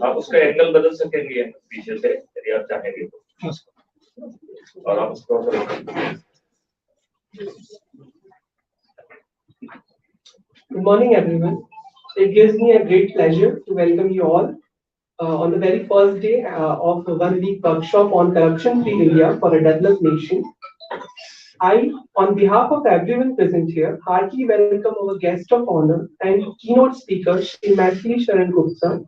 आप उसका एंगल बदल सकेंगे पीछे से यदि आप चाहेंगे तो, और आप उसको Good morning, everyone. It gives me a great pleasure to welcome you all on the very first day of a one-week workshop on corruption-free India for a developed nation. I, on behalf of everyone present here, heartily welcome our guest of honor and keynote speaker, Shri Maithili Sharan Gupta.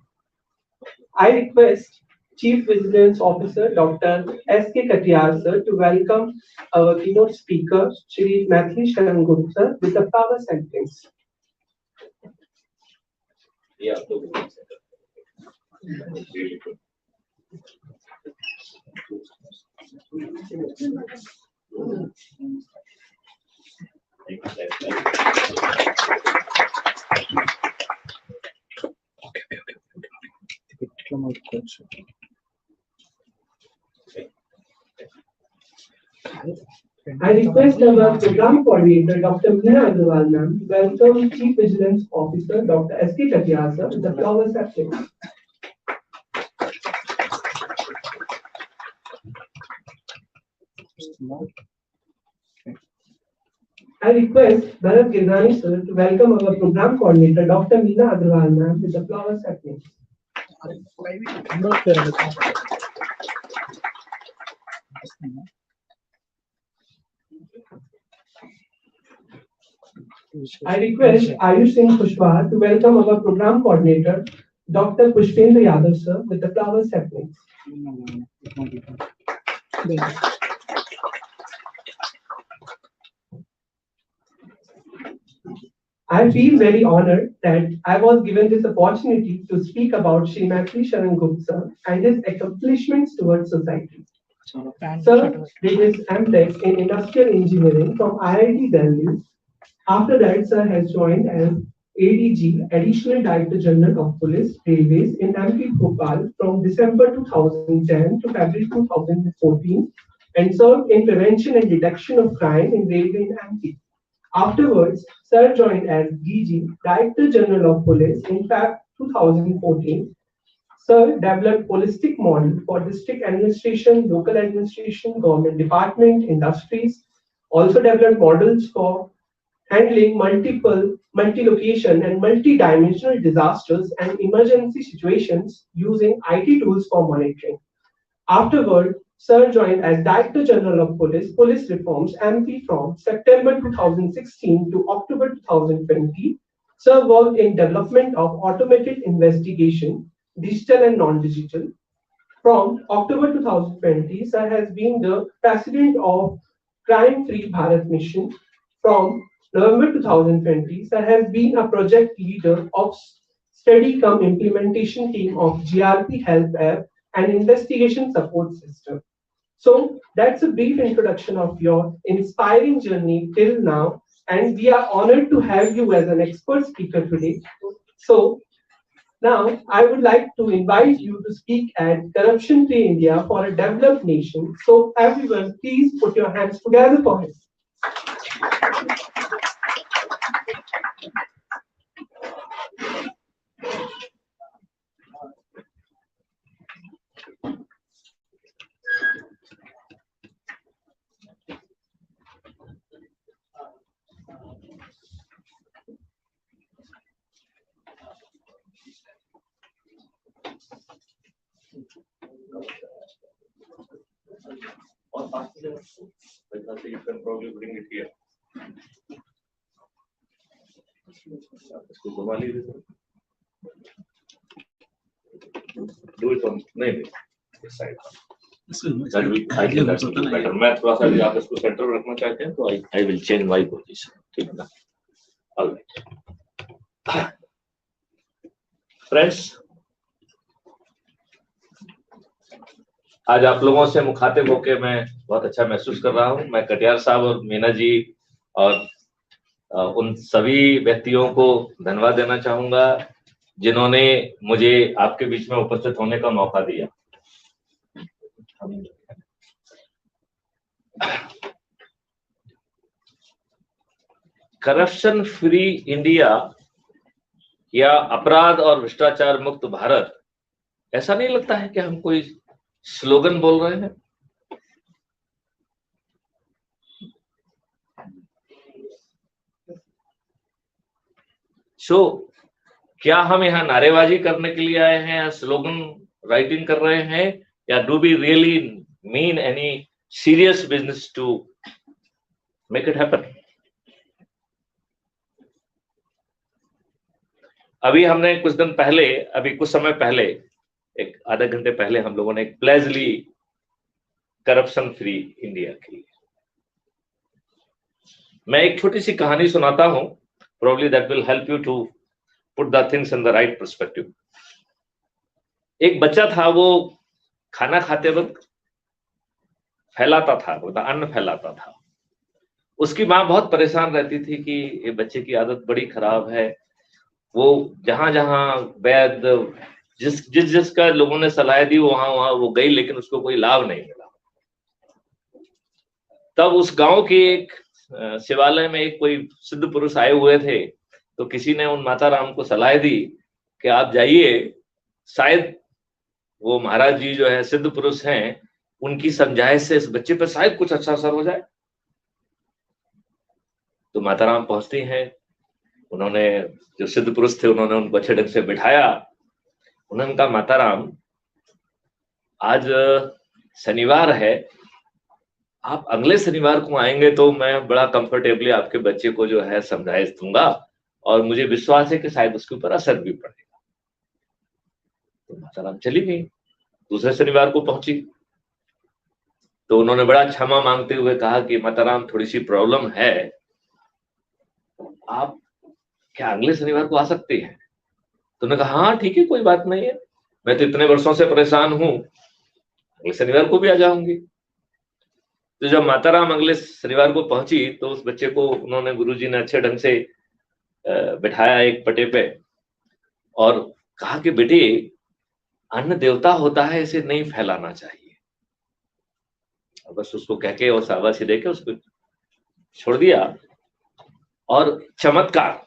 I request Chief Vigilance Officer Dr. S.K. Katiyar sir to welcome our keynote speaker, Shri Maithili Sharan Gupta, with a flower sentence. Yeah, I request our program coordinator, Dr. Meena Agarwal ma'am, to welcome Chief Vigilance Officer, Dr. S.K. Katiyar sir, with the flowers sentence. I request Bharat Girdani sir to welcome our program coordinator, Dr. Meena Agarwal ma'am, with the flower sentence. I request Ayush Singh Kushwaha to welcome our program coordinator, Dr. Pushpendra Yadav sir, with the flower sentence. I feel very honored that I was given this opportunity to speak about Shri Maithili Sharan Gupta and his accomplishments towards society. Sir did his MTech in Industrial Engineering from IIT Delhi. After that, sir has joined as ADG, Additional Director General of Police Railways in MP Bhopal from December 2010 to February 2014 and served in Prevention and Detection of Crime in Railway in MP. Afterwards, sir joined as DG, Director General of Police in Feb 2014. Sir developed holistic model for district administration, local administration, government department, industries. Also developed models for handling multiple, multi-location and multi-dimensional disasters and emergency situations using IT tools for monitoring. Afterward, Sir joined as Director General of Police, Police Reforms, MP from September 2016 to October 2020. Sir worked in development of automated investigation, digital and non-digital. From October 2020, Sir has been the President of Crime Free Bharat Mission. From November 2020, Sir has been a project leader of study cum implementation team of GRP Help App and investigation support system. So that's a brief introduction of your inspiring journey till now, and we are honored to have you as an expert speaker today. So now I would like to invite you to speak at Corruption Free India for a developed nation. So everyone, please put your hands together for him. or particular, because you can probably bring it here. Do it on this side. मैं थोड़ा सा आप इसको centre में रखना चाहते हैं तो I will change my position. ठीक है. All right. Friends, आज आप लोगों से मुखातिब होकर मैं बहुत अच्छा महसूस कर रहा हूं. मैं कटियार साहब और मीना जी और उन सभी व्यक्तियों को धन्यवाद देना चाहूंगा जिन्होंने मुझे आपके बीच में उपस्थित होने का मौका दिया. करप्शन फ्री इंडिया या अपराध और भ्रष्टाचार मुक्त भारत, ऐसा नहीं लगता है कि हम कोई स्लोगन बोल रहे हैं? क्या हम यहाँ नारेबाजी करने के लिए आए हैं या स्लोगन राइटिंग कर रहे हैं, या do we really mean any serious business to make it happen? अभी हमने कुछ दिन पहले, अभी कुछ समय पहले, एक आधे घंटे पहले हम लोगों ने एक प्लेज ली करप्शन फ्री इंडिया की। मैं एक छोटी सी कहानी सुनाता हूं, probably that will help you to put the things in the right perspective. एक बच्चा था, वो खाना खाते वक्त फैलाता था, मतलब अन्न फैलाता था। उसकी माँ बहुत परेशान रहती थी कि ये बच्चे की आदत बड़ी खराब है। वो जहां जहां वैद्य जिसका लोगों ने सलाह दी वहां वहां वो गई, लेकिन उसको कोई लाभ नहीं मिला। तब उस गांव के एक शिवालय में एक कोई सिद्ध पुरुष आए हुए थे, तो किसी ने उन माता राम को सलाह दी कि आप जाइए, शायद वो महाराज जी जो है सिद्ध पुरुष हैं, उनकी समझाइश से इस बच्चे पर शायद कुछ अच्छा असर हो जाए। तो माता राम पहुंचती हैं, उन्होंने, जो सिद्ध पुरुष थे, उन्होंने उनको अच्छे ढंग से बिठाया। उन्होंने कहा, माता राम, आज शनिवार है, आप अगले शनिवार को आएंगे तो मैं बड़ा कंफर्टेबली आपके बच्चे को जो है समझाइश दूंगा, और मुझे विश्वास है कि शायद उसके ऊपर असर भी पड़ेगा। तो माता राम चली गई, दूसरे शनिवार को पहुंची। तो उन्होंने बड़ा क्षमा मांगते हुए कहा कि माता राम, थोड़ी सी प्रॉब्लम है, आप क्या अगले शनिवार को आ सकती हैं? तो उन्होंने कहा, हाँ ठीक है, कोई बात नहीं है, मैं तो इतने वर्षों से परेशान हूं, अगले शनिवार को भी आ जाऊंगी। तो जब माता राम अगले शनिवार को पहुंची तो उस बच्चे को उन्होंने, गुरुजी ने अच्छे ढंग से बिठाया एक पटे पे और कहा कि बेटे, अन्न देवता होता है, इसे नहीं फैलाना चाहिए। और बस उसको कह के और शाबाशी दे के उसको छोड़ दिया, और चमत्कार,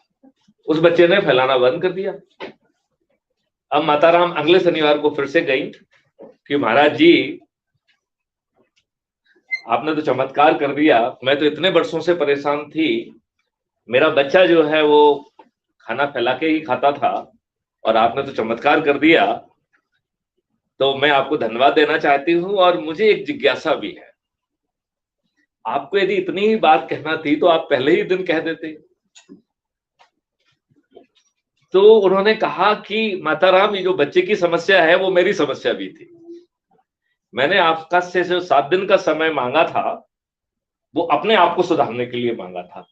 उस बच्चे ने फैलाना बंद कर दिया। अब माता राम अगले शनिवार को फिर से गई कि महाराज जी, आपने तो चमत्कार कर दिया, मैं तो इतने वर्षों से परेशान थी, मेरा बच्चा जो है वो खाना फैला के ही खाता था, और आपने तो चमत्कार कर दिया, तो मैं आपको धन्यवाद देना चाहती हूँ, और मुझे एक जिज्ञासा भी है। आपको यदि इतनी ही बात कहना थी तो आप पहले ही दिन कह देते। तो उन्होंने कहा कि माता राम, ये जो बच्चे की समस्या है वो मेरी समस्या भी थी। मैंने आपका से जो 7 दिन का समय मांगा था, वो अपने आप को सुधारने के लिए मांगा था,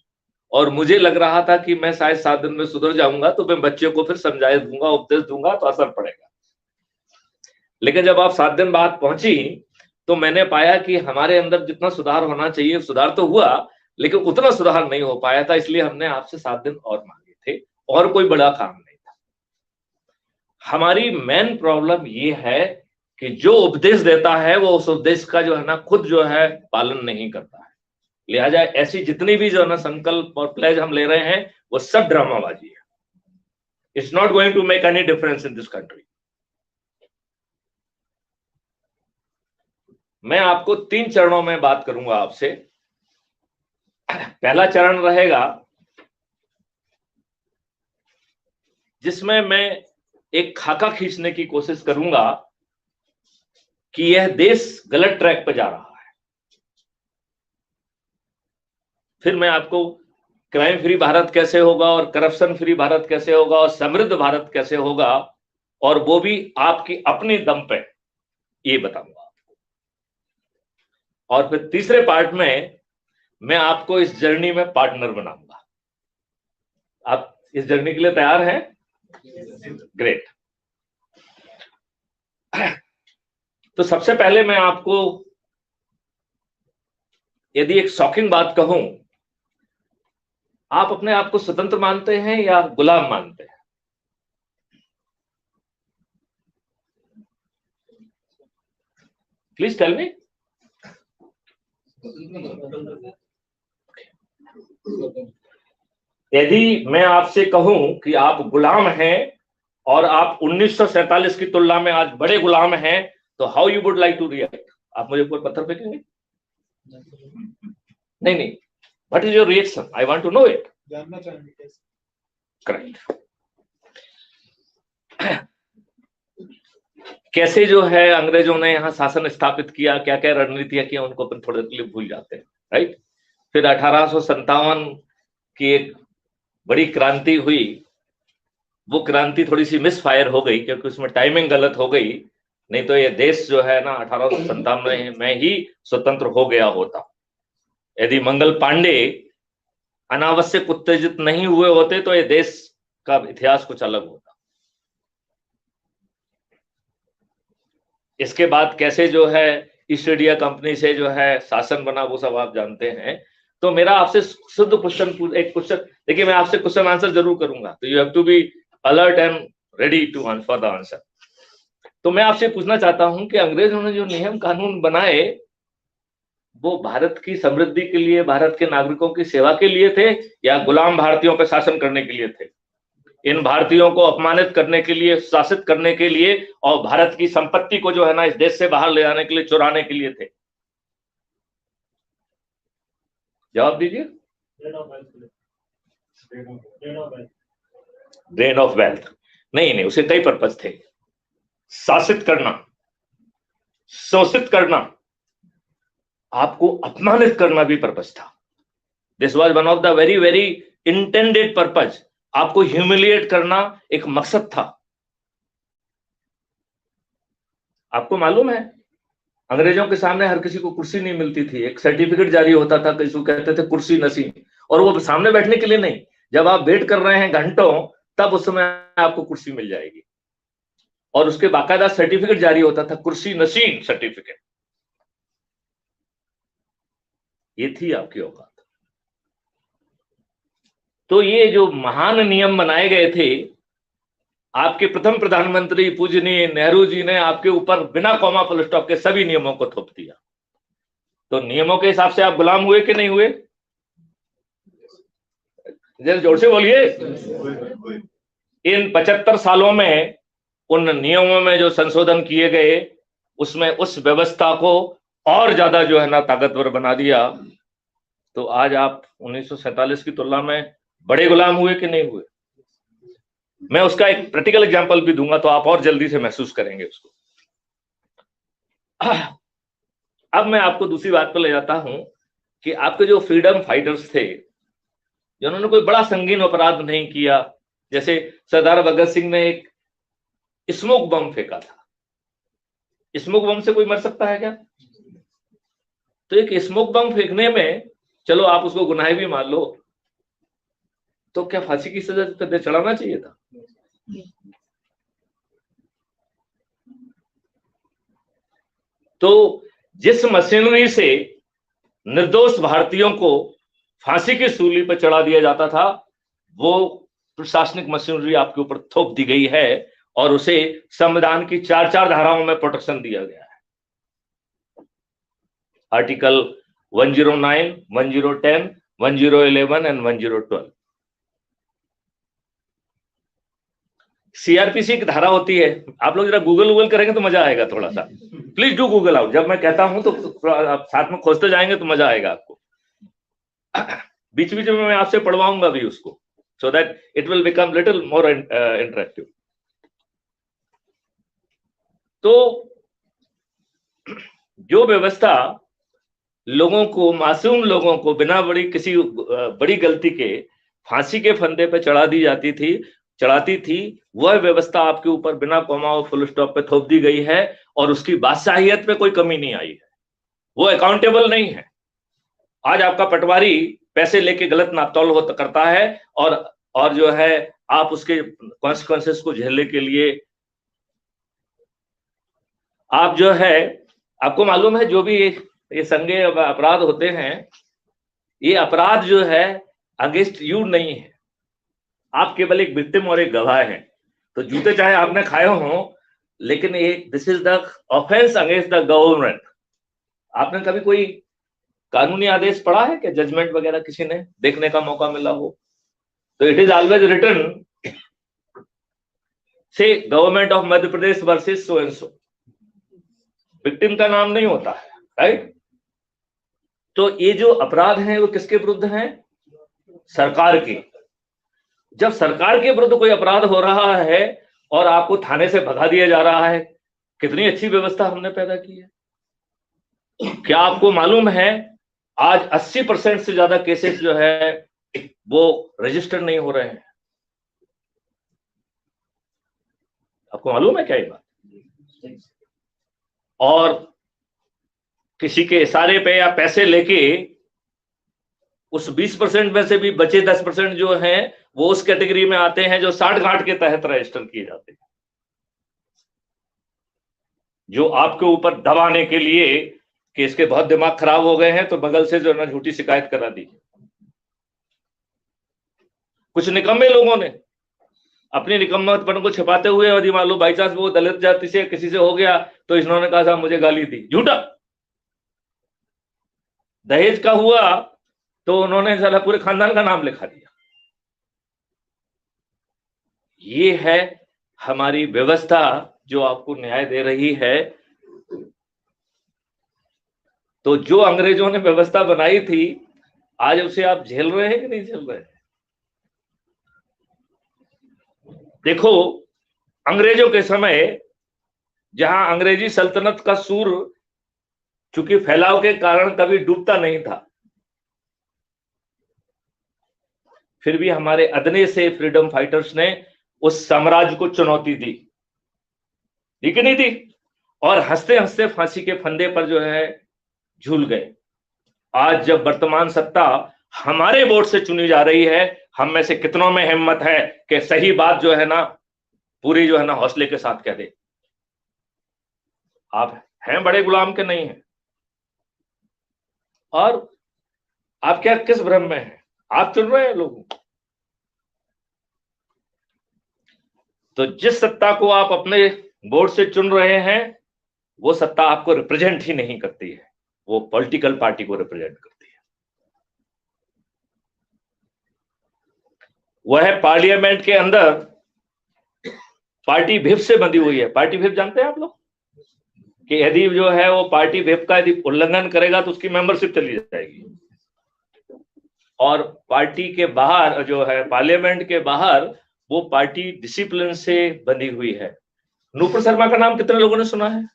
और मुझे लग रहा था कि मैं शायद 7 दिन में सुधर जाऊंगा, तो मैं बच्चे को फिर समझाइश दूंगा, उपदेश दूंगा, तो असर पड़ेगा। लेकिन जब आप 7 दिन बाद पहुंची तो मैंने पाया कि हमारे अंदर जितना सुधार होना चाहिए, सुधार तो हुआ, लेकिन उतना सुधार नहीं हो पाया था, इसलिए हमने आपसे 7 दिन और मांगे थे, और कोई बड़ा काम नहीं था। हमारी मेन प्रॉब्लम ये है कि जो उपदेश देता है वो उस उपदेश का जो है ना, खुद जो है पालन नहीं करता है। लिहाजा ऐसी जितनी भी जो है ना संकल्प और प्लेज हम ले रहे हैं, वो सब ड्रामाबाजी है। It's not going to make any difference in this country. मैं आपको 3 चरणों में बात करूंगा आपसे। पहला चरण रहेगा जिसमें मैं एक खाका खींचने की कोशिश करूंगा कि यह देश गलत ट्रैक पर जा रहा है। फिर मैं आपको क्राइम फ्री भारत कैसे होगा, और करप्शन फ्री भारत कैसे होगा, और समृद्ध भारत कैसे होगा, और वो भी आपकी अपनी दम पे, ये बताऊंगा। और फिर तीसरे पार्ट में मैं आपको इस जर्नी में पार्टनर बनाऊंगा। आप इस जर्नी के लिए तैयार हैं? ग्रेट। तो सबसे पहले मैं आपको यदि एक शॉकिंग बात कहूं, आप अपने आप को स्वतंत्र मानते हैं या गुलाम मानते हैं? Please tell me. यदि मैं आपसे कहूं कि आप गुलाम हैं और आप 1947 की तुलना में आज बड़े गुलाम हैं, तो how you would like to react? आप मुझे कोई पत्थर फेंकेंगे? नहीं नहीं, what is your reaction? I want to know it. जानना चाहेंगे कैसे? करेक्ट। कैसे जो है अंग्रेजों ने यहाँ शासन स्थापित किया, क्या क्या रणनीतियां किया, उनको अपन थोड़ी देर के लिए भूल जाते हैं, राइट। फिर 1857 की एक बड़ी क्रांति हुई, वो क्रांति थोड़ी सी मिस फायर हो गई क्योंकि उसमें टाइमिंग गलत हो गई, नहीं तो ये देश जो है ना 1857 में ही स्वतंत्र हो गया होता। यदि मंगल पांडे अनावश्यक उत्तेजित नहीं हुए होते तो ये देश का इतिहास कुछ अलग होता। इसके बाद कैसे जो है ईस्ट इंडिया कंपनी से जो है शासन बना, वो सब आप जानते हैं। तो मेरा आपसे शुद्ध क्वेश्चन, एक क्वेश्चन, देखिए मैं आपसे क्वेश्चन आंसर जरूर करूंगा, तो you have to be alert and ready to for the answer. तो मैं आपसे पूछना चाहता हूं कि अंग्रेजों ने जो नियम कानून बनाए वो भारत की समृद्धि के लिए, भारत के नागरिकों की सेवा के लिए थे, या गुलाम भारतीयों पर शासन करने के लिए थे? इन भारतीयों को अपमानित करने के लिए, शासित करने के लिए, और भारत की संपत्ति को जो है ना इस देश से बाहर ले जाने के लिए, चुराने के लिए थे? जवाब दीजिए। ड्रेन ऑफ वेल्थ नहीं, नहीं, उसे कई पर्पज थे। शासित करना, शोषित करना, आपको अपमानित करना भी पर्पज था। This was one of the very very intended purpose. आपको ह्यूमिलिएट करना एक मकसद था। आपको मालूम है अंग्रेजों के सामने हर किसी को कुर्सी नहीं मिलती थी, एक सर्टिफिकेट जारी होता था, किसी को कहते थे कुर्सी नसीब, और वो सामने बैठने के लिए नहीं, जब आप वेट कर रहे हैं घंटों, तब उस समय आपको कुर्सी मिल जाएगी, और उसके बाकायदा सर्टिफिकेट जारी होता था, कुर्सी नसीब सर्टिफिकेट। ये थी आपकी औकात। तो ये जो महान नियम बनाए गए थे, आपके प्रथम प्रधानमंत्री पूजनीय नेहरू जी ने आपके ऊपर बिना कॉमा फुल स्टॉप के सभी नियमों को थोप दिया। तो नियमों के हिसाब से आप गुलाम हुए कि नहीं हुए? जरा जोर से बोलिए। इन 75 सालों में उन नियमों में जो संशोधन किए गए, उसमें उस व्यवस्था को और ज्यादा जो है ना ताकतवर बना दिया। तो आज आप 1947 की तुलना में बड़े गुलाम हुए कि नहीं हुए? मैं उसका एक प्रैक्टिकल एग्जांपल भी दूंगा तो आप और जल्दी से महसूस करेंगे उसको। अब मैं आपको दूसरी बात पर ले जाता हूं कि आपके जो फ्रीडम फाइटर्स थे, जिन्होंने कोई बड़ा संगीन अपराध नहीं किया, जैसे सरदार भगत सिंह ने एक स्मोक बम फेंका था। स्मोक बम से कोई मर सकता है क्या? तो एक स्मोक बम फेंकने में, चलो आप उसको गुनाह भी मान लो, तो क्या फांसी की सजा चढ़ाना चाहिए था? तो जिस मशीनरी से निर्दोष भारतीयों को फांसी की सूली पर चढ़ा दिया जाता था, वो प्रशासनिक मशीनरी आपके ऊपर थोप दी गई है, और उसे संविधान की 4 धाराओं में प्रोटेक्शन दिया गया है। Article 109, 1010, 1011 and 1012। सीआरपीसी की धारा होती है, आप लोग जरा गूगल करेंगे तो मजा आएगा थोड़ा सा। प्लीज डू गूगल आउट, जब मैं कहता हूं तो आप साथ में खोजते जाएंगे तो मजा आएगा आपको। बीच बीच में मैं आपसे पढ़वाऊंगा भी उसको, so that it will become little more interactive. तो जो व्यवस्था लोगों को, मासूम लोगों को बिना किसी बड़ी गलती के फांसी के फंदे पे चढ़ाती थी, वह व्यवस्था आपके ऊपर बिना कॉमा और फुल स्टॉप पे थोप दी गई है, और उसकी बादशाहियत पे कोई कमी नहीं आई है। वो अकाउंटेबल नहीं है। आज आपका पटवारी पैसे लेके गलत नापतोल करता है, और जो है आप उसके कॉन्सिक्वेंसेस को झेलने के लिए आप जो है, आपको मालूम है जो भी ये संज्ञेय अपराध होते हैं, ये अपराध जो है अगेंस्ट यू नहीं है, आप केवल एक विक्टिम और एक गवाह हैं। तो जूते चाहे आपने खाए हों, लेकिन ये this is the offence against the government. आपने कभी कोई कानूनी आदेश पढ़ा है क्या? जजमेंट वगैरह किसी ने देखने का मौका मिला हो? तो इट इज ऑलवेज रिटन से government of Madhya Pradesh versus so and so, victim का नाम नहीं होता है, राइट। तो ये जो अपराध हैं वो किसके विरुद्ध हैं? सरकार के। जब सरकार के विरुद्ध कोई अपराध हो रहा है और आपको थाने से भगा दिया जा रहा है, कितनी अच्छी व्यवस्था हमने पैदा की है। क्या आपको मालूम है आज 80% से ज्यादा केसेस जो है वो रजिस्टर नहीं हो रहे हैं? आपको मालूम है क्या ये बात? और किसी के इशारे पे या पैसे लेके उस 20% में से भी बचे 10% जो हैं वो उस कैटेगरी में आते हैं जो 60 घाट के तहत रजिस्टर किए जाते हैं, जो आपके ऊपर दबाने के लिए कि इसके बहुत दिमाग खराब हो गए हैं तो बगल से जो है ना झूठी शिकायत करा दी। कुछ निकम्मे लोगों ने अपनी निकम्मतपन को छिपाते हुए, यदि मान लो बाई चांस वो दलित जाति से किसी से हो गया तो इन्होंने कहा साहब मुझे गाली दी, झूठा। दहेज का हुआ तो उन्होंने साला पूरे खानदान का नाम लिखा दिया। ये है हमारी व्यवस्था जो आपको न्याय दे रही है। तो जो अंग्रेजों ने व्यवस्था बनाई थी आज उसे आप झेल रहे हैं कि नहीं झेल रहे हैं? देखो, अंग्रेजों के समय जहां अंग्रेजी सल्तनत का सूर चूंकि फैलाव के कारण कभी डूबता नहीं था, फिर भी हमारे अदने से फ्रीडम फाइटर्स ने उस साम्राज्य को चुनौती दी कि नहीं दी? और हंसते हंसते फांसी के फंदे पर जो है झूल गए। आज जब वर्तमान सत्ता हमारे वोट से चुनी जा रही है, हम में से कितनों में हिम्मत है कि सही बात जो है ना पूरी जो है ना हौसले के साथ कह दे? आप हैं बड़े गुलाम के नहीं हैं? और आप क्या किस भ्रम में हैं? आप चुन रहे हैं लोगों को। तो जिस सत्ता को आप अपने वोट से चुन रहे हैं वो सत्ता आपको रिप्रेजेंट ही नहीं करती है, वो पॉलिटिकल पार्टी को रिप्रेजेंट करती है। वह पार्लियामेंट के अंदर पार्टी व्हिप से बंधी हुई है। पार्टी व्हिप जानते हैं आप लोग? कि यदि जो है वो पार्टी व्हिप का यदि उल्लंघन करेगा तो उसकी मेंबरशिप चली जाएगी। और पार्टी के बाहर जो है पार्लियामेंट के बाहर वो पार्टी डिसिप्लिन से बंधी हुई है। नूपुर शर्मा का नाम कितने लोगों ने सुना है?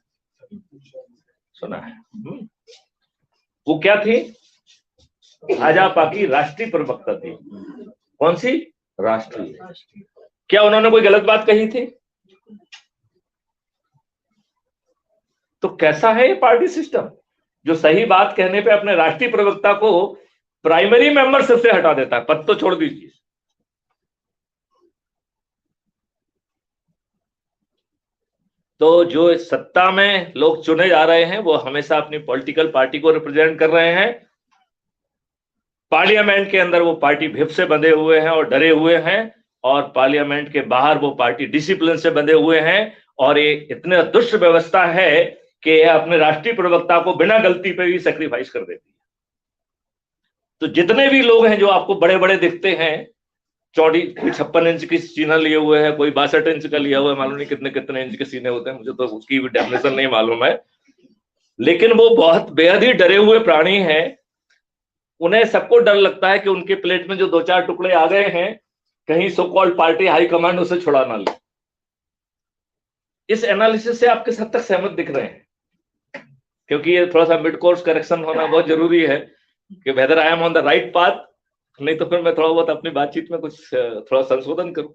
सुना है। वो क्या थी? भाजपा की राष्ट्रीय प्रवक्ता थी। कौन सी? राष्ट्रीय। क्या उन्होंने कोई गलत बात कही थी? तो कैसा है ये पार्टी सिस्टम जो सही बात कहने पे अपने राष्ट्रीय प्रवक्ता को प्राइमरी मेंबरशिप से हटा देता है? पद तो छोड़ दीजिए। तो जो सत्ता में लोग चुने जा रहे हैं वो हमेशा अपनी पॉलिटिकल पार्टी को रिप्रेजेंट कर रहे हैं। पार्लियामेंट के अंदर वो पार्टी व्हिप से बंधे हुए हैं और डरे हुए हैं, और पार्लियामेंट के बाहर वो पार्टी डिसिप्लिन से बंधे हुए हैं। और ये इतने दुष्ट व्यवस्था है कि ये अपने राष्ट्रीय प्रवक्ता को बिना गलती पे भी सैक्रिफाइस कर देती है। तो जितने भी लोग हैं जो आपको बड़े बड़े दिखते हैं, चौड़ी, कोई 56 इंच की सीना लिए हुए है, कोई 62 इंच का लिया हुआ है, मालूम नहीं कितने कितने इंच के सीने होते हैं, मुझे तो उसकी भी डेफिनेशन नहीं मालूम है, लेकिन वो बहुत बेहद ही डरे हुए प्राणी हैं। उन्हें सबको डर लगता है कि उनके प्लेट में जो 2-4 टुकड़े आ गए हैं कहीं सो कॉल्ड पार्टी हाईकमांड उसे छुड़ा ना ले। इस एनालिसिस से आप किस हद तक सहमत दिख रहे हैं? क्योंकि ये थोड़ा सा मिड कोर्स करेक्शन होना बहुत जरूरी है कि whether I am on the right path, नहीं तो फिर मैं थोड़ा बहुत अपनी बातचीत में कुछ थोड़ा संशोधन करूं।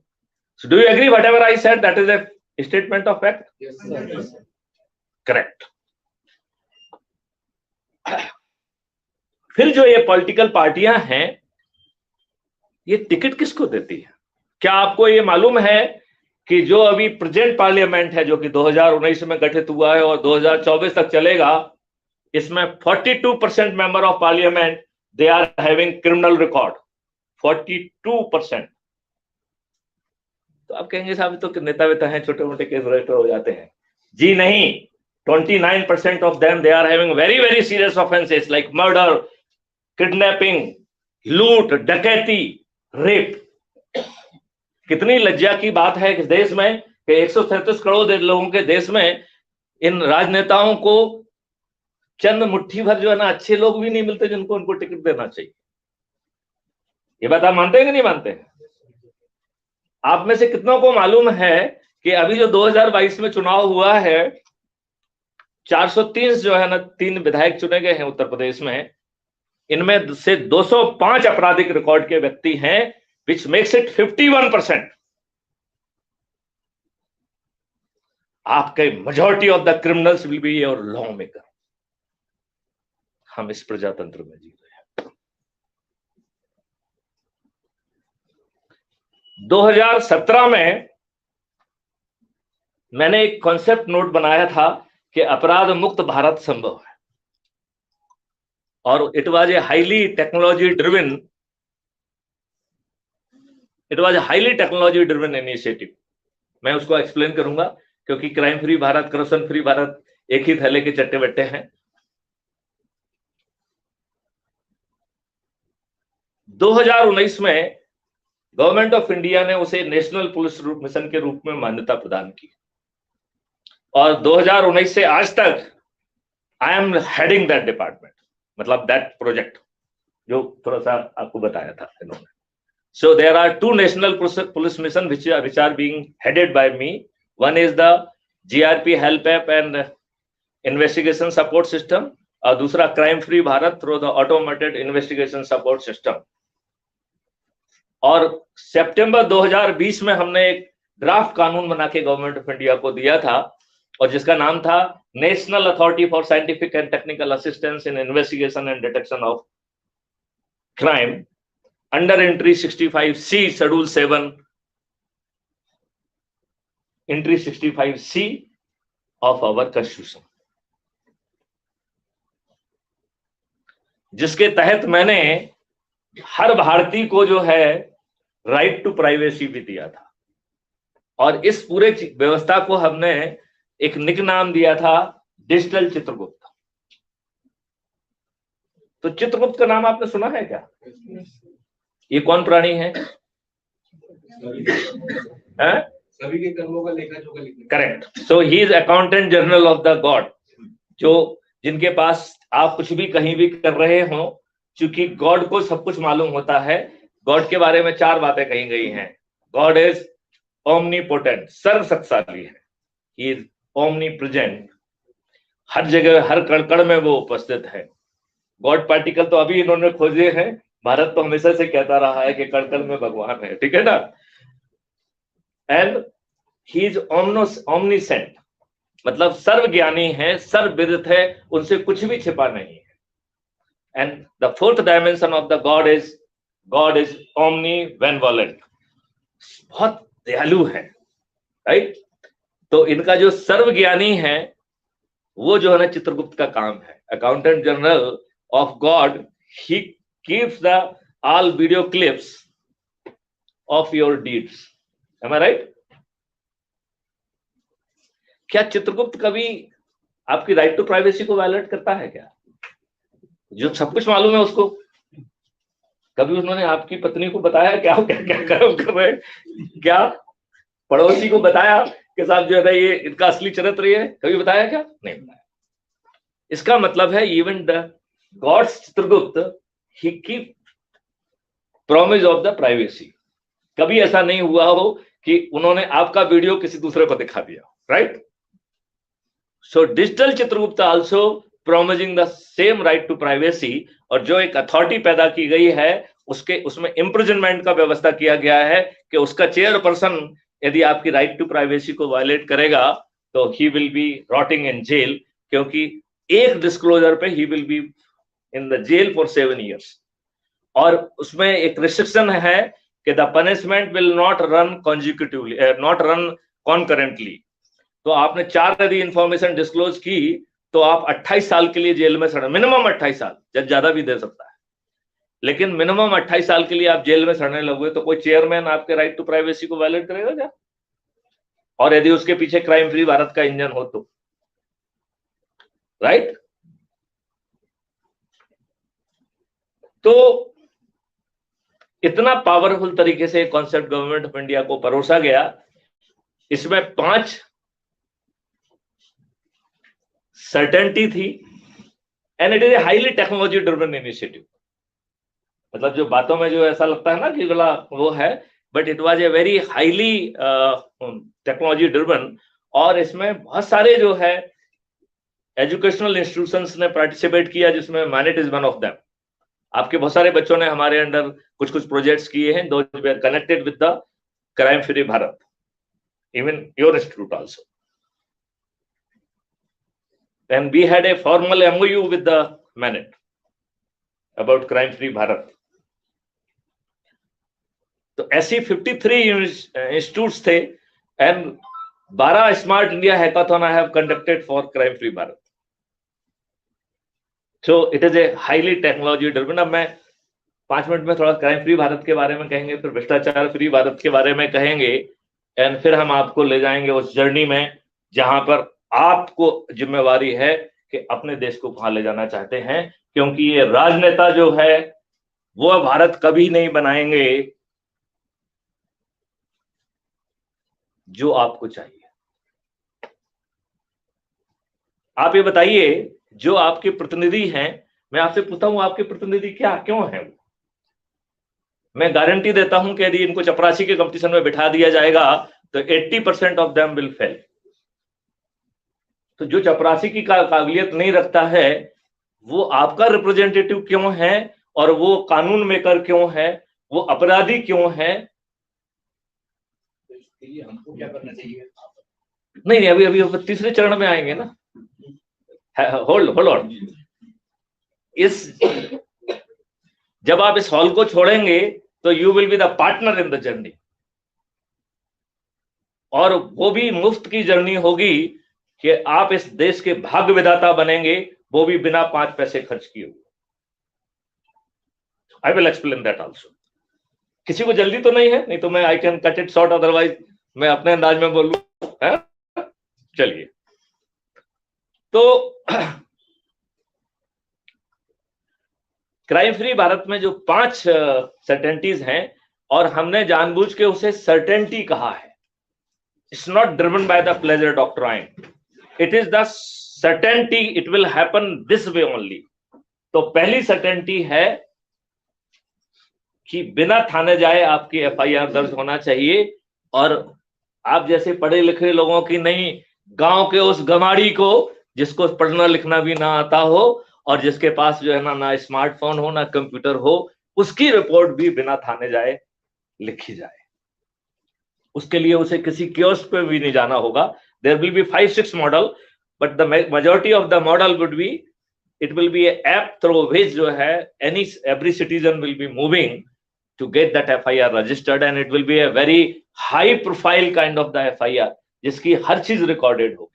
So do you agree whatever I said that is a statement of fact? Yes, sir. Correct. फिर जो ये पॉलिटिकल पार्टियां हैं ये टिकट किसको देती है? क्या आपको ये मालूम है कि जो अभी प्रेजेंट पार्लियामेंट है जो कि 2019 में गठित हुआ है और 2024 तक चलेगा, इसमें 42% member of parliament they are having criminal record. 42%। तो आप कहेंगे साहब तो नेता वेता हैं, छोटे मोटे केस रजिस्टर हो जाते हैं। जी नहीं, 29% of them they are having very very serious offences like murder, kidnapping, लूट, डकैती, रेप। कितनी लज्जा की बात है इस देश में कि 137 करोड़ लोगों के देश में इन राजनेताओं को चंद मुट्ठी भर जो है ना अच्छे लोग भी नहीं मिलते जिनको उनको टिकट देना चाहिए। ये बात आप मानते हैं कि नहीं मानते हैं? आप में से कितनों को मालूम है कि अभी जो 2022 में चुनाव हुआ है, 430 जो है ना 3 विधायक चुने गए हैं उत्तर प्रदेश में, इनमें से 205 आपराधिक रिकॉर्ड के व्यक्ति हैं, विच मेक्स इट 51%। आपके majority of the criminals will be your law maker. हम इस प्रजातंत्र में जी रहे हैं। 2017 में मैंने एक कॉन्सेप्ट नोट बनाया था कि अपराध मुक्त भारत संभव है, और it was a highly technology driven initiative. मैं उसको एक्सप्लेन करूंगा, क्योंकि crime free Bharat, corruption free Bharat एक ही थैले के चट्टे बट्टे हैं। 2019 में गवर्नमेंट ऑफ इंडिया ने उसे नेशनल पुलिस मिशन के रूप में मान्यता प्रदान की, और 2019 से आज तक I am heading that department, मतलब दैट प्रोजेक्ट जो थोड़ा सा आपको बताया था इन्होंने। So there are 2 national police mission which are being headed by me. One is the GRP help app and investigation support system, और दूसरा crime free Bharat through the automated investigation support system। और सितंबर 2020 में हमने एक ड्राफ्ट कानून बना के government of India को दिया था, और जिसका नाम था national authority for scientific and technical assistance in investigation and detection of crime under entry 65C schedule 7, entry 65C of our constitution, जिसके तहत मैंने हर भारतीय को जो है राइट टू प्राइवेसी भी दिया था, और इस पूरे व्यवस्था को हमने एक निक नाम दिया था डिजिटल चित्रगुप्त। तो चित्रगुप्त का नाम आपने सुना है क्या? ये कौन प्राणी है? सभी के कर्मों का लेखा जोखा लिखना। Correct. So he is accountant general of the God, जो जिनके पास आप कुछ भी कहीं भी कर रहे हो, क्योंकि गॉड को सब कुछ मालूम होता है। गॉड के बारे में 4 बातें कही गई हैं। गॉड इज ओमनीपोटेंट, सर्वशक्तिशाली है। ही इज ओमनीप्रेजेंट, हर जगह हर कण कण में वो उपस्थित है। गॉड पार्टिकल तो अभी इन्होंने खोजे हैं, भारत तो हमेशा से कहता रहा है कि कण कण में भगवान है, ठीक है ना। एंड ही इज ओमनिसेंट, मतलब सर्वज्ञानी है, सर्वविदित है, उनसे कुछ भी छिपा नहीं है। And the 4th dimension of the God is omni benevolent, बहुत दयालु है, राइट। तो इनका जो सर्वज्ञानी है वो जो है ना चित्रगुप्त का काम है, accountant general of God. He keeps the all video clips of your deeds. Am I right? क्या चित्रगुप्त कभी आपकी राइट टू प्राइवेसी को वायलेट करता है क्या? जो सब कुछ मालूम है उसको, कभी उन्होंने आपकी पत्नी को बताया क्या क्या क्या कर रहे, क्या पड़ोसी को बताया कि साहब जो है ये इनका असली चरित्र ये, कभी बताया क्या? नहीं बताया। इसका मतलब है even the gods Chitragupta he keep promise of the privacy। कभी ऐसा नहीं हुआ हो कि उन्होंने आपका वीडियो किसी दूसरे को दिखा दिया, right. So digital Chitragupta also promising the same right to privacy, और जो एक अथॉरिटी पैदा की गई है उसमें इम्प्रिजनमेंट का व्यवस्था किया गया है कि उसका चेयरपर्सन यदि आपकी राइट टू प्राइवेसी को वायलेट करेगा तो he will be rotting in jail, क्योंकि एक डिस्क्लोजर पे he will be in the jail for 7 years। और उसमें एक रिस्ट्रिक्शन है कि the punishment will not run consecutively, not run concurrently। तो आपने 4 यदि इंफॉर्मेशन डिस्क्लोज की तो आप 28 साल के लिए जेल में सड़े, मिनिमम 28 साल, जज ज्यादा भी दे सकता है, लेकिन मिनिमम 28 साल के लिए आप जेल में सड़ने लगोगे तो कोई चेयरमैन आपके राइट टू प्राइवेसी को वायलेट करेगा क्या? और यदि उसके पीछे क्राइम फ्री भारत का इंजन हो तो, राइट। तो इतना पावरफुल तरीके से कॉन्सेप्ट गवर्नमेंट ऑफ इंडिया को परोसा गया। इसमें 5 सर्टेनिटी थी and it is a highly technology driven initiative. मतलब जो बातों में जो ऐसा लगता है ना कि बोला वो है, but it was a very highly technology driven. और इसमें बहुत सारे जो है एजुकेशनल इंस्टीट्यूशंस ने पार्टिसिपेट किया, जिसमें MANET is one of them. आपके बहुत सारे बच्चों ने हमारे अंडर कुछ कुछ प्रोजेक्ट्स किए हैं, those they are connected with the crime free Bharat, even your institute also. Then we had a formal MOU with the Manet about crime free Bharat. तो ऐसी 53 इंस्टीट्यूट्स थे and 12 smart India hackathon I have conducted for crime free Bharat. So it is a highly technology driven. अब मैं 5 minute में थोड़ा crime free Bharat के बारे में कहेंगे, फिर भ्रष्टाचार फ्री भारत के बारे में कहेंगे, एंड फिर हम आपको ले जाएंगे उस जर्नी में जहां पर आपको जिम्मेवारी है कि अपने देश को कहां ले जाना चाहते हैं। क्योंकि ये राजनेता जो है वो भारत कभी नहीं बनाएंगे जो आपको चाहिए। आप ये बताइए, जो आपके प्रतिनिधि हैं, मैं आपसे पूछता हूं आपके प्रतिनिधि क्या क्यों हैं? मैं गारंटी देता हूं कि यदि इनको चपरासी के कंपटीशन में बिठा दिया जाएगा तो 80% ऑफ देम विल फेल। तो जो चपरासी की काबिलियत नहीं रखता है वो आपका रिप्रेजेंटेटिव क्यों है, और वो कानून मेकर क्यों है, वो अपराधी क्यों है? हमको क्या करना चाहिए? नहीं, अभी तीसरे चरण में आएंगे ना। Hold on. जब आप इस हॉल को छोड़ेंगे तो you will be the partner in the journey, और वो भी मुफ्त की जर्नी होगी कि आप इस देश के भाग्य विधाता बनेंगे, वो भी बिना 5 पैसे खर्च किए हुए। I will explain that also. किसी को जल्दी तो नहीं है? नहीं तो मैं I can cut it short, otherwise मैं अपने अंदाज में बोलूं। चलिए, तो क्राइम फ्री भारत में जो 5 सर्टेनिटीज हैं, और हमने जानबूझ के उसे सर्टेनिटी कहा है। It's not driven by the pleasure doctrine, it is the certainty it will happen this way only. तो पहली सर्टेनिटी है कि बिना थाने जाए आपकी FIR दर्ज होना चाहिए, और आप जैसे पढ़े लिखे लोगों की नहीं, गांव के उस गमाड़ी को जिसको पढ़ना लिखना भी ना आता हो, और जिसके पास जो है ना स्मार्टफोन हो ना कंप्यूटर हो, उसकी रिपोर्ट भी बिना थाने जाए लिखी जाए। उसके लिए उसे किसी कियोस्क पे भी नहीं जाना होगा। There will be 5-6 model, but the majority of the model would be, it will be a app through which जो है every citizen will be moving to get that FIR registered, and it will be a very high profile kind of the FIR जिसकी हर चीज recorded होगी।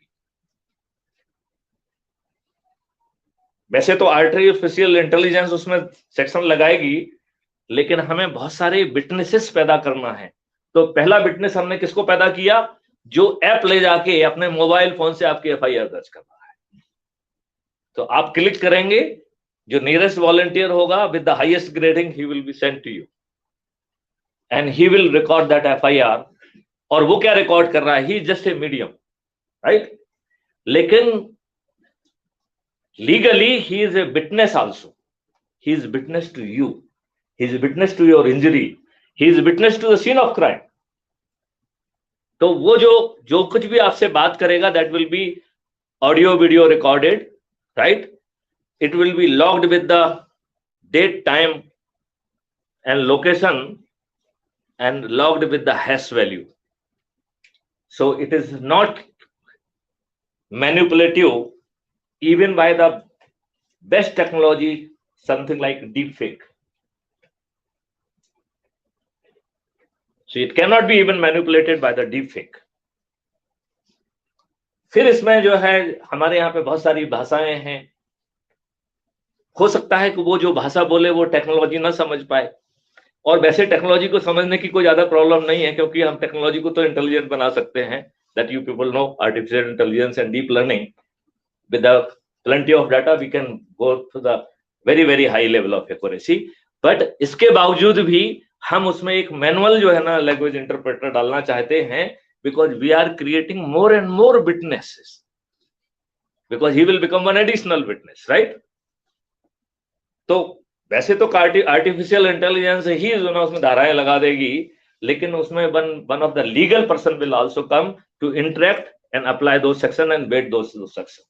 वैसे तो artificial intelligence उसमें section लगाएगी, लेकिन हमें बहुत सारे विटनेसेस पैदा करना है। तो पहला विटनेस हमने किसको पैदा किया? जो ऐप ले जाके अपने मोबाइल फोन से आपकी FIR दर्ज कर रहा है। तो आप क्लिक करेंगे, जो नियरेस्ट वॉलंटियर होगा with the highest grading, he will be sent to you and he will record that FIR। और वो क्या रिकॉर्ड कर रहा है? He just a medium, right? लेकिन legally he is a witness also. He is witness to you, he is witness to your injury, he is witness to the scene of crime. तो वो जो कुछ भी आपसे बात करेगा, that will be audio video recorded, right? It will be logged with the date, time and location, and logged with the hash value. So it is not manipulative even by the best technology, something like deepfake. So it cannot be even manipulated by the deepfake. फिर इसमें जो है हमारे यहाँ पे बहुत सारी भाषाएं हैं। हो सकता है कि वो जो भाषा बोले वो टेक्नोलॉजी ना समझ पाए, और वैसे टेक्नोलॉजी को समझने की कोई ज्यादा प्रॉब्लम नहीं है, क्योंकि हम टेक्नोलॉजी को तो इंटेलिजेंट बना सकते हैं। That you people know, artificial intelligence and deep learning, with the plenty of data we can go to the very high level of accuracy. But इसके बावजूद भी हम उसमें एक मैनुअल जो है ना लैंग्वेज इंटरप्रेटर डालना चाहते हैं, because we are creating more and more witnesses, because he will become one additional witness, right? तो वैसे तो आर्टिफिशियल इंटेलिजेंस ही जो ना उसमें धाराएं लगा देगी, लेकिन उसमें one of the legal person will also come to interact and apply दो सेक्शन एंड वेट दो सेक्शन,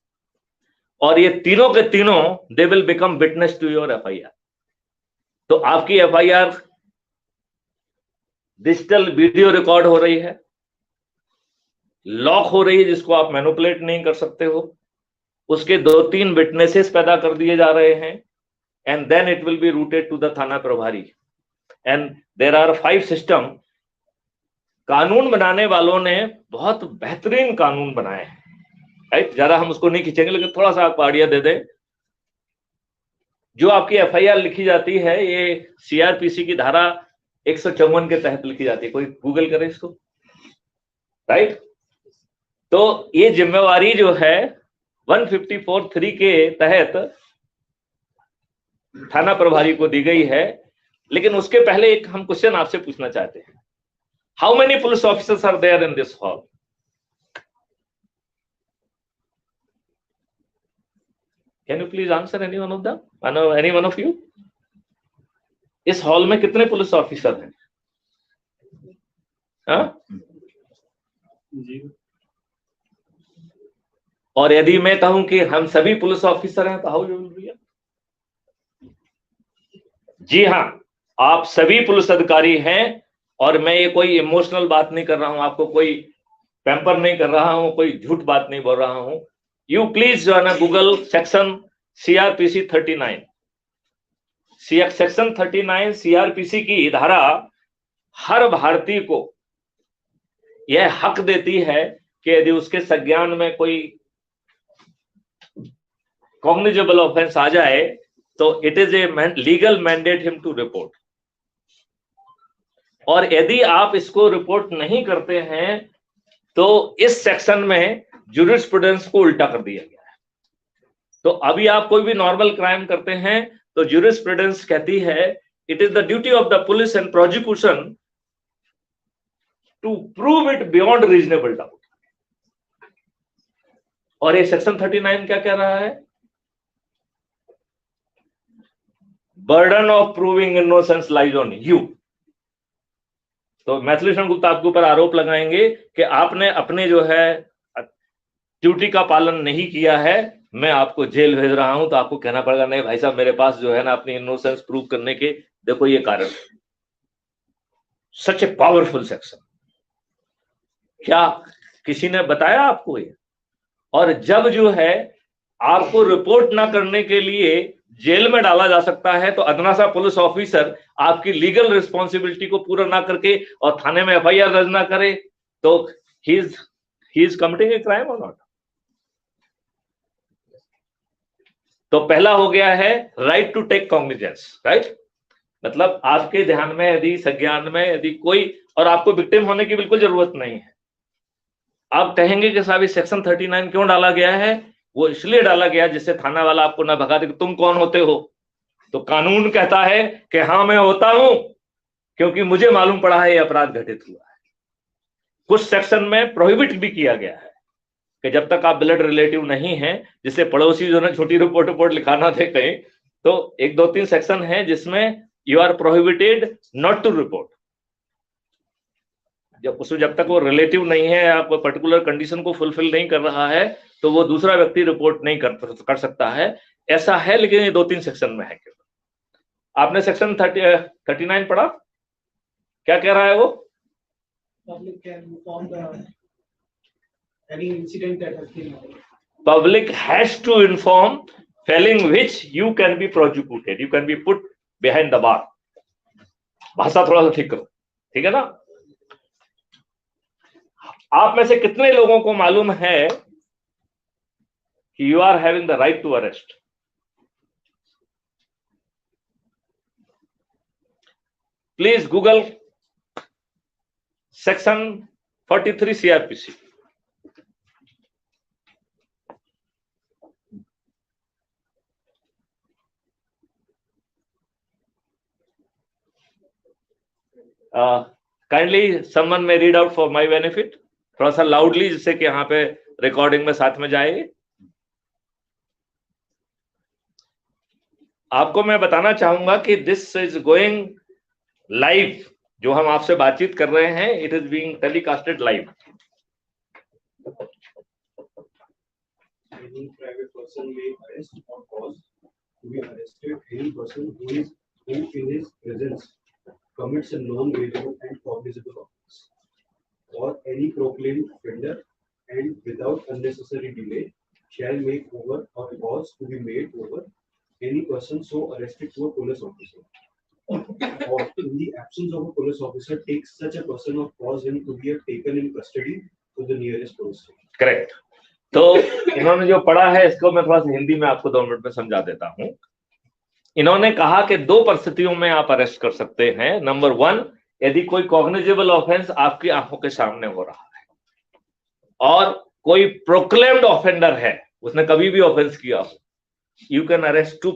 और ये तीनों के तीनों they will become witness to your FIR. तो आपकी एफआईआर डिजिटल वीडियो रिकॉर्ड हो रही है, लॉक हो रही है, जिसको आप मैनिपुलेट नहीं कर सकते हो, उसके 2-3 विटनेसेस पैदा कर दिए जा रहे हैं, and then it will be routed to the थाना प्रभारी, and there are 5 सिस्टम। कानून बनाने वालों ने बहुत बेहतरीन कानून बनाए हैं, राइट? जरा हम उसको नहीं खींचेंगे, लेकिन थोड़ा सा आप आइडिया दे दें। जो आपकी एफआईआर लिखी जाती है, ये सीआरपीसी की धारा 154 के तहत लिखी जाती है, कोई गूगल करे इसको, राइट? तो ये जिम्मेवारी जो है 154(3) के तहत थाना प्रभारी को दी गई है। लेकिन उसके पहले एक हम क्वेश्चन आपसे पूछना चाहते हैं, how many police officers are there in this hall? Can you please answer any one of the any one of you? इस हॉल में कितने पुलिस ऑफिसर हैं? जी। और यदि मैं कहूं कि हम सभी पुलिस ऑफिसर हैं, तो हाउ यू विल बी? जी हाँ, आप सभी पुलिस अधिकारी हैं, और मैं ये कोई इमोशनल बात नहीं कर रहा हूं, आपको कोई पैम्पर नहीं कर रहा हूं, कोई झूठ बात नहीं बोल रहा हूं। यू प्लीज जो है ना Google section CrPC 39, section 39 CrPC की धारा हर भारतीय को यह हक देती है कि यदि उसके संज्ञान में कोई कॉग्निजेबल ऑफेंस आ जाए, तो it is a legal mandate him to report. और यदि आप इसको रिपोर्ट नहीं करते हैं, तो इस सेक्शन में ज्यूरिस्प्रूडेंस को उल्टा कर दिया गया है। तो अभी आप कोई भी नॉर्मल क्राइम करते हैं, तो ज्यूरिस्प्रूडेंस कहती है it is the duty of the police and prosecution to prove it beyond reasonable doubt. और ये सेक्शन 39 क्या कह रहा है? Burden of proving innocence lies on you. तो मैथिलीशरण गुप्ता आपके ऊपर आरोप लगाएंगे कि आपने अपने जो है ड्यूटी का पालन नहीं किया है, मैं आपको जेल भेज रहा हूं। तो आपको कहना पड़ेगा नहीं भाई साहब, मेरे पास जो है ना अपनी इनोसेंस प्रूव करने के देखो ये कारण। सच ए पावरफुल सेक्शन, क्या किसी ने बताया आपको ये? और जब जो है आपको रिपोर्ट ना करने के लिए जेल में डाला जा सकता है, तो अदना सा पुलिस ऑफिसर आपकी लीगल रिस्पॉन्सिबिलिटी को पूरा ना करके और थाने में एफआईआर दर्ज ना करे, तो he is committing a crime और नॉट? तो पहला हो गया है right to take cognizance, right? मतलब आपके ध्यान में यदि संज्ञान में यदि कोई, और आपको विक्टिम होने की बिल्कुल जरूरत नहीं है। आप कहेंगे कि साहब सेक्शन 39 क्यों डाला गया है? वो इसलिए डाला गया जिससे थाना वाला आपको ना भगा दे कि तुम कौन होते हो। तो कानून कहता है कि हाँ मैं होता हूं, क्योंकि मुझे मालूम पड़ा है ये अपराध घटित हुआ है। कुछ सेक्शन में प्रोहिबिट भी किया गया है कि जब तक आप ब्लड रिलेटिव नहीं है, जिससे पड़ोसी जो है छोटी रिपोर्ट लिखाना थे कहीं, तो 1-2-3 सेक्शन है जिसमें you are prohibited not to report. जब तक वो रिलेटिव नहीं है या कोई पर्टिकुलर कंडीशन को फुलफिल नहीं कर रहा है, तो वो दूसरा व्यक्ति रिपोर्ट नहीं कर सकता है। ऐसा है, लेकिन ये 2-3 सेक्शन में है। आपने सेक्शन 39 पढ़ा? क्या कह रहा है वो? Public has to inform, failing which you can be prosecuted, you can be put behind the bar। भाषा थोड़ा सा ठीक करो, ठीक है ना? आप में से कितने लोगों को मालूम है कि you are having the right to arrest? Please Google section 43 CrPC. Kindly someone may read out for my benefit, थोड़ा सा लाउडली, जिससे कि यहाँ पे रिकॉर्डिंग में साथ में जाए। आपको मैं बताना चाहूंगा कि दिस इज गोइंग लाइव, जो हम आपसे बातचीत कर रहे हैं, it is being telecasted live. Any private person may arrest or cause to be arrested any person who in his presence commits a non-variable and cognizable offense, or any proclaimed offender, and without unnecessary delay shall make over or cause to be made over any person so arrested to a police officer, or in the absence of a police officer takes such a person or cause him to be taken in custody to the nearest police station. Correct. तो इन्होंने जो पढ़ा है इसको मैं थोड़ा सा हिंदी में आपको 2 मिनट में समझा देता हूं। इन्होंने कहा कि 2 परिस्थितियों में आप अरेस्ट कर सकते हैं। नंबर 1, यदि कोई कॉग्निजेबल ऑफेंस आपकी आंखों के सामने हो रहा है और कोई प्रोक्लेम्ड ऑफेंडर है, उसने कभी भी ऑफेंस किया हो, you can arrest 2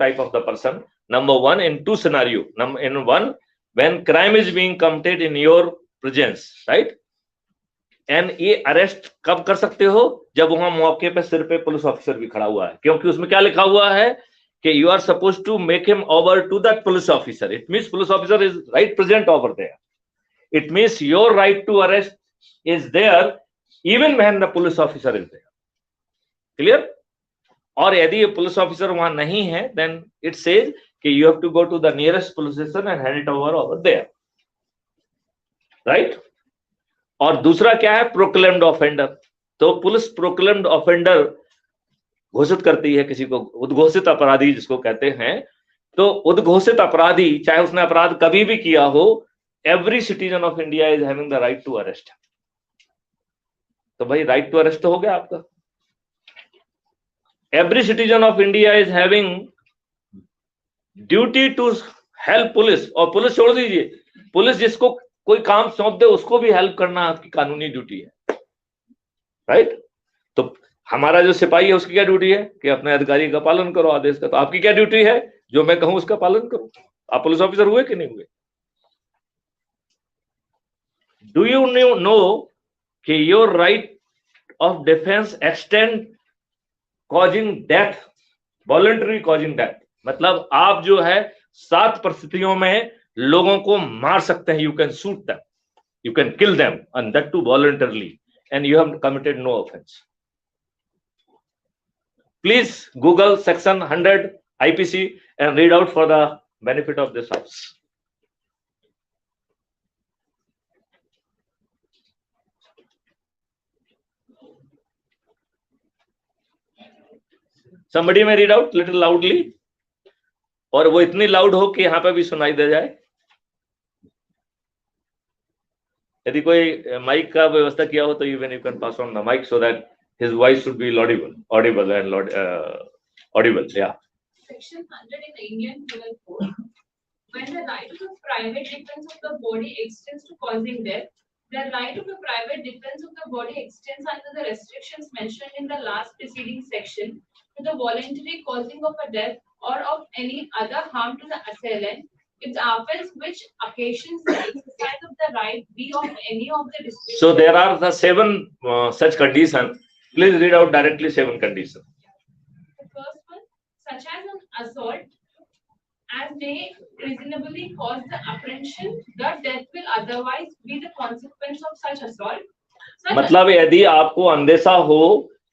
type of the person. Number 1, in 2 scenario. In 1, when crime is being committed in your presence, right? And ये अरेस्ट कब कर सकते हो? जब वहां मौके पे सिर पे पुलिस ऑफिसर भी खड़ा हुआ है, क्योंकि उसमें क्या लिखा हुआ है कि you are supposed to make him over to that police officer. It means police officer is right present over there. It means your right to arrest is there even when the police officer is there. Clear? और यदि ये police officer वहां नहीं है, then it says कि you have to go to the nearest police station and hand it over there, right? और दूसरा क्या है? Proclaimed offender. तो पुलिस प्रोक्लेम्ड ऑफेंडर घोषित करती है किसी को, उद्घोषित अपराधी जिसको कहते हैं। तो उद्घोषित अपराधी, चाहे उसने अपराध कभी भी किया हो, every citizen of India is having the right to arrest. तो भाई राइट टू अरेस्ट हो गया आपका। Every citizen of India is having duty to help police. और पुलिस छोड़ दीजिए, पुलिस जिसको कोई काम सौंप दे उसको भी हेल्प करना आपकी कानूनी ड्यूटी है, राइट? तो हमारा जो सिपाही है उसकी क्या ड्यूटी है कि अपने अधिकारी का पालन करो, आदेश का। तो आपकी क्या ड्यूटी है? जो मैं कहूं उसका पालन करो। आप पुलिस ऑफिसर हुए कि नहीं हुए? डू यू नो कि your right of defence extend causing death, voluntary causing death, मतलब आप जो है 7 परिस्थितियों में लोगों को मार सकते हैं। You can shoot them, you can kill them, and that too voluntarily, and you have committed no offence. Please Google section 100 IPC and read out for the benefit of this house. Somebody may read out little loudly, और वो इतनी loud हो कि यहाँ पे भी सुनाई दे जाए। यदि कोई माइक का व्यवस्था किया हो तो even you can pass on the mic so that his voice should be audible and audible. Yeah. Section 100 in the Indian Penal Code. When the right of the private defense of the body extends to causing death, the right of the private defense of the body extends under the restrictions mentioned in the last preceding section to the voluntary causing of a death or of any other harm to the assailant, if the offense which occasions the exercise of the right be of any of the restrictions. So there are the 7 such conditions. Please read out directly 7 conditions. The first one, such as an assault, as may reasonably cause the apprehension that death will otherwise be the consequence of such assault. मतलब यदि आपको अंदेशा हो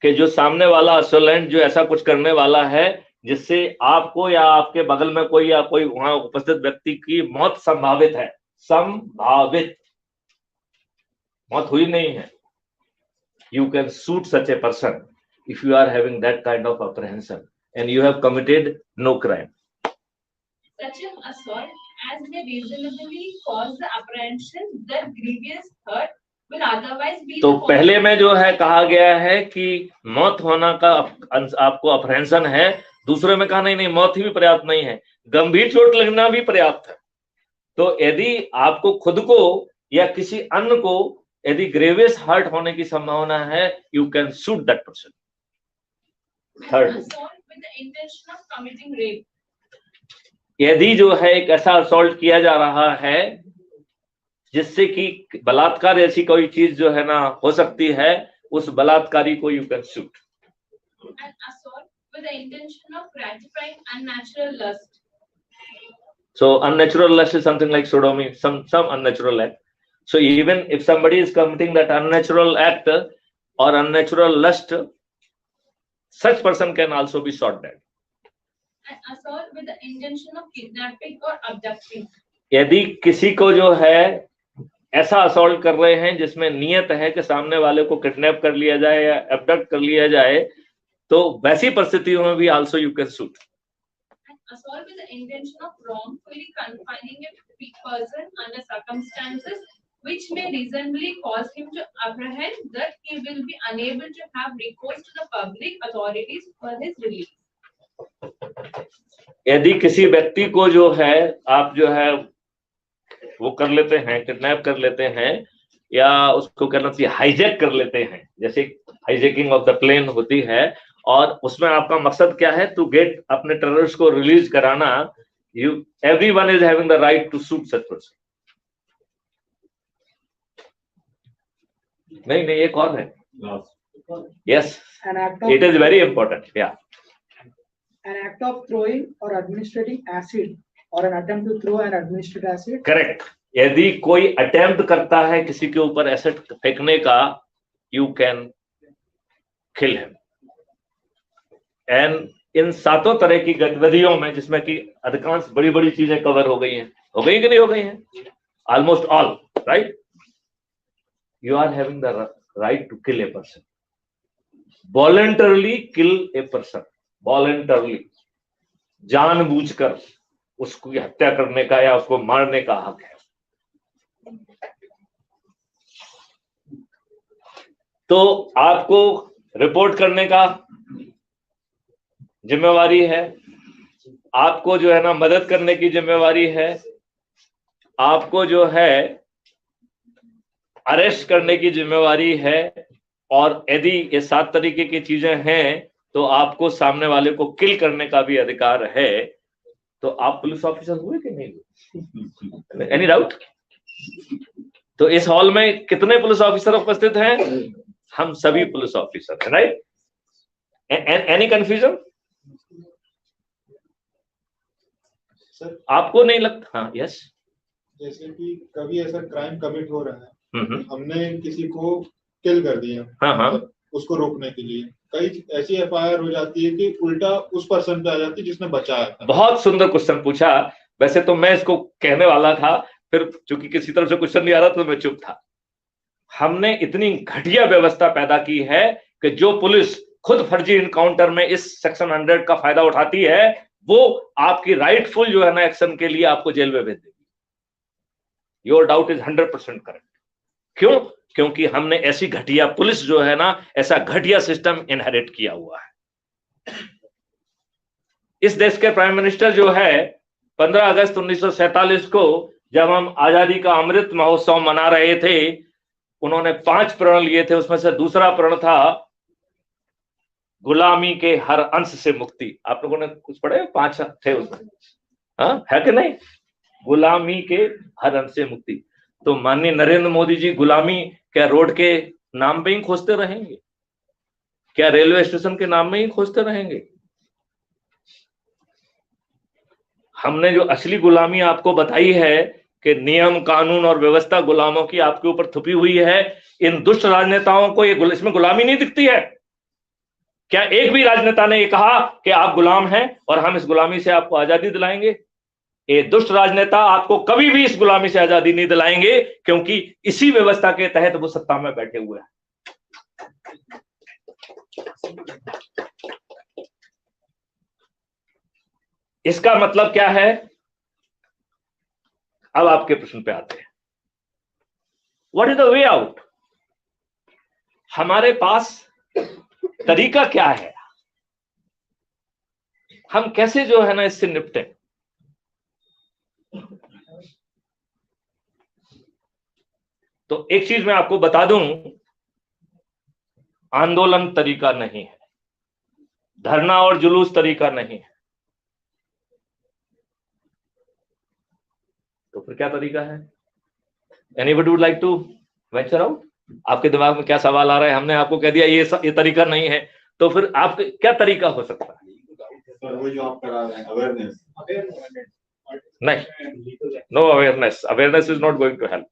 कि जो सामने वाला असोलेंट जो ऐसा कुछ करने वाला है जिससे आपको या आपके बगल में कोई या कोई वहां उपस्थित व्यक्ति की मौत संभावित है, संभावित, मौत हुई नहीं है, you can shoot such a person if you are having that kind of apprehension and you have committed no crime. Such an assault as may reasonably cause the apprehension that grievous hurt will otherwise be. तो पहले में जो है कहा गया है कि मौत होना का आपको अप्रहेंशन है, दूसरे में कहा नहीं मौत ही भी पर्याप्त नहीं है, गंभीर चोट लगना भी पर्याप्त है। तो यदि आपको खुद को या किसी अन्य को यदि ग्रेवियस हर्ट होने की संभावना है, you can shoot that person. Third, यदि जो है एक ऐसा असॉल्ट किया जा रहा है जिससे कि बलात्कार ऐसी कोई चीज जो है ना हो सकती है, उस बलात्कारी को you can shoot. An assault with the intention of gratifying unnatural lust. So unnatural lust is something like sodomy, some unnatural act. So even if somebody is committing that unnatural act or unnatural lust, such person can also be shot dead. An assault with the intention of kidnapping or abducting. यदि किसी को जो है ऐसा assault कर रहे हैं जिसमें नियत है कि सामने वाले को किडनैप कर लिया जाए या एब्डक्ट कर लिया जाए, तो वैसी परिस्थितियों में भी also you can shoot. Assault with the intention of wrongfully confining a person under circumstances which may reasonably cause him to apprehend that he will be unable to have recourse to the public authorities for his release. यदि किसी व्यक्ति को जो है आप जो है वो कर लेते हैं, किडनैप कर लेते हैं, या उसको कहना चाहिए हाईजैक कर लेते हैं, जैसे हाईजैकिंग ऑफ द प्लेन होती है, और उसमें आपका मकसद क्या है, टू गेट अपने टेररिस्ट को रिलीज कराना, you everyone is having the right to shoot such person. नहीं नहीं, एक और है, yes, it is very important, या an act of throwing or administering acid or an attempt to throw and administer acid. Correct. यदि कोई attempt करता है किसी के ऊपर एसिड फेंकने का, you can kill him. And in सातों तरह की गतिविधियों में, जिसमें कि अधिकांश बड़ी बड़ी चीजें कवर हो गई हैं, हो गई कि नहीं हो गई हैं, almost all, right, you are having the right to kill a person, voluntarily kill a person, voluntarily, जानबूझकर उसकी हत्या करने का या उसको मारने का हक है। तो आपको रिपोर्ट करने का जिम्मेवारी है, आपको जो है ना मदद करने की जिम्मेवारी है, आपको जो है अरेस्ट करने की जिम्मेवारी है, और यदि ये 7 तरीके की चीजें हैं तो आपको सामने वाले को किल करने का भी अधिकार है। तो आप पुलिस ऑफिसर हुए कि नहीं? Any doubt? तो इस हॉल में कितने पुलिस ऑफिसर उपस्थित हैं? हम सभी पुलिस ऑफिसर हैं, राइट? Any confusion? सर, आपको नहीं लगता? हाँ, यस। जैसे कि कभी ऐसा क्राइम कमिट हो रहा है, हमने किसी को किल कर दिया, हाँ हाँ, उसको रोकने के लिए कई ऐसी एफआईआर हो जाती है कि उल्टा उस पर्सन पे आ जाती है जिसने बचाया था। बहुत सुंदर क्वेश्चन पूछा। वैसे तो मैं इसको कहने वाला था, फिर चूंकि किसी तरफ से क्वेश्चन नहीं आ रहा तो मैं चुप था। हमने इतनी घटिया व्यवस्था पैदा की है कि जो पुलिस खुद फर्जी इनकाउंटर में इस सेक्शन 100 का फायदा उठाती है, वो आपकी राइटफुल जो है ना एक्शन के लिए आपको जेल में भेज देगी। Your doubt is 100% correct. क्यों? क्योंकि हमने ऐसी घटिया पुलिस जो है ना, ऐसा घटिया सिस्टम इनहेरिट किया हुआ है। इस देश के प्राइम मिनिस्टर जो है 15 अगस्त 1947 को जब हम आजादी का अमृत महोत्सव मना रहे थे, उन्होंने 5 प्रण लिए थे। उसमें से दूसरा प्रण था गुलामी के हर अंश से मुक्ति। आप लोगों ने कुछ पढ़े? 5 थे उसमें, हाँ है कि नहीं? गुलामी के हर अंश से मुक्ति। तो माननीय नरेंद्र मोदी जी गुलामी क्या रोड के नाम पे ही खोजते रहेंगे? क्या रेलवे स्टेशन के नाम में ही खोजते रहेंगे? हमने जो असली गुलामी आपको बताई है कि नियम कानून और व्यवस्था गुलामों की आपके ऊपर थुपी हुई है, इन दुष्ट राजनेताओं को ये इसमें गुलामी नहीं दिखती है? क्या एक भी राजनेता ने ये कहा कि आप गुलाम हैं और हम इस गुलामी से आपको आजादी दिलाएंगे? ये दुष्ट राजनेता आपको कभी भी इस गुलामी से आजादी नहीं दिलाएंगे, क्योंकि इसी व्यवस्था के तहत वो सत्ता में बैठे हुए हैं। इसका मतलब क्या है? अब आपके प्रश्न पे आते हैं, what is the way out? हमारे पास तरीका क्या है? हम कैसे जो है ना इससे निपटें? तो एक चीज मैं आपको बता दूं, आंदोलन तरीका नहीं है, धरना और जुलूस तरीका नहीं है। तो फिर क्या तरीका है? Anybody would like to venture out? आपके दिमाग में क्या सवाल आ रहा है? हमने आपको कह दिया ये तरीका नहीं है, तो फिर आप क्या तरीका हो सकता है? वो जो आप करा रहे हैं अवेयरनेस, नहीं, no awareness. Awareness is not going to help.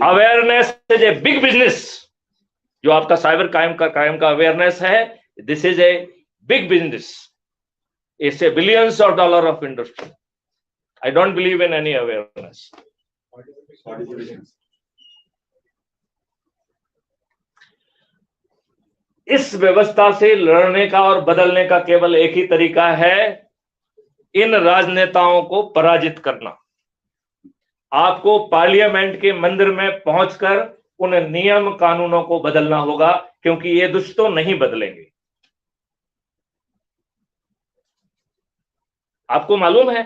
Awareness is a big business. जो आपका साइबर क्राइम का अवेयरनेस है, this is a big business. It's a billions of dollar of industry. I don't believe in any awareness. इस व्यवस्था से लड़ने का और बदलने का केवल एक ही तरीका है, इन राजनेताओं को पराजित करना. आपको पार्लियामेंट के मंदिर में पहुंचकर उन नियम कानूनों को बदलना होगा, क्योंकि ये दुष्ट तो नहीं बदलेंगे. आपको मालूम है,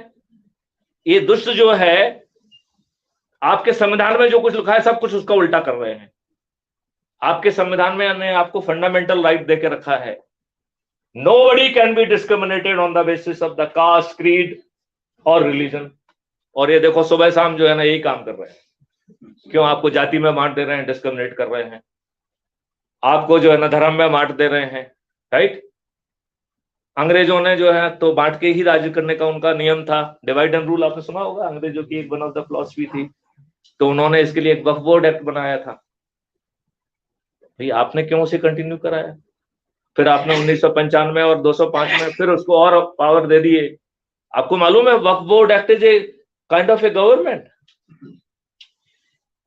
ये दुष्ट जो है, आपके संविधान में जो कुछ लिखा है सब कुछ उसका उल्टा कर रहे हैं. आपके संविधान में ने आपको फंडामेंटल राइट देके रखा है. Nobody can be discriminated on the basis of the caste, creed और रिलीजन. और ये देखो सुबह शाम जो है ना यही काम कर रहे हैं. क्यों? आपको जाति में बांट दे रहे हैं, डिस्क्रिमिनेट कर रहे हैं. आपको जो है ना धर्म में बांट दे रहे हैं. राइट? अंग्रेजों ने जो है तो बांट के ही राज्य करने का उनका नियम था. डिवाइड एंड रूल आपने सुना होगा, अंग्रेजों की एक वन ऑफ द फिलॉसफी थी. तो उन्होंने इसके लिए एक वक्फ बोर्ड एक्ट बनाया था. आपने क्यों उसे कंटिन्यू कराया? फिर आपने 1995 और 205 में फिर उसको और पावर दे दिए. आपको मालूम है Waqf board act is a kind of a government.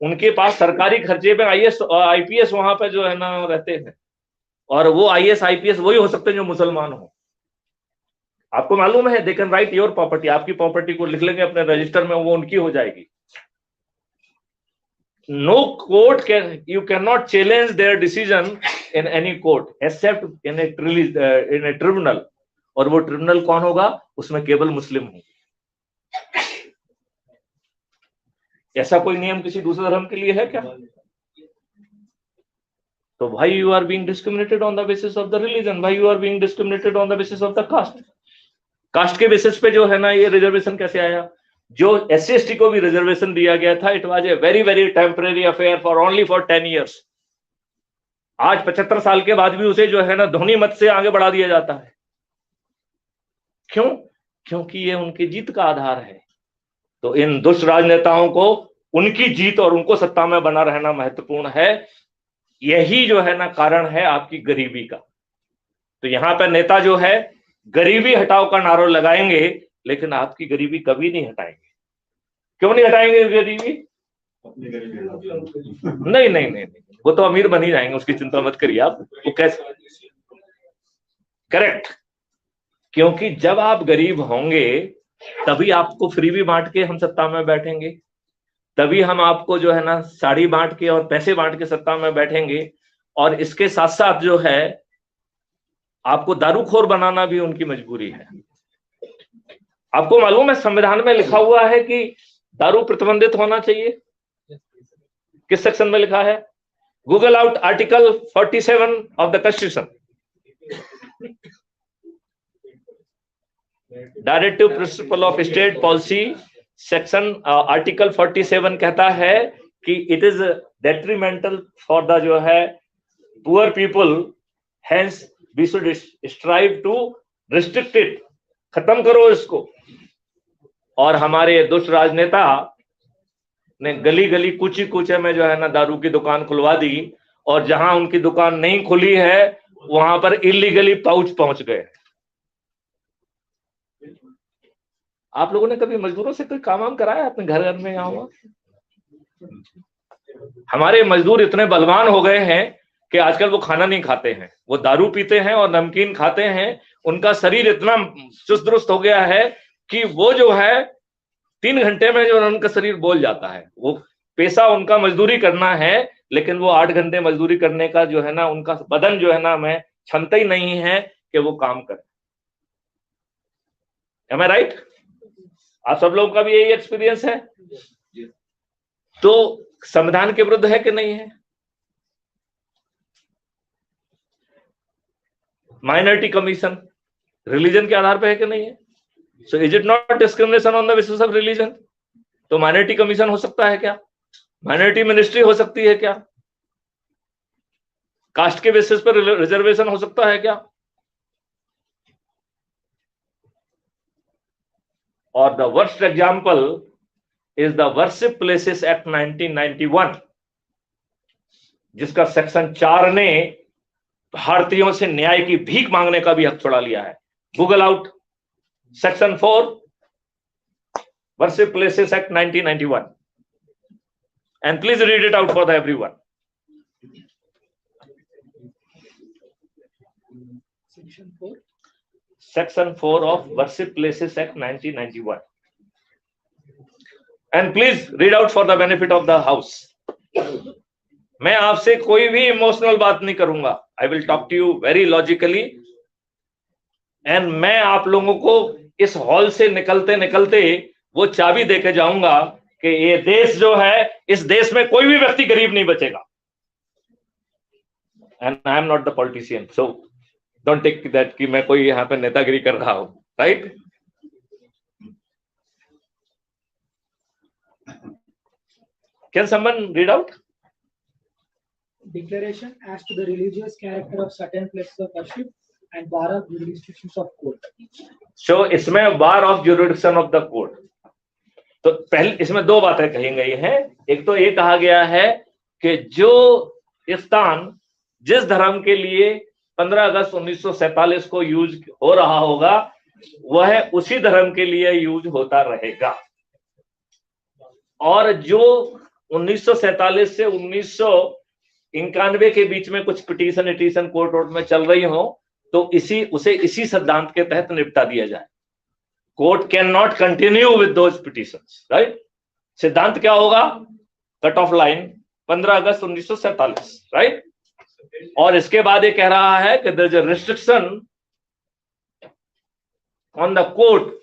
उनके पास सरकारी खर्चे पे आईएएस आईपीएस वहां पे जो है ना रहते हैं, और वो आईएएस आईपीएस वही हो सकते हैं जो मुसलमान हो. आपको मालूम है, they can write your property. आपकी प्रॉपर्टी को लिख लेंगे अपने रजिस्टर में, वो उनकी हो जाएगी. No court can, you cannot challenge their decision in any court except in a tribunal. और वो ट्रिब्यूनल कौन होगा? उसमें केवल मुस्लिम होंगे. ऐसा कोई नियम किसी दूसरे धर्म के लिए है क्या? तो भाई you are being discriminated on the basis of the religion. भाई you are being discriminated on the basis of the caste. Caste के बेसिस पे जो है ना ये रिजर्वेशन कैसे आया? जो SC/ST को भी रिजर्वेशन दिया गया था, it was a very very temporary affair for only for 10 years. आज 75 साल के बाद भी उसे जो है ना ध्वनि मत से आगे बढ़ा दिया जाता है. क्यों? क्योंकि ये उनकी जीत का आधार है. तो इन दुष्ट राजनेताओं को उनकी जीत और उनको सत्ता में बना रहना महत्वपूर्ण है. यही जो है ना कारण है आपकी गरीबी का. तो यहां पर नेता जो है गरीबी हटाओ का नारा लगाएंगे, लेकिन आपकी गरीबी कभी नहीं हटाएंगे. क्यों नहीं हटाएंगे गरीबी? नहीं नहीं नहीं, वो तो अमीर बन ही जाएंगे, उसकी चिंता मत करिए आप. वो कैसे? करेक्ट. क्योंकि जब आप गरीब होंगे तभी आपको फ्री भी बांट के हम सत्ता में बैठेंगे. तभी हम आपको जो है ना साड़ी बांट के और पैसे बांट के सत्ता में बैठेंगे. और इसके साथ साथ जो है आपको दारूखोर बनाना भी उनकी मजबूरी है. आपको मालूम है संविधान में लिखा हुआ है कि दारू प्रतिबंधित होना चाहिए. किस सेक्शन में लिखा है? Google out article 47 of the constitution. Directive principle of state policy section article 47 कहता है कि it is detrimental for the जो है poor people, hence we should strive to restrict it. खत्म करो इसको. और हमारे दुष्ट राजनेता ने गली गली कूची कूचे में जो है ना दारू की दुकान खुलवा दी, और जहां उनकी दुकान नहीं खुली है वहां पर इलीगली पाउच पहुंच गए. आप लोगों ने कभी मजदूरों से कोई काम कराया अपने घर में? यहाँ हुआ? हमारे मजदूर इतने बलवान हो गए हैं कि आजकल वो खाना नहीं खाते हैं, वो दारू पीते हैं और नमकीन खाते हैं. उनका शरीर इतना चुस्त दुरुस्त हो गया है कि वो जो है 3 घंटे में जो उनका शरीर बोल जाता है. वो पैसा उनका मजदूरी करना है, लेकिन वो 8 घंटे मजदूरी करने का जो है ना उनका बदन जो है ना में क्षमता ही नहीं है कि वो काम करे. Am I right? आप सब लोगों का भी यही एक्सपीरियंस है. तो संविधान के विरुद्ध है कि नहीं है? माइनॉरिटी कमीशन रिलीजन के आधार पर है कि नहीं है? So is it not discrimination on the basis of religion? तो माइनॉरिटी कमीशन हो सकता है क्या? माइनॉरिटी मिनिस्ट्री हो सकती है क्या? कास्ट के बेसिस पर रिजर्वेशन हो सकता है क्या? और the worst example is the worship places act 1991, जिसका सेक्शन 4 ने भारतीयों से न्याय की भीख मांगने का भी हक छुड़ा लिया है। Google out section 4 worship places act 1991 and please read it out for the everyone. Section 4 of Worship Places Act 1991 and please read out for the benefit of the house. मैं आपसे कोई भी इमोशनल बात नहीं करूंगा। I will talk to you very logically and मैं आप लोगों को इस हॉल से निकलते निकलते वो चाबी देके जाऊंगा कि ये देश जो है, इस देश में कोई भी व्यक्ति गरीब नहीं बचेगा। And I am not the politician, so don't take that कि मैं कोई यहाँ पे नेतागिरी कर रहा हूं, right? Can someone read out? Declaration as to the religious character of certain places of worship and bar of jurisdictions of court. So इसमें bar of jurisdiction of the court. तो पहले इसमें दो बातें कही गई हैं। एक तो ये कहा गया है कि जो स्थान जिस धर्म के लिए 15 अगस्त 1947 को यूज हो रहा होगा, वह उसी धर्म के लिए यूज होता रहेगा। और जो 1947 से 1991 के बीच में कुछ पिटीशन कोर्ट में चल रही हो, तो इसी सिद्धांत के तहत निपटा दिया जाए। Court can not continue with those petitions, right? सिद्धांत क्या होगा? कट ऑफ लाइन 15 अगस्त 1947, राइट? और इसके बाद ये कह रहा है कि there is a restriction on the court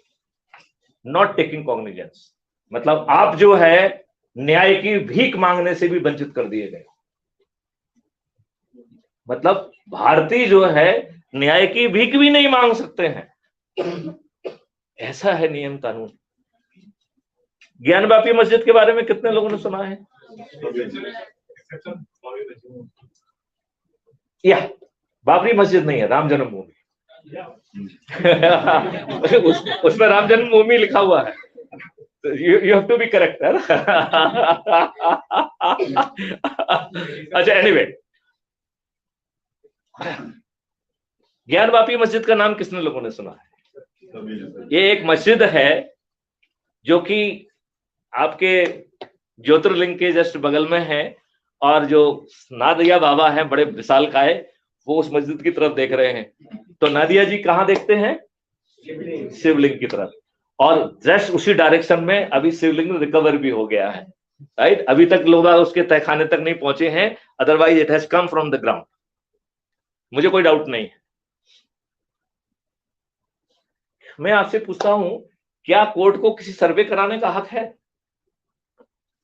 not taking cognizance. मतलब आप जो है न्याय की भीख मांगने से भी वंचित कर दिए गए। मतलब भारतीय जो है न्याय की भीख भी नहीं मांग सकते हैं। ऐसा है नियम कानून। ज्ञानवापी मस्जिद के बारे में कितने लोगों ने सुना है? या बाबरी मस्जिद नहीं है, राम जन्मभूमि। उसमें राम जन्मभूमि लिखा हुआ है। You have to be correct, है ना? अच्छा, anyway, ज्ञानवापी मस्जिद का नाम कितने लोगों ने सुना है? ये एक मस्जिद है जो कि आपके ज्योतिर्लिंग के जस्ट बगल में है, और जो नादिया बाबा हैं बड़े विशालकाय, वो उस मस्जिद की तरफ देख रहे हैं। तो नादिया जी कहाँ देखते हैं? शिवलिंग की तरफ। और जस्ट उसी डायरेक्शन में अभी शिवलिंग रिकवर भी हो गया है, राइट? अभी तक लोग उसके तहखाने तक नहीं पहुंचे हैं, otherwise it has come from the ground. मुझे कोई डाउट नहीं है। मैं आपसे पूछता हूं, क्या कोर्ट को किसी सर्वे कराने का हक है?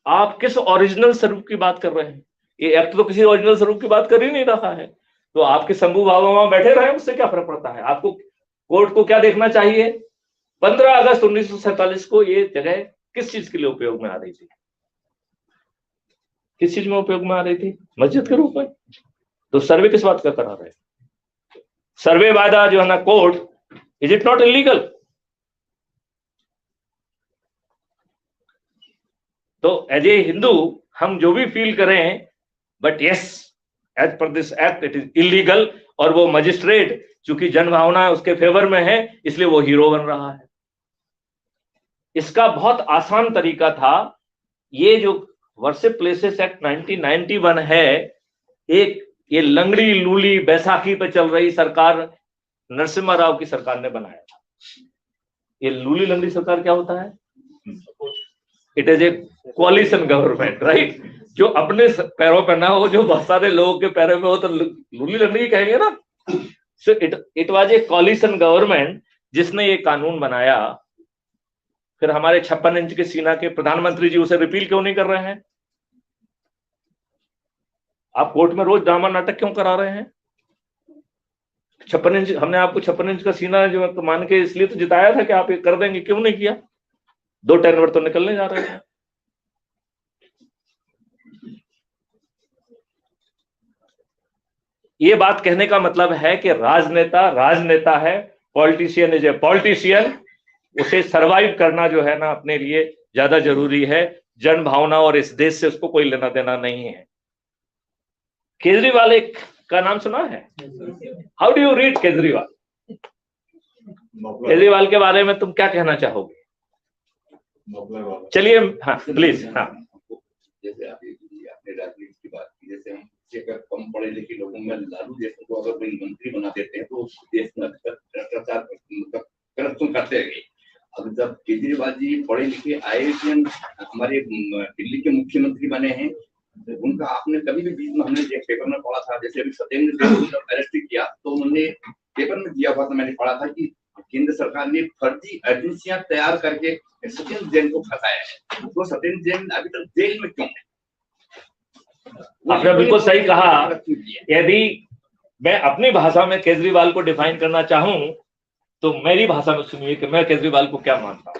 आप किस ओरिजिनल स्वरूप की बात कर रहे हैं? ये एक्ट तो किसी ओरिजिनल स्वरूप की बात कर ही नहीं रहा है। तो आपके शंभू बाबा वहां बैठे रहे, उससे क्या फर्क पड़ता है? आपको कोर्ट को क्या देखना चाहिए? 15 अगस्त 1947 को ये जगह किस चीज के लिए उपयोग में आ रही थी? किस चीज में उपयोग में आ रही थी? मस्जिद के रूप में। तो सर्वे किस बात का करा रहे? सर्वे बाय द जो है ना court, is it not illegal? तो एज ए हिंदू हम जो भी फील करें, but yes, as per this act it is illegal. और वो मजिस्ट्रेट चूंकि जनभावना उसके फेवर में है, इसलिए वो हीरो बन रहा है। इसका बहुत आसान तरीका था। ये जो वर्शिप प्लेसेस एक्ट 1991 है, एक ये लंगड़ी लूली बैसाखी पे चल रही सरकार नरसिम्हा राव की सरकार ने बनाया था। ये लूली लंगड़ी सरकार क्या होता है? It is A coalition government, right? जो अपने पैरों पर ना हो, जो बहुत सारे लोगों के पैरों में हो, तो लूली लंगड़ी कहेंगे ना। So it was a coalition government जिसने ये कानून बनाया। फिर हमारे 56 इंच के सीना के प्रधानमंत्री जी उसे रिपील क्यों नहीं कर रहे हैं? आप कोर्ट में रोज ड्रामा नाटक क्यों करा रहे हैं? 56 इंच, हमने आपको 56 इंच का सीना जो मान के इसलिए तो जिताया था कि आप ये कर देंगे, क्यों नहीं किया? 2 टेनवर तो निकलने जा रहे हैं। ये बात कहने का मतलब है कि राजनेता राजनेता है, पॉलिटिशियन इज ए पॉलिटिशियन। उसे सरवाइव करना जो है ना अपने लिए ज्यादा जरूरी है, जन भावना और इस देश से उसको कोई लेना देना नहीं है। केजरीवाल एक का नाम सुना है? How do you read Kejriwal? Kejriwal के बारे में तुम क्या कहना चाहोगे? चलिए, हाँ प्लीज। हाँ, जैसे आपने राजनीति की बात की, जैसे हम अगर कम पढ़े लिखे लोगों में लालू जैसे को अगर कोई मंत्री बना देते हैं तो उस देश में भ्रष्टाचार करप्शन करते रहे। अब जब केजरीवाल जी पढ़े लिखे IAS हमारे दिल्ली के मुख्यमंत्री बने हैं, उनका आपने कभी भी बीच में हमने एक पेपर में पढ़ा था, जैसे अभी सत्येंद्र जैन को अरेस्ट किया तो उन्होंने पेपर में दिया हुआ था, मैंने पढ़ा था कि केंद्र सरकार ने फर्जी एजेंसियां तैयार करके सत्येंद्र जैन को फंसाया है। तो सत्येंद्र जैन अभी तक जेल में क्यों है? आपने बिल्कुल सही कहा। यदि मैं अपनी भाषा में केजरीवाल को डिफाइन करना चाहूं तो मेरी भाषा में सुनिए कि मैं केजरीवाल को क्या मानता हूं।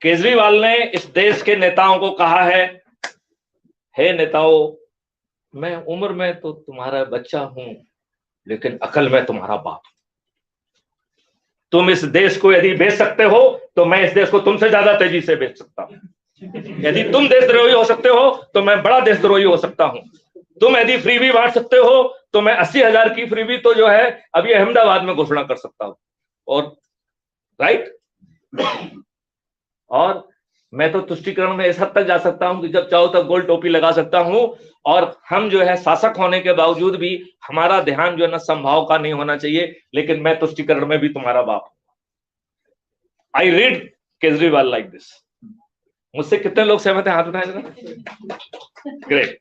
केजरीवाल ने इस देश के नेताओं को कहा है, हे नेताओं, मैं उम्र में तो तुम्हारा बच्चा हूं लेकिन अकल में तुम्हारा बाप। तुम इस देश को यदि बेच सकते हो तो मैं इस देश को तुमसे ज्यादा तेजी से बेच सकता हूं। यदि तुम देशद्रोही हो सकते हो तो मैं बड़ा देशद्रोही हो सकता हूं। तुम यदि फ्रीबी बांट सकते हो तो मैं 80,000 की फ्रीबी तो जो है अभी अहमदाबाद में घोषणा कर सकता हूं। और राइट, और मैं तो तुष्टिकरण में इस हद तक जा सकता हूं कि जब चाहो तब गोल टोपी लगा सकता हूं। और हम जो है शासक होने के बावजूद भी हमारा ध्यान जो है ना संभाव का नहीं होना चाहिए, लेकिन मैं तुष्टिकरण में भी तुम्हारा बाप हूं। I read Kejriwal like this. मुझसे कितने लोग सहमत हैं? हाथ उठाएं जरा। Great,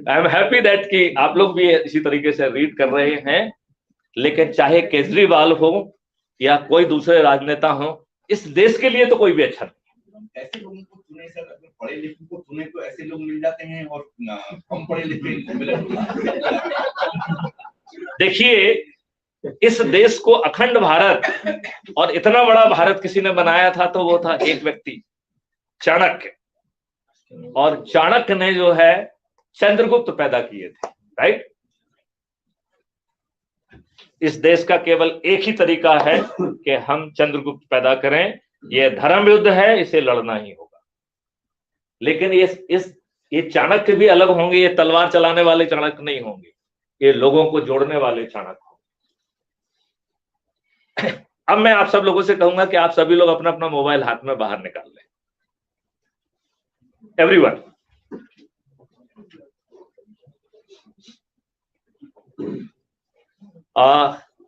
I am happy that कि आप लोग भी इसी तरीके से रीड कर रहे हैं। लेकिन चाहे केजरीवाल हो या कोई दूसरे राजनेता हो, इस देश के लिए तो कोई भी अच्छा नहीं। ऐसे लोगों को चुने सर, अगर पढ़े लिखे को चुने तो ऐसे लोग मिल जाते हैं और कम पढ़े लिखे मिले। देखिए, इस देश को अखंड भारत और इतना बड़ा भारत किसी ने बनाया था तो वो था एक व्यक्ति, चाणक्य। और चाणक्य ने जो है चंद्रगुप्त पैदा किए थे, राइट। इस देश का केवल एक ही तरीका है कि हम चंद्रगुप्त पैदा करें। यह धर्म युद्ध है, इसे लड़ना ही होगा। लेकिन ये चाणक्य भी अलग होंगे। ये तलवार चलाने वाले चाणक्य नहीं होंगे, ये लोगों को जोड़ने वाले चाणक्य होंगे। अब मैं आप सब लोगों से कहूंगा कि आप सभी लोग अपना अपना मोबाइल हाथ में बाहर निकाल लें। एवरीवन,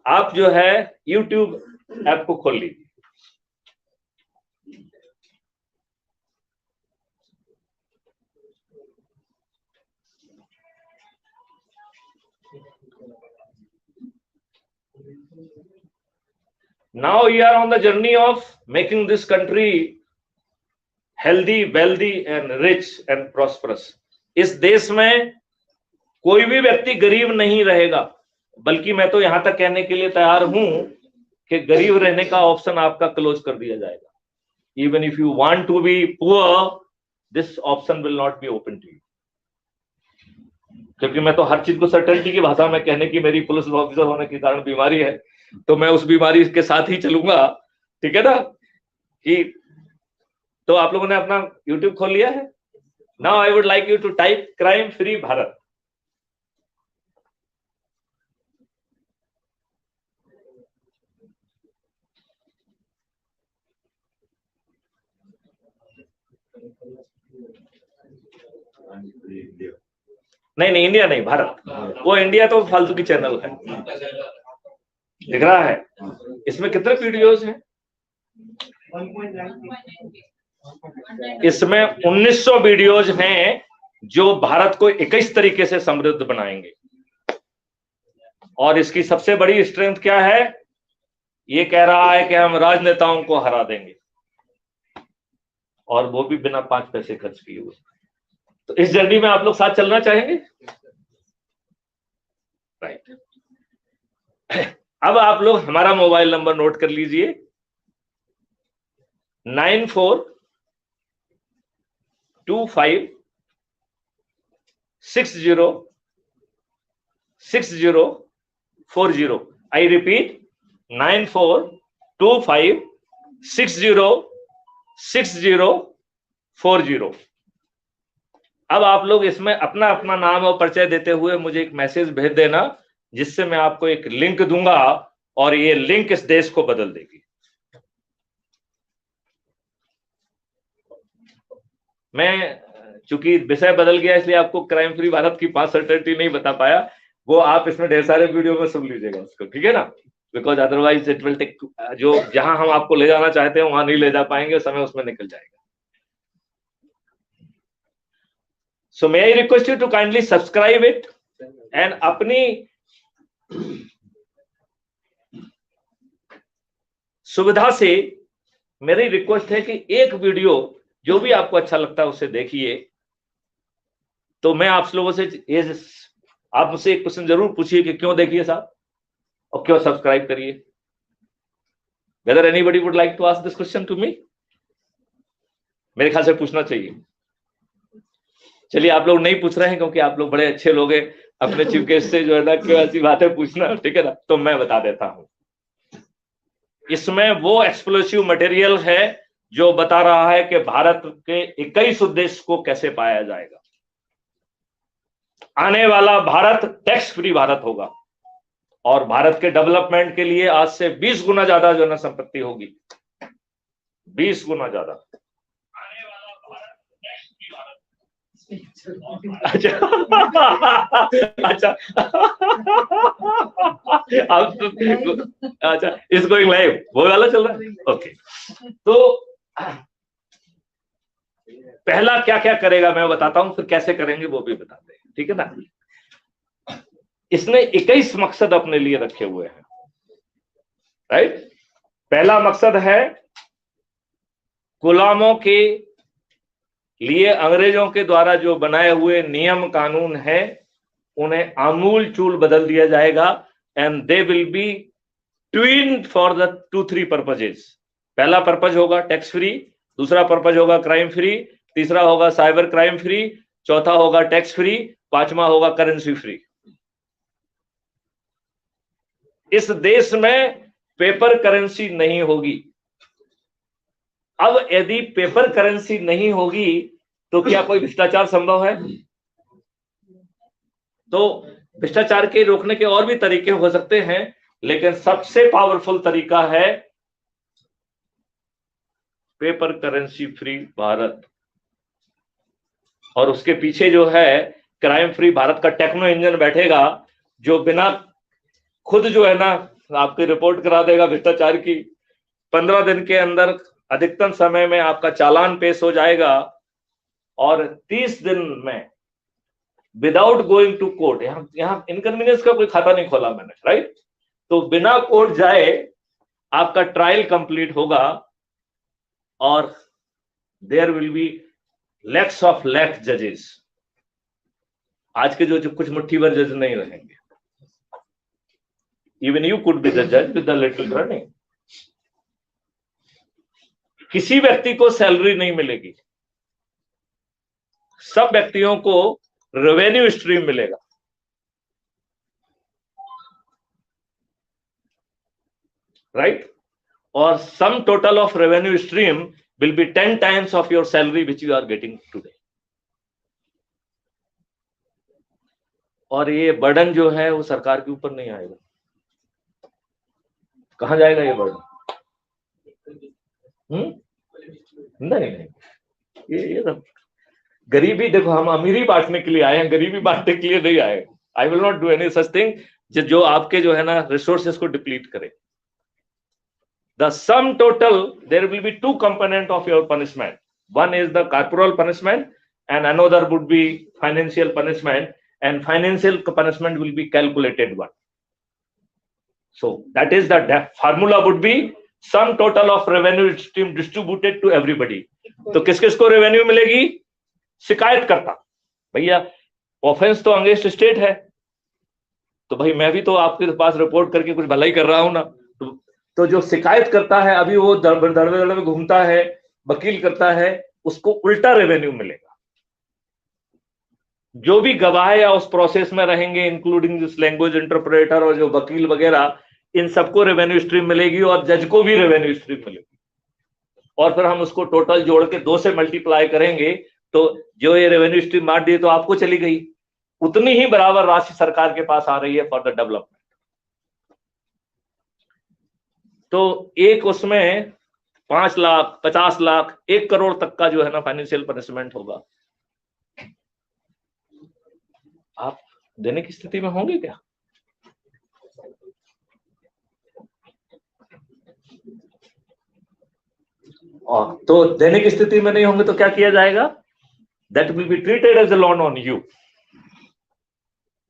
आप जो है YouTube ऐप को खोल लीजिए। Now we are on the journey of making this country healthy, wealthy and rich and prosperous. इस देश में कोई भी व्यक्ति गरीब नहीं रहेगा, बल्कि मैं तो यहां तक कहने के लिए तैयार हूं कि गरीब रहने का ऑप्शन आपका क्लोज कर दिया जाएगा। Even if you want to be poor, this option will not be open to you. क्योंकि मैं तो हर चीज को सर्टेनिटी की भाषा में कहने की, मेरी पुलिस ऑफिसर होने के कारण बीमारी है, तो मैं उस बीमारी के साथ ही चलूंगा, ठीक है ना। कि तो आप लोगों ने अपना YouTube खोल लिया है। Now I would like you to type crime free Bharat. नहीं, इंडिया नहीं, भारत। वो इंडिया तो फालतू की चैनल है। दिख रहा है? इसमें कितने वीडियोस हैं? इसमें 1900 वीडियोज हैं जो भारत को 21 तरीके से समृद्ध बनाएंगे। और इसकी सबसे बड़ी स्ट्रेंथ क्या है? ये कह रहा है कि हम राजनेताओं को हरा देंगे, और वो भी बिना 5 पैसे खर्च किए हुए। तो इस जर्नी में आप लोग साथ चलना चाहेंगे? राइट। अब आप लोग हमारा मोबाइल नंबर नोट कर लीजिए, 942560 94256040. I repeat 9425606040. अब आप लोग इसमें अपना अपना नाम और परिचय देते हुए मुझे एक मैसेज भेज देना, जिससे मैं आपको एक लिंक दूंगा और ये लिंक इस देश को बदल देगी। मैं चूंकि विषय बदल गया इसलिए आपको क्राइम फ्री भारत की 5 सर्टेनिटी नहीं बता पाया, वो आप इसमें ढेर सारे वीडियो में सुन लीजिएगा उसको, ठीक है ना, because otherwise it will take, जो जहां हम आपको ले जाना चाहते हैं वहां नहीं ले जा पाएंगे, समय उसमें निकल जाएगा। So may I request you to kindly subscribe it and अपनी सुविधा से मेरी रिक्वेस्ट है कि एक वीडियो जो भी आपको अच्छा लगता है उसे देखिए। तो मैं आप लोगों से आप मुझसे एक क्वेश्चन जरूर पूछिए कि क्यों देखिए साहब और क्यों सब्सक्राइब करिए। Whether anybody would like to ask this question to me? मेरे ख्याल से पूछना चाहिए। चलिए आप लोग नहीं पूछ रहे हैं क्योंकि आप लोग बड़े अच्छे लोग हैं, अपने चीफ गेस्ट से जो है ना क्यों ऐसी बातें पूछना, ठीक है ना। तो मैं बता देता हूं, इसमें वो एक्सप्लोसिव मटेरियल है जो बता रहा है कि भारत के 21 उद्देश्य को कैसे पाया जाएगा। आने वाला भारत टैक्स फ्री भारत होगा और भारत के डेवलपमेंट के लिए आज से 20 गुना ज्यादा जो है ना संपत्ति होगी, 20 गुना ज्यादा। अच्छा अच्छा अच्छा, इज गोइंग लाइव, वो वाला चल रहा है, ओके। तो पहला क्या क्या करेगा मैं बताता हूं, फिर कैसे करेंगे वो भी बताते हैं, ठीक है ना। इसने 21 मकसद अपने लिए रखे हुए हैं, राइट। पहला मकसद है गुलामों के लिए अंग्रेजों के द्वारा जो बनाए हुए नियम कानून है उन्हें आमूल चूल बदल दिया जाएगा, and they will be twinned for the 2-3 purposes. पहला पर्पज होगा टैक्स फ्री, दूसरा पर्पज होगा क्राइम फ्री, तीसरा होगा साइबर क्राइम फ्री, चौथा होगा टैक्स फ्री, पांचवा होगा करेंसी फ्री। इस देश में पेपर करेंसी नहीं होगी। अब यदि पेपर करेंसी नहीं होगी तो क्या कोई भ्रष्टाचार संभव है? तो भ्रष्टाचार के रोकने के और भी तरीके हो सकते हैं, लेकिन सबसे पावरफुल तरीका है पेपर करेंसी फ्री भारत। और उसके पीछे जो है क्राइम फ्री भारत का टेक्नो इंजन बैठेगा, जो बिना खुद जो है ना आपकी रिपोर्ट करा देगा भ्रष्टाचार की। 15 दिन के अंदर अधिकतम समय में आपका चालान पेश हो जाएगा और 30 दिन में विदाउट गोइंग टू कोर्ट, यहां इनकन्वीनियंस का कोई खाता नहीं खोला मैंने, राइट। तो बिना कोर्ट जाए आपका ट्रायल कंप्लीट होगा और there will be lakhs of lack जजेस। आज के जो कुछ मुट्ठी भर जज नहीं रहेंगे। Even you could be the जज विद द लिटिल ट्रेनिंग। किसी व्यक्ति को सैलरी नहीं मिलेगी, सब व्यक्तियों को रेवेन्यू स्ट्रीम मिलेगा, राइट। और sum total of revenue stream will be 10 times of your salary which you are getting today. और ये बर्डन जो है वो सरकार के ऊपर नहीं आएगा। कहां जाएगा ये बर्डन? नहीं, ये सब गरीबी, देखो हम अमीरी बांटने के लिए आए हैं, गरीबी बांटने के लिए नहीं आए। I will not do any such thing जो आपके जो है ना रिसोर्सेस को डिप्लीट करे। The sum total, there will be 2 component of your punishment. One is the corporal punishment and another would be financial punishment, and financial punishment will be calculated one. So that is the formula would be sum total of revenue stream distributed to everybody. तो किस किस को revenue मिलेगी? शिकायत करता, भैया offence तो against state है, तो भाई मैं भी तो आपके पास रिपोर्ट करके कुछ भलाई कर रहा हूं ना। तो जो शिकायत करता है अभी वो दड़बे में घूमता है, वकील करता है, उसको उल्टा रेवेन्यू मिलेगा। जो भी गवाह या उस प्रोसेस में रहेंगे, इंक्लूडिंग दिस लैंग्वेज इंटरप्रेटर और जो वकील वगैरह, इन सबको रेवेन्यू स्ट्रीम मिलेगी और जज को भी रेवेन्यू स्ट्रीम मिलेगी। और फिर हम उसको टोटल जोड़ के 2 से मल्टीप्लाई करेंगे तो जो ये रेवेन्यू स्ट्रीम बांट दी तो आपको चली गई, उतनी ही बराबर राशि सरकार के पास आ रही है फॉर द डेवलपमेंट। तो एक उसमें 5 लाख, 50 लाख, 1 करोड़ तक का जो है ना फाइनेंशियल पनिशमेंट होगा। आप देने की स्थिति में होंगे क्या? और तो देने की स्थिति में नहीं होंगे तो क्या किया जाएगा? That will be treated as a loan on you.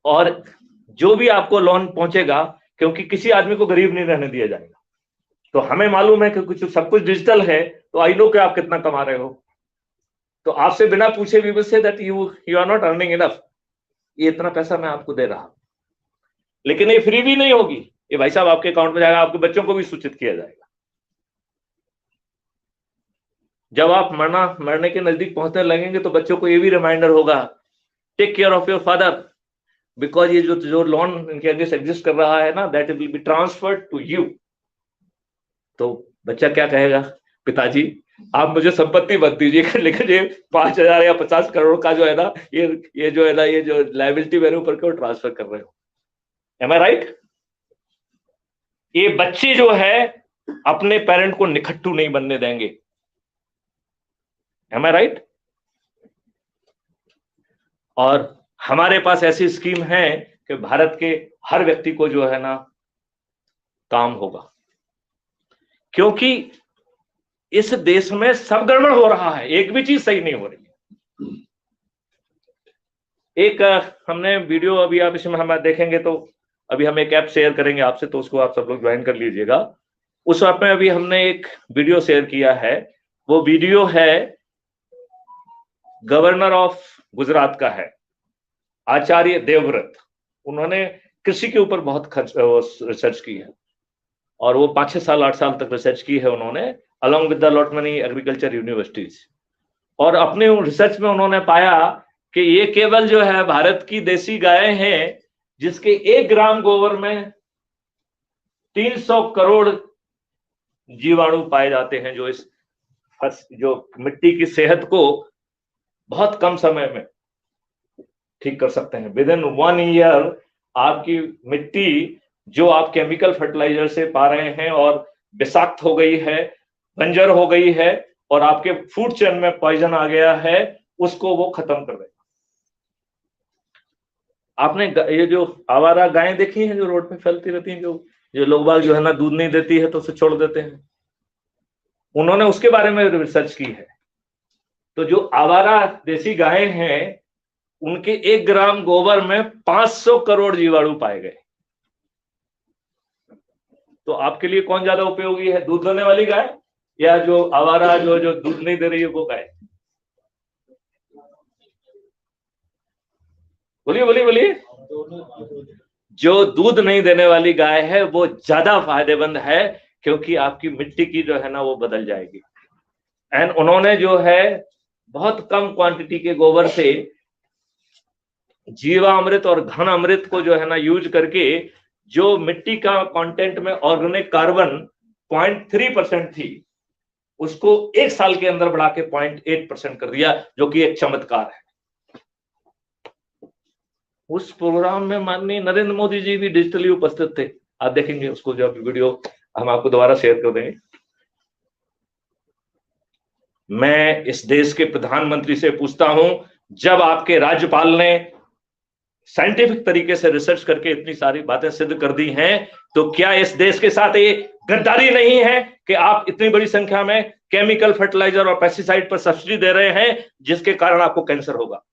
और जो भी आपको लोन पहुंचेगा, क्योंकि किसी आदमी को गरीब नहीं रहने दिया जाएगा, तो हमें मालूम है कि कुछ सब कुछ डिजिटल है, तो आई नो कि आप कितना कमा रहे हो, तो आपसे बिना पूछे भी say that you are not earning enough, ये इतना पैसा मैं आपको दे रहा हूं। लेकिन ये फ्री भी नहीं होगी, ये भाई साहब आपके अकाउंट में जाएगा, आपके बच्चों को भी सूचित किया जाएगा। जब आप मरने के नजदीक पहुंचने लगेंगे तो बच्चों को ये भी रिमाइंडर होगा, take care of your father, because ये जो लोन इनके अगेंस्ट एग्जिस्ट कर रहा है ना, that will be transferred to you. तो बच्चा क्या कहेगा, पिताजी आप मुझे संपत्ति मत दीजिए, लेकिन ये 5,000 या 50 करोड़ का जो है ना, ये जो है ना, ये जो लायबिलिटी मेरे ऊपर क्यों ट्रांसफर कर रहे हो? एम आई राइट? ये बच्चे जो है अपने पेरेंट को निखट्टू नहीं बनने देंगे। एम आई राइट? और हमारे पास ऐसी स्कीम है कि भारत के हर व्यक्ति को जो है ना काम होगा, क्योंकि इस देश में सब गड़बड़ हो रहा है, एक भी चीज सही नहीं हो रही है। एक हमने वीडियो, अभी आप इसमें हम देखेंगे तो अभी हम एक ऐप शेयर करेंगे आपसे, तो उसको आप सब लोग ज्वाइन कर लीजिएगा। उस ऐप में अभी हमने एक वीडियो शेयर किया है, वो वीडियो है गवर्नर ऑफ गुजरात का है, आचार्य देवव्रत। उन्होंने कृषि के ऊपर बहुत रिसर्च की है, और वो 5-6 साल 8 साल तक रिसर्च की है उन्होंने, along with the lot money agriculture universities. और अपने रिसर्च में उन्होंने पाया कि ये केवल जो है भारत की देसी गायें हैं जिसके 1 ग्राम गोबर में 300 करोड़ जीवाणु पाए जाते हैं, जो मिट्टी की सेहत को बहुत कम समय में ठीक कर सकते हैं। विद इन 1 ईयर आपकी मिट्टी जो आप केमिकल फर्टिलाइजर से पा रहे हैं और विषाक्त हो गई है, बंजर हो गई है, और आपके फूड चेन में पॉइजन आ गया है, उसको वो खत्म कर देगा। आपने ये जो आवारा गायें देखी हैं जो रोड पे फैलती रहती हैं, जो लोग बाग जो है ना दूध नहीं देती है तो उसे छोड़ देते हैं, उन्होंने उसके बारे में रिसर्च की है। तो जो आवारा देसी गायें हैं उनके 1 ग्राम गोबर में 500 करोड़ जीवाणु पाए गए। तो आपके लिए कौन ज्यादा उपयोगी है, दूध देने वाली गाय या जो आवारा जो दूध नहीं दे रही है वो गाय? बोलिए। जो दूध नहीं देने वाली गाय है वो ज्यादा फायदेमंद है, क्योंकि आपकी मिट्टी की जो है ना वो बदल जाएगी। एंड उन्होंने जो है बहुत कम क्वांटिटी के गोबर से जीवामृत और घन अमृत को जो है ना यूज करके, जो मिट्टी का कंटेंट में ऑर्गेनिक कार्बन 0.3% थी, उसको 1 साल के अंदर बढ़ा के 0.8% कर दिया, जो कि एक चमत्कार है। उस प्रोग्राम में माननीय नरेंद्र मोदी जी भी डिजिटली उपस्थित थे, आप देखेंगे उसको, जब वीडियो हम आपको दोबारा शेयर कर देंगे। मैं इस देश के प्रधानमंत्री से पूछता हूं, जब आपके राज्यपाल ने साइंटिफिक तरीके से रिसर्च करके इतनी सारी बातें सिद्ध कर दी हैं, तो क्या इस देश के साथ ये गद्दारी नहीं है कि आप इतनी बड़ी संख्या में केमिकल फर्टिलाइजर और पेस्टिसाइड पर सब्सिडी दे रहे हैं, जिसके कारण आपको कैंसर होगा?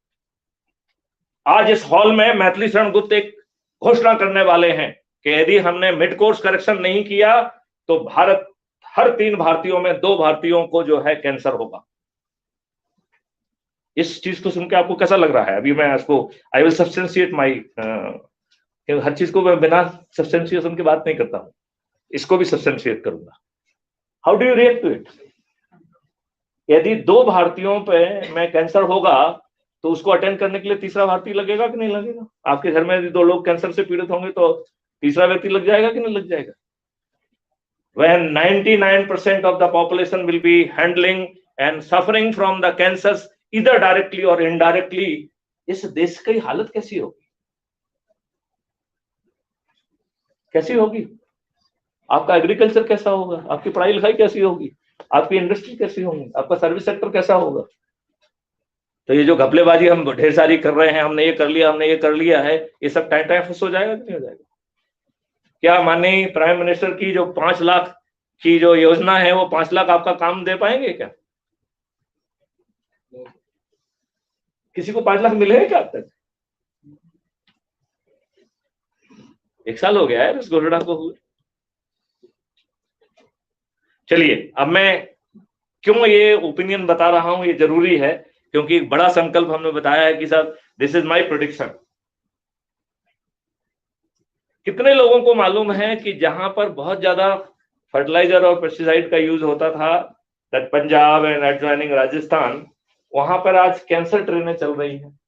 आज इस हॉल में मैथिली शरण गुप्त एक घोषणा करने वाले हैं कि यदि हमने मिड कोर्स करेक्शन नहीं किया तो भारत हर 3 भारतीयों में 2 भारतीयों को जो है कैंसर होगा। इस चीज को सुन के आपको कैसा लग रहा है? अभी मैं इसको आई विल सब्सटेंशिएट माई, हर चीज को मैं बिना सब्सटेंशिएशन की बात नहीं करता हूं, इसको भी सब्सटेंशिएट करूंगा। How do you react to it? यदि 2 भारतीयों पे में कैंसर होगा तो उसको अटेंड करने के लिए तीसरा भारतीय लगेगा कि नहीं लगेगा? आपके घर में यदि 2 लोग कैंसर से पीड़ित होंगे तो तीसरा व्यक्ति लग जाएगा कि नहीं लग जाएगा? When 99% of the population will be handling and suffering from the cancers either directly or indirectly, इस देश की हालत कैसी होगी? कैसी होगी? आपका एग्रीकल्चर कैसा होगा? आपकी पढ़ाई लिखाई कैसी होगी? आपकी इंडस्ट्री कैसी होगी? आपका सर्विस सेक्टर कैसा होगा? तो ये जो घपलेबाजी हम ढेर सारी कर रहे हैं, हमने ये कर लिया, हमने ये कर लिया है, ये सब टाइम टाइम फुस हो जाएगा कि नहीं हो जाएगा? क्या माननीय प्राइम मिनिस्टर की जो 5 लाख की जो योजना है, वो 5 लाख आपका काम दे पाएंगे क्या? किसी को 5 लाख मिले हैं क्या अब तक? 1 साल हो गया है इस घोषणा को हुए। चलिए, अब मैं क्यों ये ओपिनियन बता रहा हूं, ये जरूरी है क्योंकि एक बड़ा संकल्प हमने बताया है कि साहब दिस इज माय प्रेडिक्शन। कितने लोगों को मालूम है कि जहां पर बहुत ज्यादा फर्टिलाइजर और पेस्टिसाइड का यूज होता था, that Punjab and adjoining Rajasthan, वहां पर आज कैंसर ट्रेनें चल रही हैं।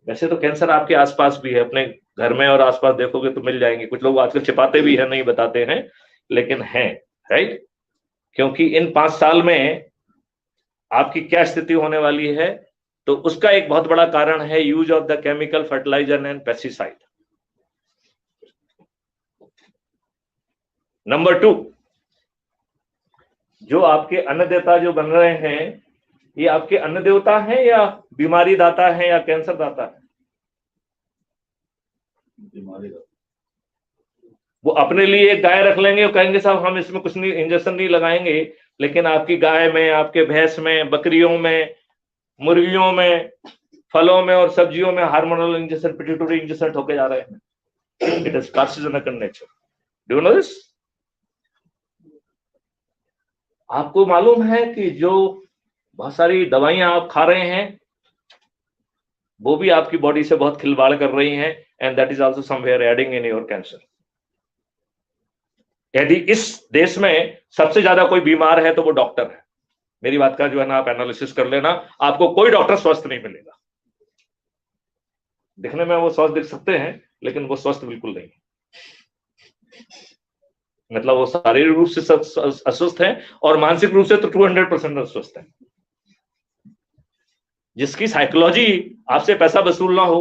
वैसे तो कैंसर आपके आसपास भी है, अपने घर में और आसपास देखोगे तो मिल जाएंगे। कुछ लोग आजकल छिपाते भी है, नहीं बताते हैं, लेकिन हैं, राइट? क्योंकि इन 5 साल में आपकी क्या स्थिति होने वाली है, तो उसका एक बहुत बड़ा कारण है use of the chemical fertilizer and pesticide. Number 2, जो आपके अन्नदाता जो बन रहे हैं, ये आपके अन्न देवता हैं या बीमारी दाता हैं या कैंसर दाता है? बीमारी दाता। वो अपने लिए एक गाय रख लेंगे और कहेंगे साहब हम इसमें कुछ नहीं, इंजेक्शन नहीं लगाएंगे, लेकिन आपकी गाय में, आपके भैंस में, बकरियों में, मुर्गियों में, फलों में और सब्जियों में हार्मोनल इंजेक्शन, पिट्यूटरी इंजेक्शन होके जा रहे हैं। It is carcinogenic in nature. Do you know this? आपको मालूम है कि जो बहुत सारी दवाइयां आप खा रहे हैं, वो भी आपकी बॉडी से बहुत खिलवाड़ कर रही हैं, and that is also somewhere adding in your cancer. यदि इस देश में सबसे ज्यादा कोई बीमार है तो वो डॉक्टर है। मेरी बात का जो है ना आप एनालिसिस कर लेना, आपको कोई डॉक्टर स्वस्थ नहीं मिलेगा। दिखने में वो स्वस्थ दिख सकते हैं, लेकिन वो स्वस्थ बिल्कुल नहीं। मतलब वो शारीरिक रूप से अस्वस्थ है और मानसिक रूप से तो 200% अस्वस्थ है। जिसकी साइकोलॉजी आपसे पैसा वसूल ना हो,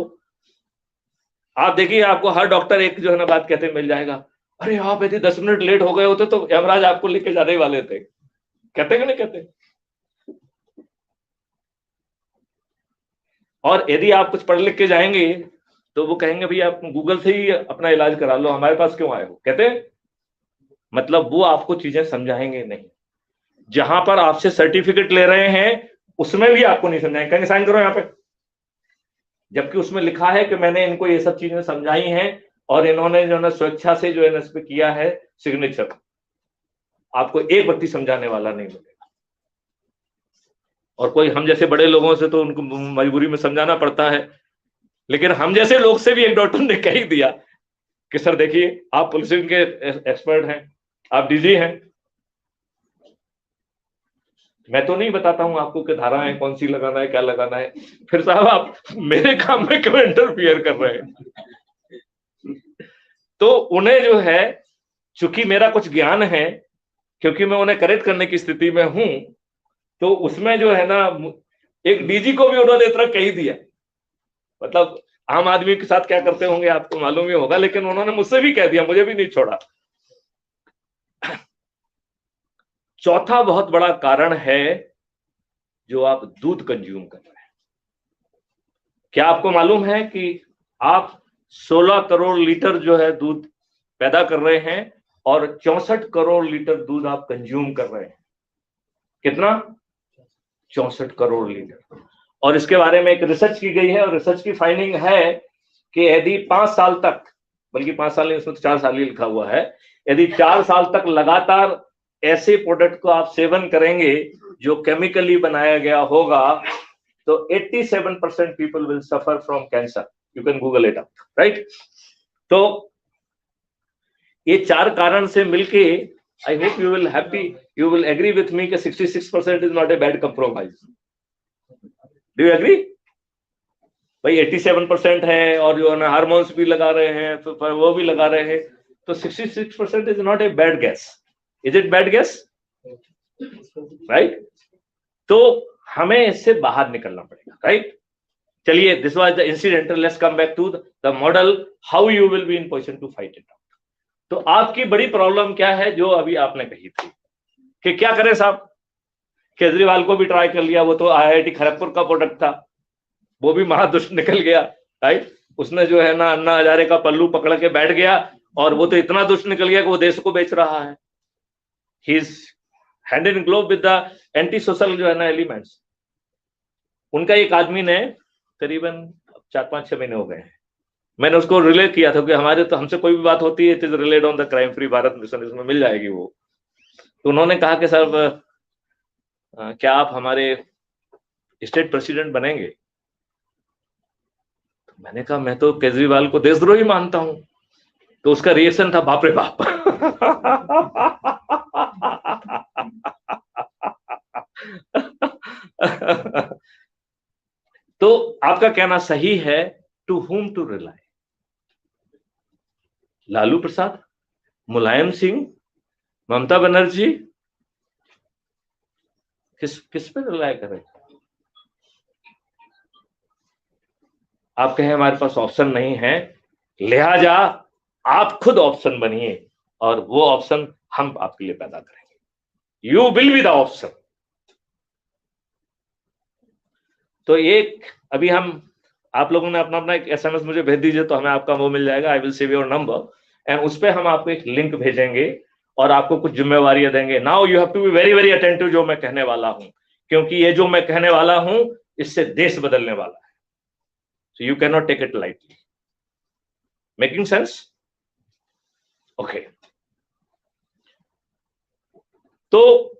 आप देखिए आपको हर डॉक्टर एक जो है ना बात कहते मिल जाएगा, अरे आप यदि 10 मिनट लेट हो गए होते तो यमराज आपको लेके जाने वाले थे। कहते कि नहीं कहते? और यदि आप कुछ पढ़ लिख के जाएंगे तो वो कहेंगे भैया आप गूगल से ही अपना इलाज करा लो, हमारे पास क्यों आए हो? कहते मतलब वो आपको चीजें समझाएंगे नहीं। जहां पर आपसे सर्टिफिकेट ले रहे हैं उसमें भी आपको नहीं समझाएंगे, कहेंगे साइन करो यहाँ पे, जबकि उसमें लिखा है कि मैंने इनको ये सब चीजें समझाई हैं और इन्होंने जो है स्वेच्छा से जो है इस पे किया है सिग्नेचर। आपको एक व्यक्ति समझाने वाला नहीं मिलेगा। और कोई हम जैसे बड़े लोगों से तो उनको मजबूरी में समझाना पड़ता है, लेकिन हम जैसे लोग से भी एक डॉक्टर ने कह ही दिया कि सर देखिए आप पुलिसिंग के एक्सपर्ट हैं, आप डीजी हैं, मैं तो नहीं बताता हूं आपको कि धाराएं कौन सी लगाना है, क्या लगाना है। फिर साहब आप मेरे काम में क्यों इंटरफियर कर रहे हैं? तो उन्हें जो है, चूंकि मेरा कुछ ज्ञान है, क्योंकि मैं उन्हें करेक्ट करने की स्थिति में हूं, तो उसमें जो है ना एक डीजी को भी उन्होंने इतना कह दिया। मतलब आम आदमी के साथ क्या करते होंगे आपको मालूम ही होगा, लेकिन उन्होंने मुझसे भी कह दिया, मुझे भी नहीं छोड़ा। चौथा बहुत बड़ा कारण है जो आप दूध कंज्यूम कर रहे हैं। क्या आपको मालूम है कि आप 16 करोड़ लीटर जो है दूध पैदा कर रहे हैं और 64 करोड़ लीटर दूध आप कंज्यूम कर रहे हैं? कितना? 64 करोड़ लीटर। और इसके बारे में एक रिसर्च की गई है और रिसर्च की फाइंडिंग है कि यदि 5 साल तक, बल्कि 5 साल नहीं, उसमें तो 4 साल ही लिखा हुआ है, यदि 4 साल तक लगातार ऐसे प्रोडक्ट को आप सेवन करेंगे जो केमिकली बनाया गया होगा, तो 87% people will suffer from cancer. You can Google it up, right? तो ये 4 कारण से मिलके I hope you will agree with me कि 66% is not a bad compromise. Do you agree? भाई 87% है और जो है ना हार्मोन्स भी लगा रहे हैं, तो वो भी लगा रहे हैं, तो 66% is not a bad guess. Is it bad guess? Right? तो हमें इससे बाहर निकलना पड़ेगा. राइट? चलिए, this was the incidental. Let's come back to the model, how you will be in position to fight it out. तो आपकी बड़ी प्रॉब्लम क्या है जो अभी आपने कही थी कि क्या करें साहब? केजरीवाल को भी ट्राई कर लिया, वो तो IIT खड़गपुर का प्रोडक्ट था, वो भी महादुष्ट निकल गया. राइट? उसने जो है ना अन्ना हजारे का पल्लू पकड़ के बैठ गया और वो तो इतना दुष्ट निकल गया कि वो देश को बेच रहा है. He is hand in glove with the anti social जो है ना एलिमेंट्स. उनका एक आदमी ने करीबन 4-5-6 महीने हो गए हैं, मैंने उसको रिले किया था कि हमारे तो हमसे कोई भी बात होती है, it is relayed on the crime free Bharat mission, इसमें मिल जाएगी वो. तो उन्होंने कहा कि सर क्या आप हमारे स्टेट प्रेसिडेंट बनेंगे? तो मैंने कहा मैं तो केजरीवाल को देशद्रोही मानता हूं. तो उसका रिएक्शन था बाप रे बाप. तो आपका कहना सही है. To whom to rely? Lalu Prasad, Mulayam Singh, Mamata Banerjee, किस पे रिलाई करें? आप कहें हमारे पास ऑप्शन नहीं है, लिहाजा आप खुद ऑप्शन बनिए और वो ऑप्शन हम आपके लिए पैदा करेंगे. You will be the option. तो एक अभी हम आप लोगों ने अपना एक SMS मुझे भेज दीजिए तो हमें आपका वो मिल जाएगा. I will save your number and उस पर हम आपको एक लिंक भेजेंगे और आपको कुछ जिम्मेवारियां देंगे. Now you have to be very very attentive जो मैं कहने वाला हूं, क्योंकि ये जो मैं कहने वाला हूं इससे देश बदलने वाला है. So you can not take it lightly. Making sense? Okay. तो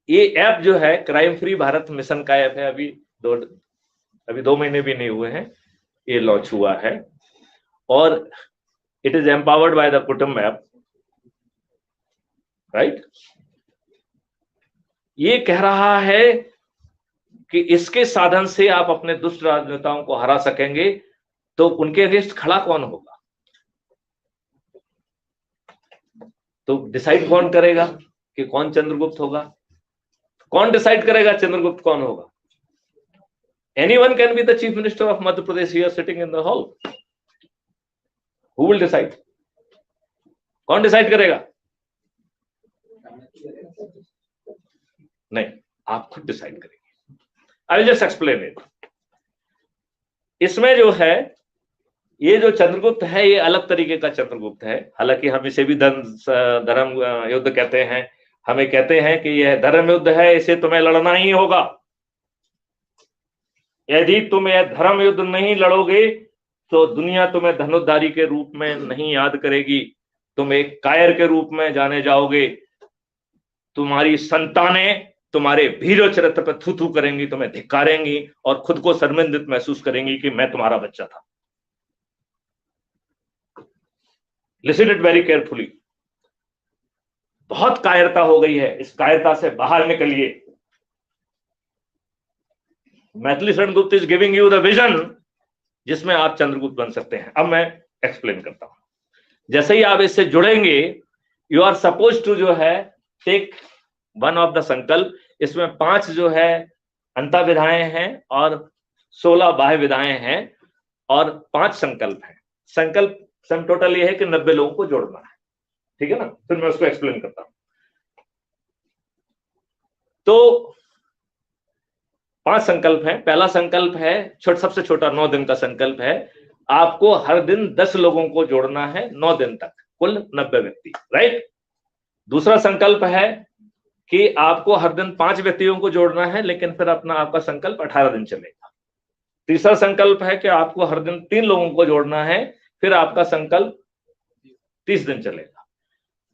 ये ऐप जो है क्राइम फ्री भारत मिशन का ऐप है. अभी 2 महीने भी नहीं हुए हैं ये लॉन्च हुआ है और it is empowered by the कुटुंब ऐप. राइट? ये कह रहा है कि इसके साधन से आप अपने दुष्ट राजनेताओं को हरा सकेंगे. तो उनके अगेंस्ट खड़ा कौन होगा? तो डिसाइड कौन करेगा कि कौन चंद्रगुप्त होगा? कौन डिसाइड करेगा चंद्रगुप्त कौन होगा? Anyone can be the chief minister of Madhya Pradesh here sitting in the hall. Who will decide? कौन डिसाइड करेगा? नहीं, आप खुद डिसाइड करेंगे. I will just explain it. इसमें जो है ये जो चंद्रगुप्त है ये अलग तरीके का चंद्रगुप्त है. हालांकि हम इसे भी धर्म युद्ध कहते हैं. हमें कहते हैं कि यह धर्म युद्ध है, इसे तुम्हें लड़ना ही होगा. यदि तुम यह धर्म युद्ध नहीं लड़ोगे तो दुनिया तुम्हें धनुर्धारी के रूप में नहीं याद करेगी. तुम एक कायर के रूप में जाने जाओगे. तुम्हारी संतानें तुम्हारे वीर चरित्र पर थू थू करेंगी, तुम्हें धिक्कारेंगी और खुद को शर्मिंदित महसूस करेंगी कि मैं तुम्हारा बच्चा था. Listen it very carefully. बहुत कायरता हो गई है, इस कायरता से बाहर निकलिए. Maithili Sharan Gupt is giving you the vision जिसमें आप चंद्रगुप्त बन सकते हैं. अब मैं एक्सप्लेन करता हूं. जैसे ही आप इससे जुड़ेंगे यू आर सपोज टू जो है टेक वन ऑफ द संकल्प. इसमें 5 जो है अंतः विधाएं हैं और 16 बाह्य विधाएं हैं और 5 संकल्प हैं. संकल्प सम टोटल ये है कि 90 लोगों को जोड़ना है. ठीक है ना? फिर मैं उसको एक्सप्लेन करता हूं. तो 5 संकल्प हैं. पहला संकल्प है सबसे छोटा 9 दिन का संकल्प है. आपको हर दिन 10 लोगों को जोड़ना है 9 दिन तक, कुल 90 व्यक्ति. राइट? दूसरा संकल्प है कि आपको हर दिन 5 व्यक्तियों को जोड़ना है, लेकिन फिर आपका संकल्प 18 दिन चलेगा. तीसरा संकल्प है कि आपको हर दिन 3 लोगों को जोड़ना है, फिर आपका संकल्प 30 दिन चलेगा.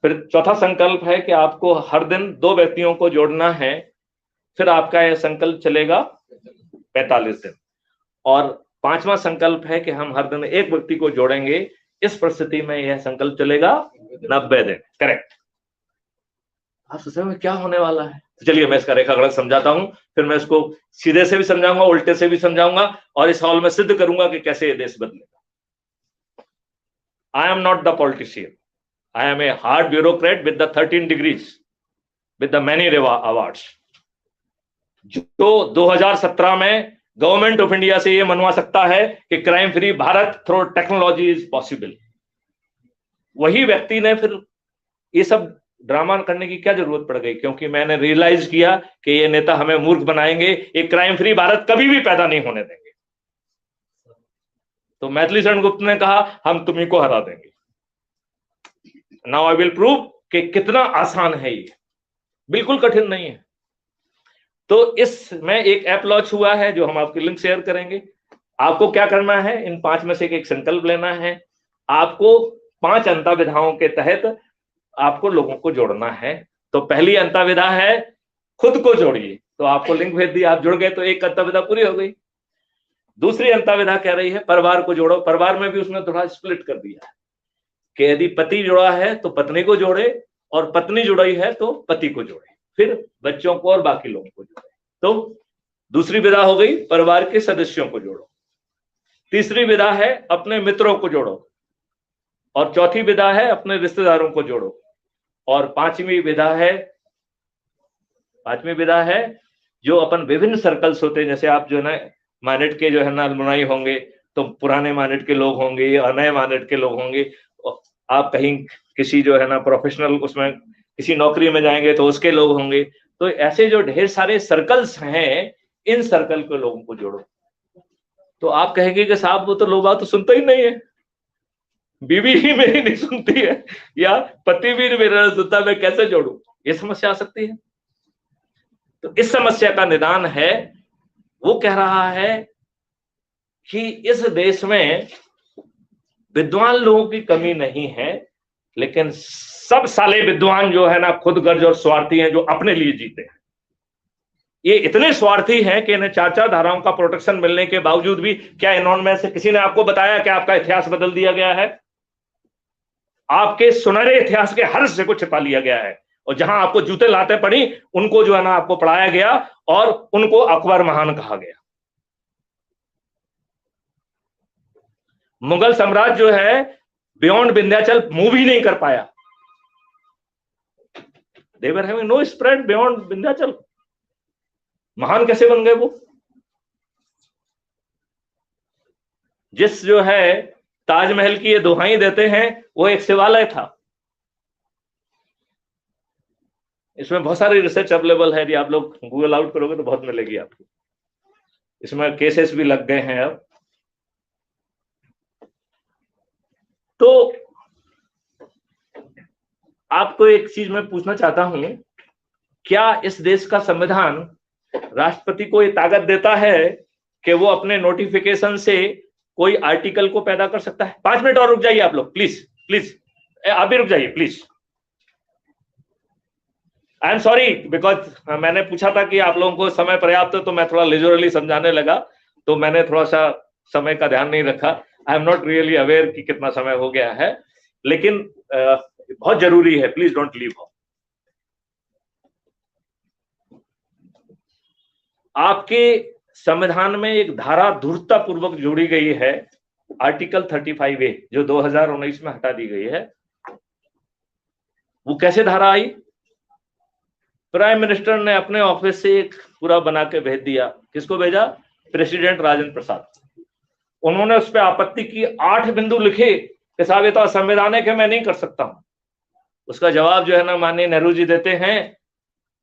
फिर चौथा संकल्प है कि आपको हर दिन 2 व्यक्तियों को जोड़ना है, फिर आपका यह संकल्प चलेगा 45 दिन. और 5वां संकल्प है कि हम हर दिन 1 व्यक्ति को जोड़ेंगे. इस परिस्थिति में यह संकल्प चलेगा 90 दिन. करेक्ट? आप सोच रहे हो क्या होने वाला है? तो चलिए मैं इसका रेखागणित समझाता हूं, फिर मैं इसको सीधे से भी समझाऊंगा, उल्टे से भी समझाऊंगा, और इस हॉल में सिद्ध करूंगा कि कैसे ये देश बदलेगा। I am not the politician, I am a hard bureaucrat with the 13 degrees with the many awards, जो 2017 में गवर्नमेंट ऑफ इंडिया से ये मनवा सकता है कि crime free Bharat through technology is possible. वही व्यक्ति ने फिर ये सब ड्रामा करने की क्या जरूरत पड़ गई, क्योंकि मैंने रियलाइज किया कि ये नेता हमें मूर्ख बनाएंगे, एक क्राइम फ्री भारत कभी भी पैदा नहीं होने देंगे। तो मैथिली शरण गुप्ता ने कहा हम तुम्ही को हरा देंगे। नाउ आई विल प्रूव कि कितना आसान है ये, बिल्कुल कठिन नहीं है। तो इसमें एक ऐप लॉन्च हुआ है जो हम आपकी लिंक शेयर करेंगे। आपको क्या करना है, इन 5 में से एक संकल्प लेना है। आपको 5 अंतःविधाओं के तहत आपको लोगों को जोड़ना है। तो पहली अंतःविधा है खुद को जोड़िए, तो आपको लिंक भेज दिया, आप जुड़ गए तो एक अंतःविधा पूरी हो गई। दूसरी अंतःविधा कह रही है परिवार को जोड़ो। परिवार में भी उसने थोड़ा स्प्लिट कर दिया है कि यदि पति जुड़ा है तो पत्नी को जोड़े, और पत्नी जुड़ी है तो पति को जोड़े, फिर बच्चों को और बाकी लोगों को जोड़े। तो दूसरी विधा हो गई परिवार के सदस्यों को जोड़ो। तीसरी विधा है अपने मित्रों को जोड़ो, और चौथी विधा है अपने रिश्तेदारों को जोड़ो, और पांचवी विधा है जो अपन विभिन्न सर्कल्स होते हैं, जैसे आप जो है ना माइनेट के जो है ना अलमुनाई होंगे तो पुराने माइनेट के लोग होंगे या नए माइनेट के लोग होंगे, आप कहीं किसी जो है ना प्रोफेशनल उसमें किसी नौकरी में जाएंगे तो उसके लोग होंगे। तो ऐसे जो ढेर सारे सर्कल्स हैं, इन सर्कल के लोगों को जोड़ो। तो आप कहेंगे कि साहब वो तो लोग तो सुनते ही नहीं है, बीवी ही मेरी नहीं सुनती है, या पति भी मेरा नहीं सुनता, मैं कैसे जोड़ूं? ये समस्या आ सकती है। तो इस समस्या का निदान है, वो कह रहा है कि इस देश में विद्वान लोगों की कमी नहीं है, लेकिन सब साले विद्वान जो है ना खुदगर्ज और स्वार्थी हैं, जो अपने लिए जीते हैं। ये इतने स्वार्थी हैं कि इन्हें 4 धाराओं का प्रोटेक्शन मिलने के बावजूद भी, क्या इन्होंने से किसी ने आपको बताया कि आपका इतिहास बदल दिया गया है? आपके सुनहरे इतिहास के हर हिस्से को छिपा लिया गया है, और जहां आपको जूते लाते पड़ी उनको जो है ना आपको पढ़ाया गया, और उनको अकबर महान कहा गया। मुगल साम्राज्य जो है बियॉन्ड विंध्याचल मूव ही नहीं कर पाया। They were having no spread beyond Vindhyachal. महान कैसे बन गए वो? जिस जो है ताजमहल की ये दुहाई देते हैं वो एक शिवालय था। इसमें बहुत सारी रिसर्च अवेलेबल है, यदि आप लोग गूगल आउट करोगे तो बहुत मिलेगी आपको। इसमें केसेस भी लग गए हैं अब। तो आपको एक चीज मैं पूछना चाहता हूं, क्या इस देश का संविधान राष्ट्रपति को ये ताकत देता है कि वो अपने नोटिफिकेशन से कोई आर्टिकल को पैदा कर सकता है? 5 मिनट और रुक जाइए आप लोग, प्लीज प्लीज, आप भी रुक जाइए please. I am sorry, because मैंने पूछा था कि आप लोगों को समय पर्याप्त है, तो मैं थोड़ा लिजरली समझाने लगा, तो मैंने थोड़ा सा समय का ध्यान नहीं रखा। आई एम नॉट रियली अवेयर कि कितना समय हो गया है, लेकिन बहुत जरूरी है, प्लीज डोंट लीव। आपके संविधान में एक धारा धूर्तता पूर्वक जोड़ी गई है, आर्टिकल 35A, जो 2019 में हटा दी गई है। वो कैसे धारा आई? प्राइम मिनिस्टर ने अपने ऑफिस से एक पूरा बना के भेज दिया। किसको भेजा? प्रेसिडेंट राजेंद्र प्रसाद। उन्होंने उस पर आपत्ति की, 8 बिंदु लिखे कि साहब ये तो असंवैधानिक है, मैं नहीं कर सकता हूं। उसका जवाब जो है ना माननीय नेहरू जी देते हैं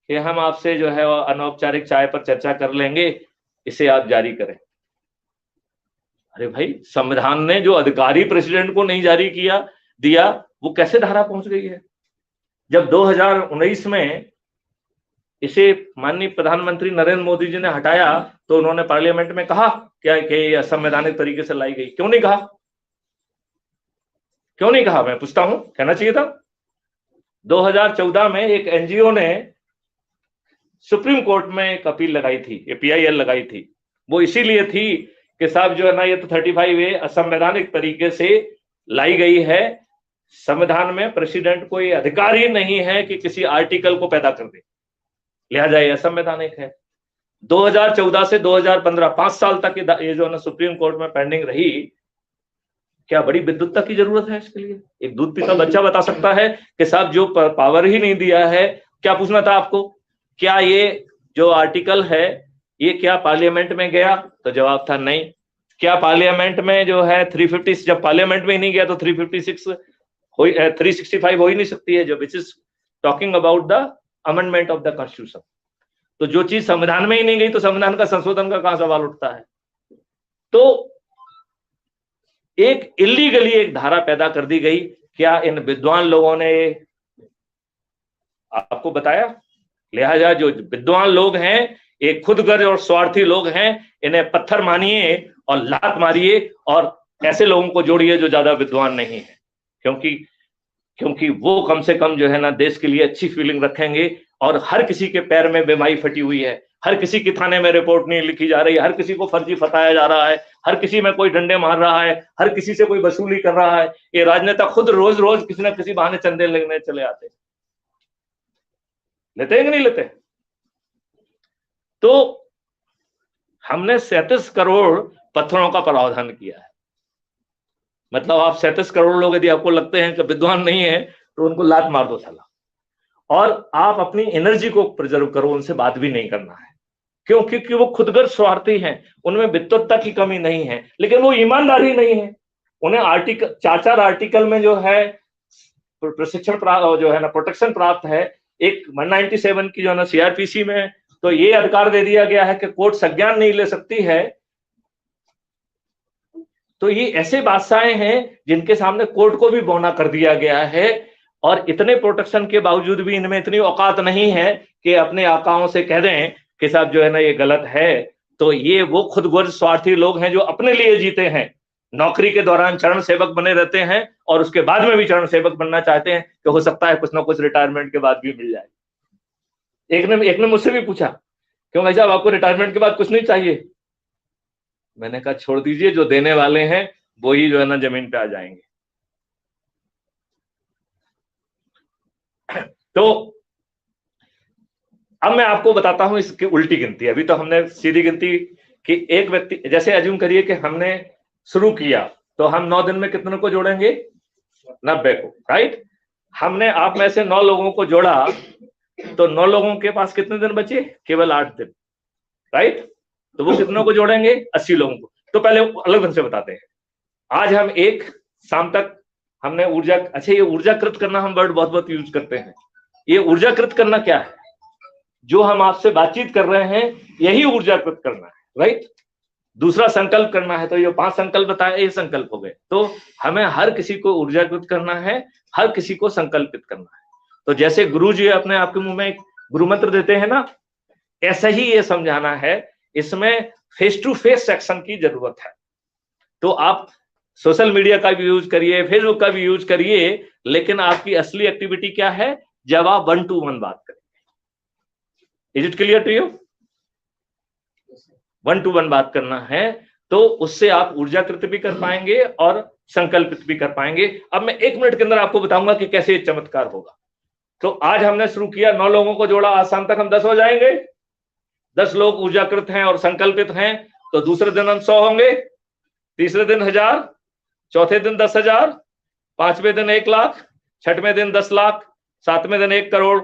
कि हम आपसे जो है अनौपचारिक चाय पर चर्चा कर लेंगे, इसे आप जारी करें। अरे भाई, संविधान ने जो अधिकारी प्रेसिडेंट को नहीं जारी दिया, वो कैसे धारा पहुंच गई है? जब 2019 में इसे माननीय प्रधानमंत्री नरेंद्र मोदी जी ने हटाया तो उन्होंने पार्लियामेंट में कहा क्या कि ये असंवैधानिक तरीके से लाई गई? क्यों नहीं कहा? क्यों नहीं कहा? मैं पूछता हूं, कहना चाहिए था। 2014 में एक एनजीओ ने सुप्रीम कोर्ट में एक अपील लगाई थी, PIL लगाई थी। वो इसीलिए थी कि साहब जो है ना ये तो 35A असंवैधानिक तरीके से लाई गई है। संविधान में प्रेसिडेंट को ये अधिकार ही नहीं है कि किसी आर्टिकल को पैदा कर दे। लिहाजा यह असंवैधानिक है। 2014 से 2015 5 साल तक ये जो है ना सुप्रीम कोर्ट में पेंडिंग रही। क्या बड़ी विद्युतता की जरूरत है इसके लिए? एक दूध पीता बच्चा बता सकता है कि साहब जो पावर ही नहीं दिया है। क्या पूछना था आपको, क्या ये जो आर्टिकल है ये क्या पार्लियामेंट में गया? तो जवाब था नहीं। क्या पार्लियामेंट में जो है 350, जब पार्लियामेंट में ही नहीं गया तो 365 हो ही नहीं सकती है, जब which is talking about the amendment of the constitution. तो जो चीज संविधान में ही नहीं गई तो संविधान का संशोधन का कहां सवाल उठता है? तो एक इलीगली एक धारा पैदा कर दी गई। क्या इन विद्वान लोगों ने आपको बताया? लिहाजा जो विद्वान लोग हैं, एक खुदगर्ज और स्वार्थी लोग हैं, इन्हें पत्थर मानिए और लात मारिए और ऐसे लोगों को जोड़िए जो ज्यादा विद्वान नहीं है, क्योंकि वो कम से कम जो है ना देश के लिए अच्छी फीलिंग रखेंगे। और हर किसी के पैर में बेमाई फटी हुई है, हर किसी की थाने में रिपोर्ट नहीं लिखी जा रही, हर किसी को फर्जी फताया जा रहा है, हर किसी में कोई डंडे मार रहा है, हर किसी से कोई वसूली कर रहा है। ये राजनेता खुद रोज रोज किसी न किसी बहाने चंदे लेने चले आते। लेते हैं कि नहीं लेते? तो हमने 37 करोड़ पत्थरों का प्रावधान किया है। मतलब आप 37 करोड़ लोग यदि आपको लगते हैं कि विद्वान नहीं है तो उनको लात मार दो साला, और आप अपनी एनर्जी को प्रिजर्व करो, उनसे बात भी नहीं करना है। क्यों? क्योंकि वो खुदगर्ज स्वार्थी हैं, उनमें विद्वत्ता की कमी नहीं है, लेकिन वो ईमानदारी नहीं है। उन्हें आर्टिकल 4 आर्टिकल में जो है प्रशिक्षण प्राप्त, जो है ना प्रोटेक्शन प्राप्त है। एक 197 की जो है ना सीआरपीसी में तो ये अधिकार दे दिया गया है कि कोर्ट संज्ञान नहीं ले सकती है। तो ये ऐसे बादशाहें हैं जिनके सामने कोर्ट को भी बौना कर दिया गया है, और इतने प्रोटेक्शन के बावजूद भी इनमें इतनी औकात नहीं है कि अपने आकाओं से कह दें कि साहब जो है ना ये गलत है। तो ये वो खुदगर्ज स्वार्थी लोग हैं जो अपने लिए जीते हैं, नौकरी के दौरान चरण सेवक बने रहते हैं और उसके बाद में भी चरण सेवक बनना चाहते हैं कि हो सकता है कुछ ना कुछ रिटायरमेंट के बाद भी मिल जाए। एक ने मुझसे भी पूछा, क्यों भाई साहब आपको रिटायरमेंट के बाद कुछ नहीं चाहिए? मैंने कहा छोड़ दीजिए, जो देने वाले हैं वो ही जो है ना जमीन पे आ जाएंगे। तो अब मैं आपको बताता हूं इसकी उल्टी गिनती। अभी तो हमने सीधी गिनती कि एक व्यक्ति, जैसे अज्यूम करिए कि हमने शुरू किया तो हम 9 दिन में कितने को जोड़ेंगे? 90 को, राइट। हमने आप में से 9 लोगों को जोड़ा तो 9 लोगों के पास कितने दिन बचे? केवल 8 दिन, राइट। तो वो कितनों को जोड़ेंगे? 80 लोगों को। तो पहले अलग ढंग से बताते हैं। आज हम एक शाम तक हमने ऊर्जा, अच्छा ये ऊर्जाकृत करना हम वर्ड बहुत बहुत यूज करते हैं। ये ऊर्जाकृत करना क्या है? जो हम आपसे बातचीत कर रहे हैं यही ऊर्जाकृत करना है, राइट। दूसरा संकल्प करना है, तो ये 5 संकल्प बताए, ये संकल्प हो गए। तो हमें हर किसी को ऊर्जाकृत करना है, हर किसी को संकल्पित करना है। तो जैसे गुरु जी अपने आपके मुंह में एक गुरु मंत्र देते हैं ना, ऐसा ही ये समझाना है। इसमें फेस टू फेस एक्शन की जरूरत है। तो आप सोशल मीडिया का भी यूज करिए, फेसबुक का भी यूज करिए, लेकिन आपकी असली एक्टिविटी क्या है? जब आप 1 to 1 बात करेंगे। Is it clear to you? 1 to 1 बात करना है तो उससे आप ऊर्जाकृत भी कर पाएंगे और संकल्पित भी कर पाएंगे। अब मैं 1 मिनट के अंदर आपको बताऊंगा कि कैसे ये चमत्कार होगा। तो आज हमने शुरू किया, 9 लोगों को जोड़ा, आज शाम तक हम 10 हो जाएंगे। 10 लोग ऊर्जाकृत हैं और संकल्पित हैं, तो दूसरे दिन हम 100 होंगे, तीसरे दिन 1000, चौथे दिन 10,000, 5वें दिन 1 लाख, 6वें दिन 10 लाख, 7वें दिन 1 करोड़,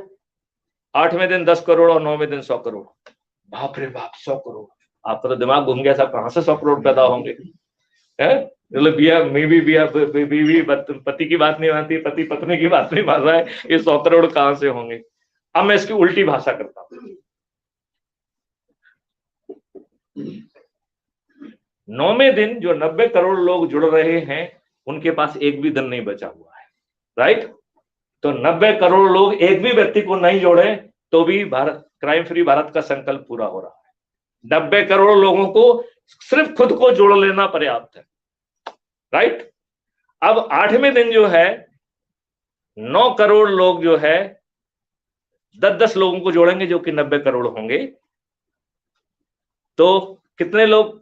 8वें दिन 10 करोड़ और 9वें दिन 100 करोड़। बाप रे बाप, 100 करोड़! आपका तो दिमाग घूम गया साहब, कहां से 100 करोड़ पैदा होंगे? बीवी पति की बात नहीं मानती, पति पत्नी की बात नहीं मान रहा है, ये 100 करोड़ कहां से होंगे? अब मैं इसकी उल्टी भाषा करता हूं। 9वें दिन जो 90 करोड़ लोग जुड़ रहे हैं उनके पास एक भी दिन नहीं बचा हुआ है, राइट। तो 90 करोड़ लोग एक भी व्यक्ति को नहीं जोड़े तो भी भारत, क्राइम फ्री भारत का संकल्प पूरा हो रहा है। 90 करोड़ लोगों को सिर्फ खुद को जोड़ लेना पर्याप्त है, राइट। अब 8वें दिन जो है 9 करोड़ लोग जो है 10-10 लोगों को जोड़ेंगे जो कि 90 करोड़ होंगे। तो कितने लोग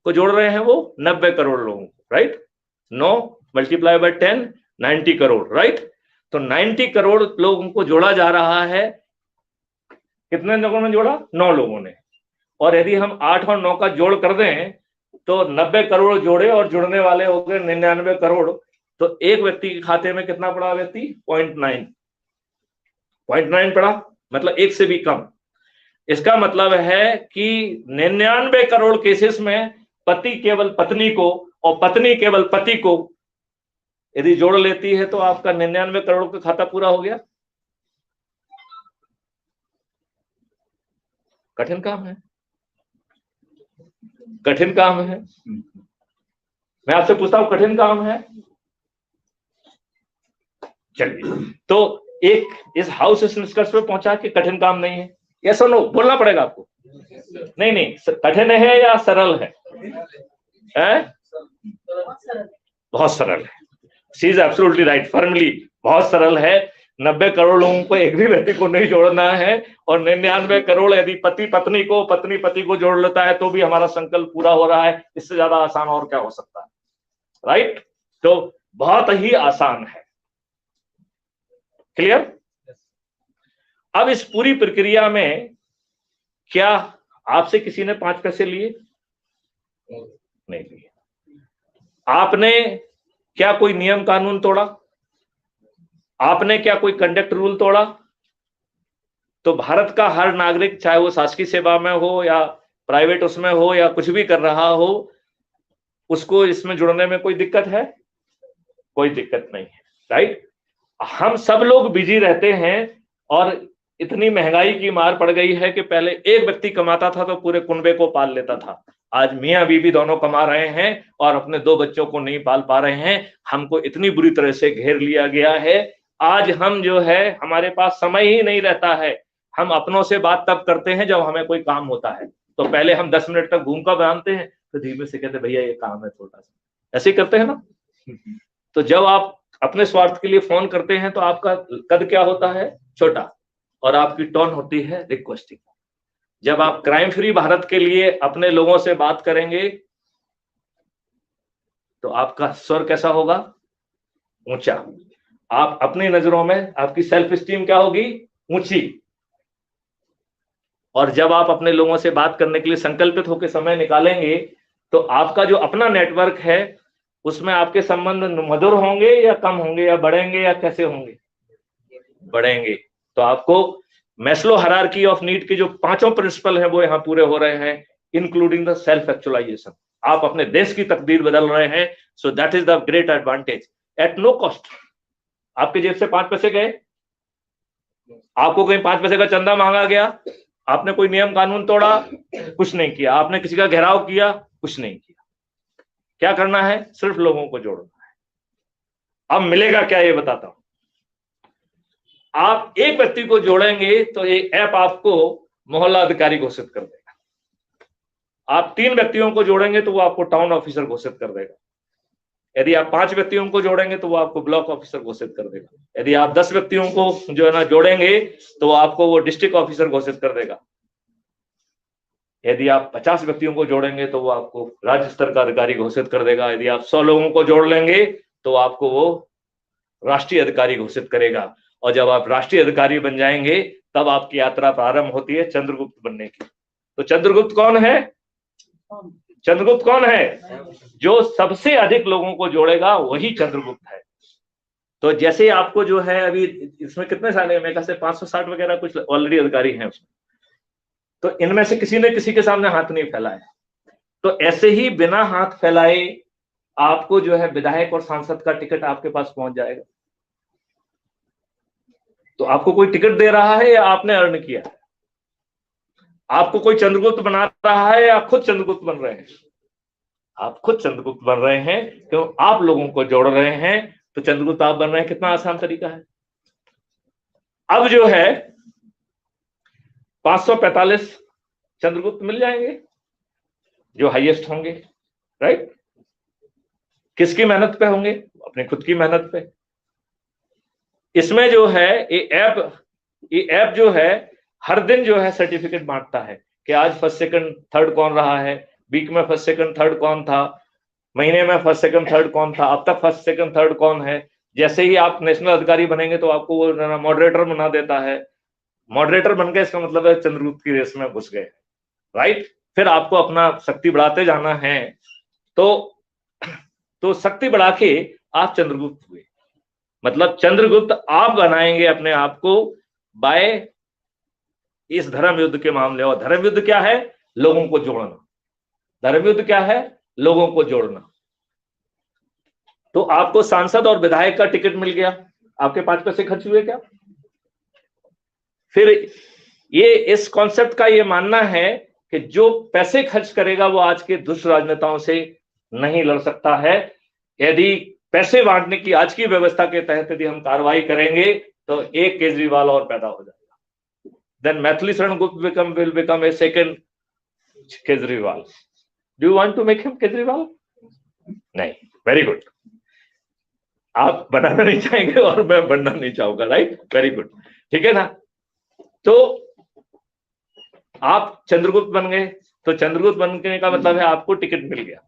को जोड़ रहे हैं वो? 90 करोड़ लोगों को, right. 9 multiply by 10, 90 crore, right. तो 90 करोड़ लोगों को जोड़ा जा रहा है कितने लोगों ने जोड़ा? 9 लोगों ने। और यदि हम 8 और 9 का जोड़ कर दें तो 90 करोड़ जोड़े और जुड़ने वाले हो गए 99 करोड़। तो एक व्यक्ति के खाते में कितना पड़ा व्यक्ति? 0.9 पड़ा, मतलब 1 से भी कम। इसका मतलब है कि 99 करोड़ केसेस में पति केवल पत्नी को और पत्नी केवल पति को यदि जोड़ लेती है तो आपका 99 करोड़ का खाता पूरा हो गया। कठिन काम है, कठिन काम है। मैं आपसे पूछता हूं, कठिन काम है? चलिए, तो एक इस हाउस इस निष्कर्ष पे पहुंचा कि कठिन काम नहीं है। यस और नो बोलना पड़ेगा आपको। नहीं नहीं, कठिन है या सरल है? बहुत सरल है। She is absolutely right, firmly बहुत सरल है। 90 करोड़ लोगों को एक भी व्यक्ति को नहीं जोड़ना है, और 99 करोड़ यदि पति पत्नी को, पत्नी पति को जोड़ लेता है तो भी हमारा संकल्प पूरा हो रहा है। इससे ज्यादा आसान और क्या हो सकता है? राइट? तो बहुत ही आसान है। क्लियर? अब इस पूरी प्रक्रिया में क्या आपसे किसी ने 5 पैसे लिए? नहीं लिए। आपने क्या कोई नियम कानून तोड़ा? आपने क्या कोई कंडक्ट रूल तोड़ा? तो भारत का हर नागरिक, चाहे वो शासकीय सेवा में हो या प्राइवेट उसमें हो या कुछ भी कर रहा हो, उसको इसमें जुड़ने में कोई दिक्कत है? कोई दिक्कत नहीं है। राइट? हम सब लोग बिजी रहते हैं और इतनी महंगाई की मार पड़ गई है कि पहले एक व्यक्ति कमाता था तो पूरे कुनबे को पाल लेता था। आज मियां बीवी दोनों कमा रहे हैं और अपने 2 बच्चों को नहीं पाल पा रहे हैं। हमको इतनी बुरी तरह से घेर लिया गया है। आज हम जो है, हमारे पास समय ही नहीं रहता है। हम अपनों से बात तब करते हैं जब हमें कोई काम होता है। तो पहले हम 10 मिनट तक भूमिका बनाते हैं, तो धीमे से कहते भैया ये काम है छोटा सा, ऐसे ही करते हैं ना। तो जब आप अपने स्वार्थ के लिए फोन करते हैं तो आपका कद क्या होता है? छोटा, और आपकी टोन होती है रिक्वेस्टिंग। जब आप क्राइम फ्री भारत के लिए अपने लोगों से बात करेंगे तो आपका स्वर कैसा होगा? ऊंचा। आप अपनी नजरों में, आपकी सेल्फ स्टीम क्या होगी? ऊंची। और जब आप अपने लोगों से बात करने के लिए संकल्पित होकर समय निकालेंगे तो आपका जो अपना नेटवर्क है उसमें आपके संबंध मधुर होंगे या कम होंगे, या बढ़ेंगे या कैसे होंगे? बढ़ेंगे। तो आपको मैस्लो हायरार्की ऑफ नीड के जो 5 प्रिंसिपल हैं वो यहां पूरे हो रहे हैं, इंक्लूडिंग द सेल्फ एक्चुअलाइजेशन। आप अपने देश की तकदीर बदल रहे हैं। So that is the great advantage at no cost. आपके जेब से 5 पैसे गए, आपको कहीं 5 पैसे का चंदा मांगा गया, आपने कोई नियम कानून तोड़ा? कुछ नहीं किया। आपने किसी का घेराव किया? कुछ नहीं किया। क्या करना है? सिर्फ लोगों को जोड़ना है। अब मिलेगा क्या ये बताता हूं। आप एक व्यक्ति को जोड़ेंगे तो ये ऐप आपको मोहल्ला अधिकारी घोषित कर देगा। आप 3 व्यक्तियों को जोड़ेंगे तो वो आपको टाउन ऑफिसर घोषित कर देगा। यदि आप 5 व्यक्तियों को जोड़ेंगे तो वो आपको ब्लॉक ऑफिसर घोषित कर देगा। यदि आप 10 व्यक्तियों को जो है ना जोड़ेंगे तो आपको वो डिस्ट्रिक्ट ऑफिसर घोषित कर देगा। यदि आप 50 व्यक्तियों को जोड़ेंगे तो वो आपको राज्य स्तर का अधिकारी घोषित कर देगा। यदि आप 100 लोगों को जोड़ लेंगे तो आपको वो राष्ट्रीय अधिकारी घोषित करेगा। और जब आप राष्ट्रीय अधिकारी बन जाएंगे तब आपकी यात्रा प्रारंभ होती है चंद्रगुप्त बनने की। तो चंद्रगुप्त कौन है? चंद्रगुप्त कौन है? जो सबसे अधिक लोगों को जोड़ेगा वही चंद्रगुप्त है। तो जैसे आपको जो है अभी इसमें कितने सारे, मेरे ख्याल से 560 वगैरह कुछ ऑलरेडी अधिकारी हैं उसमें, तो इनमें से किसी ने किसी के सामने हाथ नहीं फैलाया। तो ऐसे ही बिना हाथ फैलाए आपको जो है विधायक और सांसद का टिकट आपके पास पहुंच जाएगा। तो आपको कोई टिकट दे रहा है या आपने अर्न किया है? आपको कोई चंद्रगुप्त बना रहा है या खुद चंद्रगुप्त बन रहे हैं? आप खुद चंद्रगुप्त बन रहे हैं, क्यों? आप लोगों को जोड़ रहे हैं तो चंद्रगुप्त आप बन रहे हैं। कितना आसान तरीका है। अब जो है 545 चंद्रगुप्त मिल जाएंगे जो हाईएस्ट होंगे। राइट? किसकी मेहनत पे होंगे? अपनी खुद की मेहनत पे। इसमें जो है ये ऐप जो है हर दिन जो है सर्टिफिकेट बांटता है कि आज फर्स्ट सेकंड थर्ड कौन रहा है, वीक में फर्स्ट सेकंड थर्ड कौन था, महीने में फर्स्ट सेकंड थर्ड कौन था, अब तक फर्स्ट सेकंड थर्ड कौन है। जैसे ही आप नेशनल अधिकारी बनेंगे तो आपको वो मॉडरेटर बना देता है। मॉडरेटर बन गए इसका मतलब है चंद्रगुप्त की रेस में घुस गए, राइट। फिर आपको अपना शक्ति बढ़ाते जाना है, तो शक्ति बढ़ा के आप चंद्रगुप्त हुए, मतलब चंद्रगुप्त आप बनाएंगे अपने आप को बाय इस धर्म युद्ध के मामले। और धर्म युद्ध क्या है? लोगों को जोड़ना। धर्म युद्ध क्या है? लोगों को जोड़ना। तो आपको सांसद और विधायक का टिकट मिल गया, आपके 5 पैसे खर्च हुए क्या? फिर ये इस कॉन्सेप्ट का ये मानना है कि जो पैसे खर्च करेगा वो आज के दुष्ट राजनेताओं से नहीं लड़ सकता है। यदि पैसे बांटने की आज की व्यवस्था के तहत यदि हम कार्रवाई करेंगे तो एक केजरीवाल और पैदा हो जाएगा। Then Maithili Sharan Gupt will become a second Kejriwal. Do you want to make him Kejriwal? नहीं। वेरी गुड, आप बनाना नहीं चाहेंगे और मैं बनना नहीं चाहूंगा, राइट। वेरी गुड, ठीक है ना। तो आप चंद्रगुप्त बन गए, तो चंद्रगुप्त बनने का मतलब है आपको टिकट मिल गया।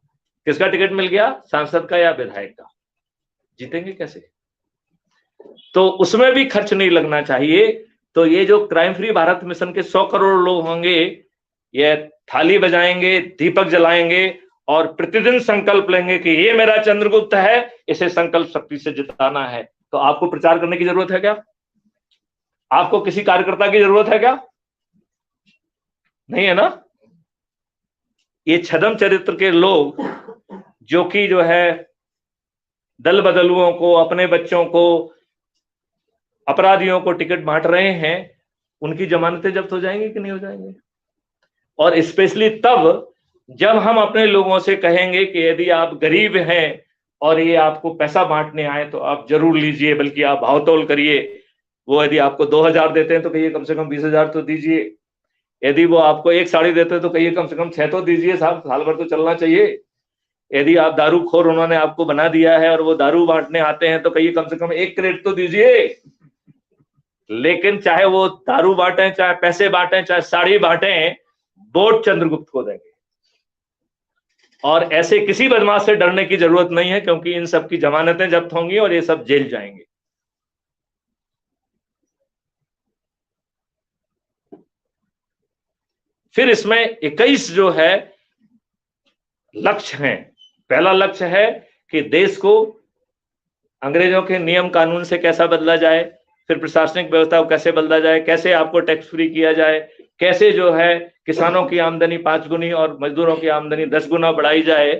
किसका टिकट मिल गया? सांसद का या विधायक का। जीतेंगे कैसे? तो उसमें भी खर्च नहीं लगना चाहिए। तो ये जो क्राइम फ्री भारत मिशन के 100 करोड़ लोग होंगे, ये थाली बजाएंगे, दीपक जलाएंगे और प्रतिदिन संकल्प लेंगे कि ये मेरा चंद्रगुप्त है, इसे संकल्प शक्ति से जिताना है। तो आपको प्रचार करने की जरूरत है क्या? आपको किसी कार्यकर्ता की जरूरत है क्या? नहीं है ना। ये छद्म चरित्र के लोग जो कि जो है दल बदलुओं को, अपने बच्चों को, अपराधियों को टिकट बांट रहे हैं, उनकी जमानतें जब्त हो जाएंगी कि नहीं हो जाएंगी? और स्पेशली तब जब हम अपने लोगों से कहेंगे कि यदि आप गरीब हैं और ये आपको पैसा बांटने आए तो आप जरूर लीजिए, बल्कि आप भावतोल करिए। वो यदि आपको 2000 देते हैं तो कहिए कम से कम 20,000 तो दीजिए। यदि वो आपको एक साड़ी देते हैं तो कहिए कम से कम 6 तो दीजिए साहब, साल भर तो चलना चाहिए। यदि आप दारूखोर उन्होंने आपको बना दिया है और वो दारू बांटने आते हैं तो कहिए कम से कम 1 क्रेट तो दीजिए। लेकिन चाहे वो दारू बांटें, चाहे पैसे बांटें, चाहे साड़ी बांटें, वोट चंद्रगुप्त को देंगे। और ऐसे किसी बदमाश से डरने की जरूरत नहीं है, क्योंकि इन सब की जमानतें जब्त होंगी और ये सब जेल जाएंगे। फिर इसमें 21 जो है लक्ष्य हैं। पहला लक्ष्य है कि देश को अंग्रेजों के नियम कानून से कैसा बदला जाए, फिर प्रशासनिक व्यवस्था को कैसे बदला जाए, कैसे आपको टैक्स फ्री किया जाए, कैसे जो है किसानों की आमदनी 5 गुनी और मजदूरों की आमदनी 10 गुना बढ़ाई जाए,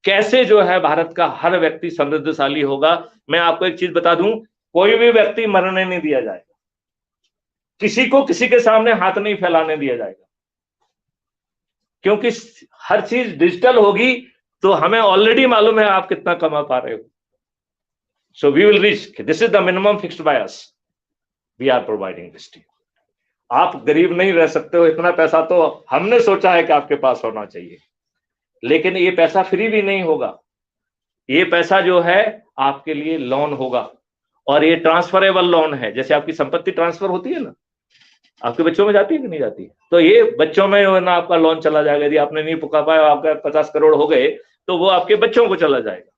कैसे जो है भारत का हर व्यक्ति समृद्धशाली होगा। मैं आपको एक चीज बता दूं, कोई भी व्यक्ति मरने नहीं दिया जाएगा, किसी को किसी के सामने हाथ नहीं फैलाने दिया जाएगा, क्योंकि हर चीज डिजिटल होगी तो हमें ऑलरेडी मालूम है आप कितना कमा पा रहे हो। So we will reach, this is the minimum fixed by us, we are providing this to you. आप गरीब नहीं रह सकते हो, इतना पैसा तो हमने सोचा है कि आपके पास होना चाहिए। लेकिन ये पैसा फ्री भी नहीं होगा, ये पैसा जो है आपके लिए लोन होगा, और ये ट्रांसफरेबल लोन है। जैसे आपकी संपत्ति ट्रांसफर होती है ना, आपके बच्चों में जाती है कि नहीं जाती है, तो ये बच्चों में ना आपका लोन चला जाएगा। यदि आपने नहीं पुका पाया, आपका 50 करोड़ हो गए तो वो आपके बच्चों को चला जाएगा।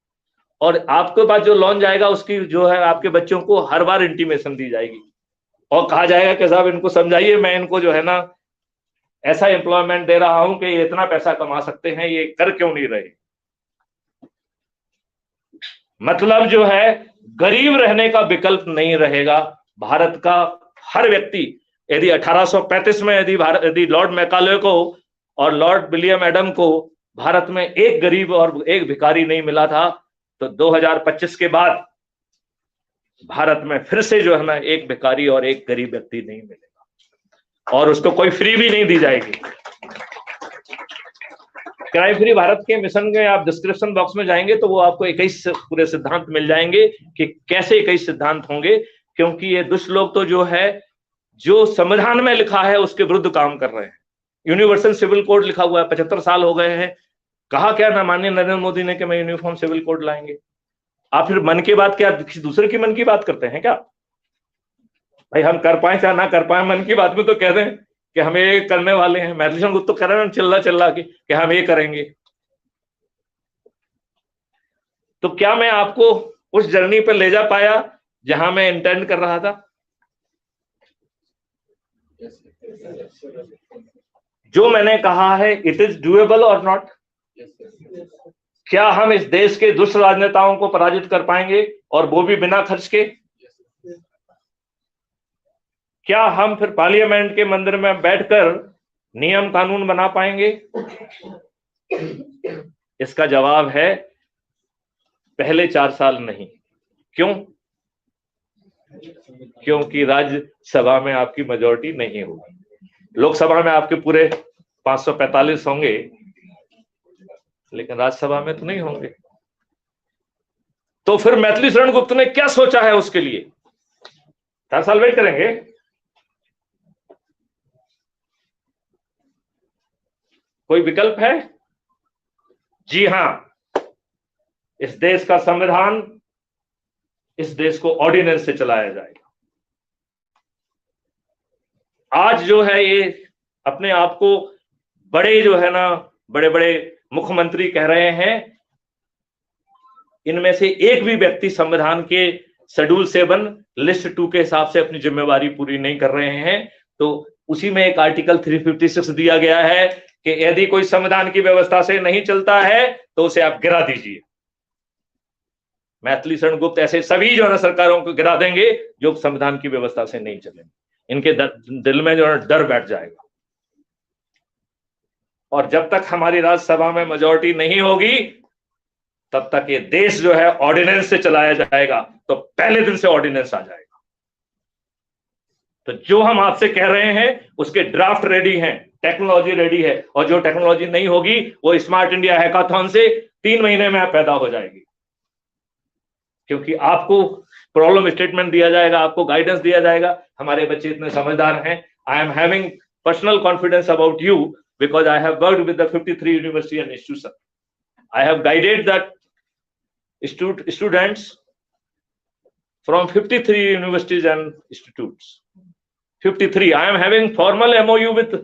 और आपके पास जो लोन जाएगा उसकी जो है आपके बच्चों को हर बार इंटीमेशन दी जाएगी और कहा जाएगा कि साहब इनको समझाइए, मैं इनको जो है ना ऐसा एम्प्लॉयमेंट दे रहा हूं कि ये इतना पैसा कमा सकते हैं, ये कर क्यों नहीं रहे। मतलब जो है गरीब रहने का विकल्प नहीं रहेगा। भारत का हर व्यक्ति, यदि 1835 में यदि लॉर्ड मैकाले को और लॉर्ड विलियम एडम को भारत में एक गरीब और एक भिखारी नहीं मिला था, तो 2025 के बाद भारत में फिर से जो है ना एक भिखारी और एक गरीब व्यक्ति नहीं मिलेगा, और उसको कोई फ्री भी नहीं दी जाएगी। क्राइम फ्री भारत के मिशन के आप डिस्क्रिप्शन बॉक्स में जाएंगे तो वो आपको 21 पूरे सिद्धांत मिल जाएंगे कि कैसे 21 सिद्धांत होंगे, क्योंकि ये दुष्ट लोग तो जो है जो संविधान में लिखा है उसके विरुद्ध काम कर रहे हैं। यूनिवर्सल सिविल कोड लिखा हुआ है, 75 साल हो गए हैं, कहा क्या ना माननीय नरेंद्र मोदी ने कि मैं यूनिफॉर्म सिविल कोड लाएंगे। आप फिर मन की बात क्या किसी दूसरे की मन की बात करते हैं क्या? भाई हम कर पाए चाहे ना कर पाए, मन की बात में तो कह दें कि हम ये करने वाले हैं। मैथिली शरण गुप्त तो कह रहे हैं चिल्ला के कि हम ये करेंगे। तो क्या मैं आपको उस जर्नी पर ले जा पाया जहां मैं इंटेंड कर रहा था? जो मैंने कहा है, इट इज डूएबल और नॉट? क्या हम इस देश के दुष्ट राजनेताओं को पराजित कर पाएंगे, और वो भी बिना खर्च के? क्या हम फिर पार्लियामेंट के मंदिर में बैठकर नियम कानून बना पाएंगे? इसका जवाब है पहले 4 साल नहीं। क्यों? क्योंकि राज्यसभा में आपकी मेजॉरिटी नहीं होगी। लोकसभा में आपके पूरे 545 होंगे, लेकिन राज्यसभा में तो नहीं होंगे। तो फिर मैथिली शरण गुप्त ने क्या सोचा है उसके लिए? 4 साल वेट करेंगे? कोई विकल्प है? जी हां, इस देश का संविधान, इस देश को ऑर्डिनेंस से चलाया जाएगा। आज जो है ये अपने आप को बड़े जो है ना, बड़े बड़े मुख्यमंत्री कह रहे हैं, इनमें से एक भी व्यक्ति संविधान के शेड्यूल 7 लिस्ट 2 के हिसाब से अपनी जिम्मेवारी पूरी नहीं कर रहे हैं। तो उसी में एक आर्टिकल 356 दिया गया है कि यदि कोई संविधान की व्यवस्था से नहीं चलता है तो उसे आप गिरा दीजिए। मैथिली शरण गुप्त ऐसे सभी जो है सरकारों को गिरा देंगे जो संविधान की व्यवस्था से नहीं चलेंगे। इनके दिल में जो है डर बैठ जाएगा। और जब तक हमारी राज्यसभा में मेजॉरिटी नहीं होगी, तब तक ये देश जो है ऑर्डिनेंस से चलाया जाएगा। तो पहले दिन से ऑर्डिनेंस आ जाएगा। तो जो हम आपसे कह रहे हैं उसके ड्राफ्ट रेडी हैं, टेक्नोलॉजी रेडी है, और जो टेक्नोलॉजी नहीं होगी वो स्मार्ट इंडिया हैकाथॉन से 3 महीने में पैदा हो जाएगी। क्योंकि आपको प्रॉब्लम स्टेटमेंट दिया जाएगा, आपको गाइडेंस दिया जाएगा। हमारे बच्चे इतने समझदार हैं। I am having personal confidence about you because I have worked with the 53 university and institutions. I have guided that students from 53 universities and institutes. 53. I am having formal MOU with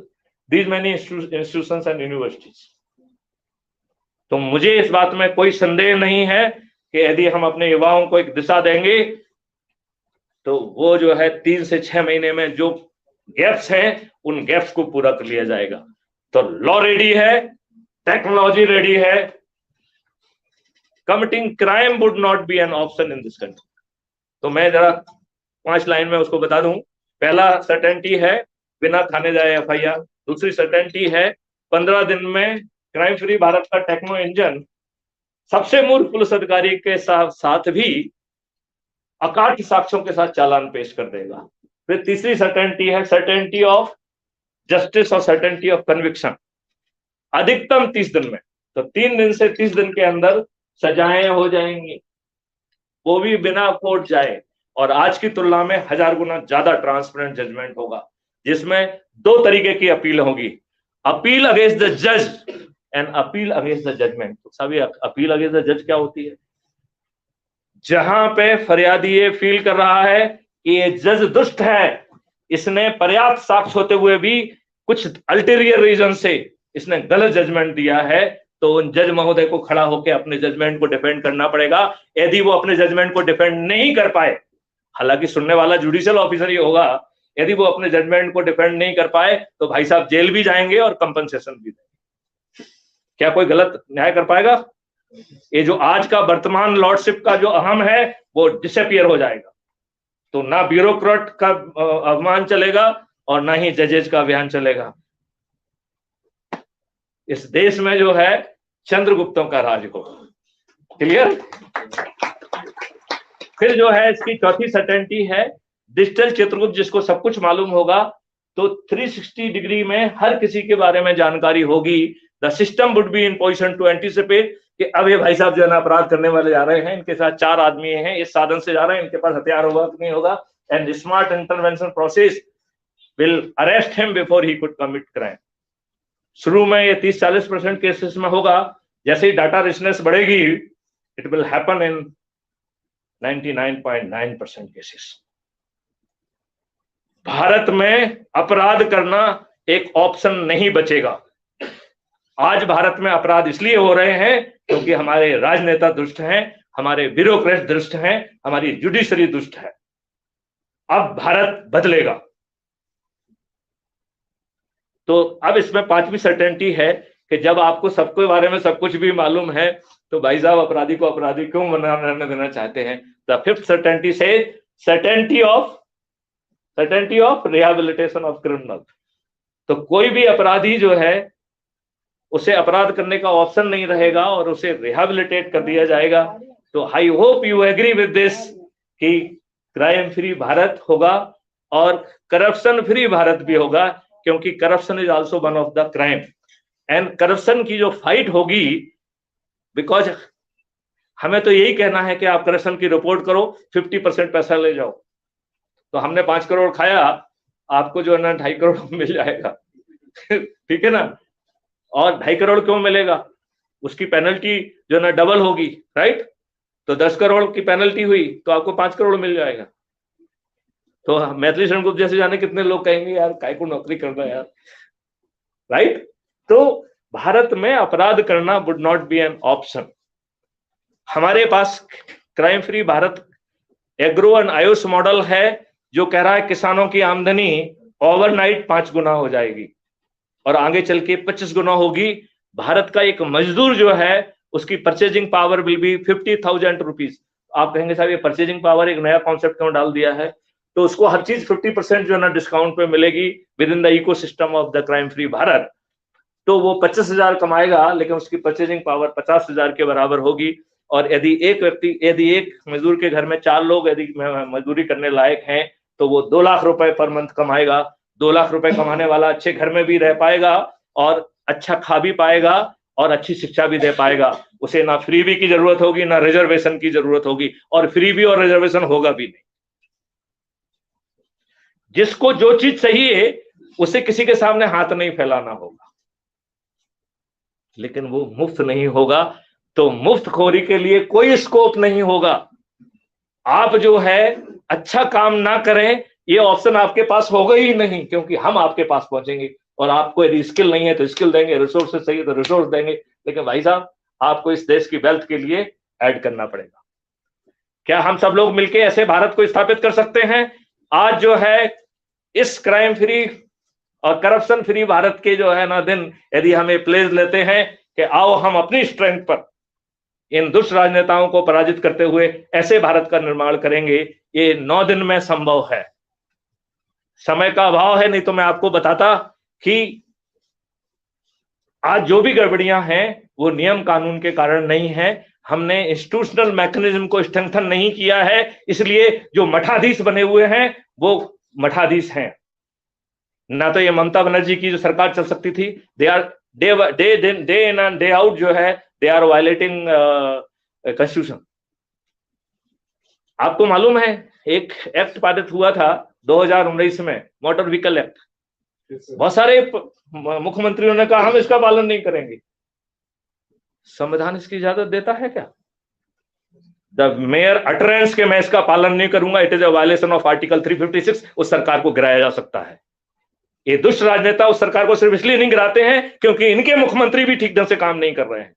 these many institutions and universities. तो मुझे इस बात में कोई संदेह नहीं है कि यदि हम अपने युवाओं को एक दिशा देंगे तो वो जो है 3 से 6 महीने में जो गैप्स हैं उन गैप्स को पूरा कर लिया जाएगा। तो लॉ रेडी है, टेक्नोलॉजी रेडी है। Committing crime would not be an option in this country. तो मैं जरा 5 लाइन में उसको बता दूं। पहला सर्टेनिटी है, बिना खाने जाए FIR। दूसरी सर्टेनिटी है, 15 दिन में क्राइम फ्री भारत का टेक्नो इंजन सबसे मूर्ख पुलिस अधिकारी के साथ भी अकाट साक्ष्यों के साथ चालान पेश कर देगा। फिर तीसरी सर्टेनिटी है, सर्टेनिटी ऑफ जस्टिस और सर्टेनिटी ऑफ कन्विक्शन। अधिकतम 30 दिन में, तो 3 दिन से 30 दिन के अंदर सजाएं हो जाएंगी, वो भी बिना कोर्ट जाए। और आज की तुलना में 1000 गुना ज्यादा ट्रांसपेरेंट जजमेंट होगा, जिसमें 2 तरीके की अपील होगी। अपील अगेंस्ट द जज and appeal against the judgment. तो सभी अपील अगेंस्ट द जज क्या होती है? जहां पे फरियादी ये फील कर रहा है कि ये जज दुष्ट है, इसने पर्याप्त साक्ष्य होते हुए भी कुछ अल्टीरियर रीजन से इसने गलत जजमेंट दिया है, तो उन जज महोदय को खड़ा होकर अपने जजमेंट को डिफेंड करना पड़ेगा। यदि वो अपने जजमेंट को डिफेंड नहीं कर पाए, हालांकि सुनने वाला जुडिशियल ऑफिसर ही होगा, यदि वो अपने जजमेंट को डिफेंड नहीं कर पाए तो भाई साहब जेल भी जाएंगे और कंपनसेशन भी देंगे। क्या कोई गलत न्याय कर पाएगा? ये जो आज का वर्तमान लॉर्डशिप का जो अहम है वो डिसअपियर हो जाएगा। तो ना ब्यूरोक्रेट का अभिमान चलेगा और ना ही जजेज का अभियान चलेगा। इस देश में जो है चंद्रगुप्तों का राज होगा। क्लियर? फिर जो है इसकी चौथी सर्टेनिटी है डिजिटल चित्रगुप्त, जिसको सब कुछ मालूम होगा। तो 360 डिग्री में हर किसी के बारे में जानकारी होगी। The system would be in position to anticipate कि अब ये भाई साहब जो है ना अपराध करने वाले जा रहे हैं, इनके साथ 4 आदमी हैं, इस साधन से जा रहे हैं, इनके पास हथियार होगा कि नहीं होगा। And smart intervention process will arrest him before he could commit crime. शुरू में ये 30-40% केसेस में होगा। जैसे ही डाटा रिचनेस बढ़ेगी, it will happen in 99.9% cases. Bharat में अपराध करना एक ऑप्शन नहीं बचेगा। आज भारत में अपराध इसलिए हो रहे हैं क्योंकि हमारे राजनेता दुष्ट हैं, हमारे ब्यूरोक्रेट दुष्ट हैं, हमारी जुडिशरी दुष्ट है। अब भारत बदलेगा। तो अब इसमें पांचवी सर्टेनिटी है कि जब आपको सबके बारे में सब कुछ भी मालूम है तो भाई साहब अपराधी को अपराधी क्यों बनाने देना चाहते हैं। द फिफ्थ सर्टेनिटी से certainty of rehabilitation of criminal. तो कोई भी अपराधी जो है उसे अपराध करने का ऑप्शन नहीं रहेगा और उसे रिहैबिलिटेट कर दिया जाएगा। तो I hope you agree with this कि क्राइम फ्री भारत होगा और करप्शन फ्री भारत भी होगा, क्योंकि corruption is also one of the crime. And corruption की जो फाइट होगी, बिकॉज हमें तो यही कहना है कि आप करप्शन की रिपोर्ट करो, 50% पैसा ले जाओ। तो हमने 5 करोड़ खाया, आपको जो है ना 2.5 करोड़ मिल जाएगा ठीक है ना। और 2.5 करोड़ क्यों मिलेगा, उसकी पेनल्टी जो है ना डबल होगी, राइट। तो 10 करोड़ की पेनल्टी हुई तो आपको 5 करोड़ मिल जाएगा। तो मैथिली शरण गुप्त जैसे जाने कितने लोग कहेंगे यार काय को नौकरी करना यार, राइट। तो भारत में अपराध करना would not be an option. हमारे पास crime free Bharat agro and Ayush model है जो कह रहा है किसानों की आमदनी ओवरनाइट 5 गुना हो जाएगी और आगे चल के 25 गुना होगी। भारत का एक मजदूर जो है उसकी purchasing power will be 50,000 rupees. आप कहेंगे साहब ये परचेजिंग पावर एक नया कॉन्सेप्ट क्यों डाल दिया है, तो उसको हर चीज 50% जो है ना डिस्काउंट पे मिलेगी with in the ecosystem of the crime free Bharat. तो वो 25,000 कमाएगा लेकिन उसकी परचेजिंग पावर 50,000 के बराबर होगी। और यदि एक मजदूर के घर में 4 लोग यदि मजदूरी करने लायक हैं तो वो 2 लाख रुपए पर मंथ कमाएगा। 2 लाख रुपए कमाने वाला अच्छे घर में भी रह पाएगा और अच्छा खा भी पाएगा और अच्छी शिक्षा भी दे पाएगा। उसे ना फ्रीबी की जरूरत होगी ना रिजर्वेशन की जरूरत होगी, और फ्रीबी और रिजर्वेशन होगा भी नहीं। जिसको जो चीज चाहिए उसे किसी के सामने हाथ नहीं फैलाना होगा, लेकिन वो मुफ्त नहीं होगा। तो मुफ्तखोरी के लिए कोई स्कोप नहीं होगा। आप जो है अच्छा काम ना करें ये ऑप्शन आपके पास होगा ही नहीं, क्योंकि हम आपके पास पहुंचेंगे और आपको यदि स्किल नहीं है तो स्किल देंगे, रिसोर्सेज चाहिए तो रिसोर्स देंगे, लेकिन भाई साहब आपको इस देश की वेल्थ के लिए ऐड करना पड़ेगा। क्या हम सब लोग मिलकर ऐसे भारत को स्थापित कर सकते हैं? आज जो है इस क्राइम फ्री और करप्शन फ्री भारत के जो है ना दिन यदि हमें प्लेज लेते हैं कि आओ हम अपनी स्ट्रेंथ पर इन दुष्ट राजनेताओं को पराजित करते हुए ऐसे भारत का निर्माण करेंगे, ये 9 दिन में संभव है। समय का अभाव है, नहीं तो मैं आपको बताता कि आज जो भी गड़बड़ियां हैं वो नियम कानून के कारण नहीं है। हमने इंस्टीट्यूशनल मैकेनिज्म को स्ट्रेंथन नहीं किया है, इसलिए जो मठाधीश बने हुए हैं वो मठाधीश हैं। ना तो ये ममता बनर्जी की जो सरकार चल सकती थी, they are day in and day out जो है दे आर वायलेटिंग कॉन्स्टिट्यूशन। आपको मालूम है एक एक्ट पारित हुआ था 2019 में, मोटर व्हीकल एक्ट। बहुत सारे मुख्यमंत्रियों ने कहा हम इसका पालन नहीं करेंगे। संविधान इसकी इजाजत देता है क्या? द मेयर अटरेंस के मैं इसका पालन नहीं करूंगा, it is a violation of article 356, उस सरकार को गिराया जा सकता है। ये दुष्ट राजनेता उस सरकार को सिर्फ इसलिए नहीं गिराते हैं क्योंकि इनके मुख्यमंत्री भी ठीक ढंग से काम नहीं कर रहे हैं।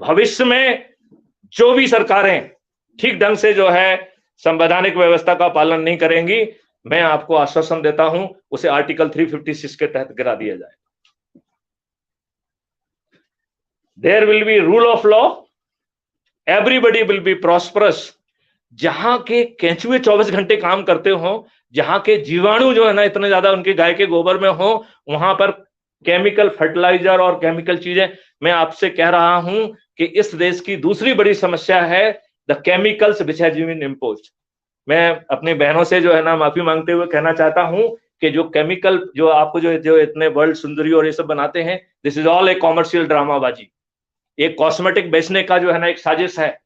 भविष्य में जो भी सरकारें ठीक ढंग से जो है संवैधानिक व्यवस्था का पालन नहीं करेंगी, मैं आपको आश्वासन देता हूं उसे आर्टिकल 356 के तहत गिरा दिया जाएगा। There will be rule of law, everybody will be prosperous. जहां के केंचुए 24 घंटे काम करते हो, जहां के जीवाणु जो है ना इतने ज्यादा उनके गाय के गोबर में हो, वहां पर केमिकल फर्टिलाइजर और केमिकल चीजें। मैं आपसे कह रहा हूं कि इस देश की दूसरी बड़ी समस्या है the chemicals which has been imposed. मैं अपनी बहनों से जो है ना माफी मांगते हुए कहना चाहता हूं कि जो केमिकल जो आपको जो इतने वर्ल्ड सुंदरी और ये सब बनाते हैं, this is all a commercial ड्रामाबाजी। एक कॉस्मेटिक बेचने का जो है ना एक साजिश है।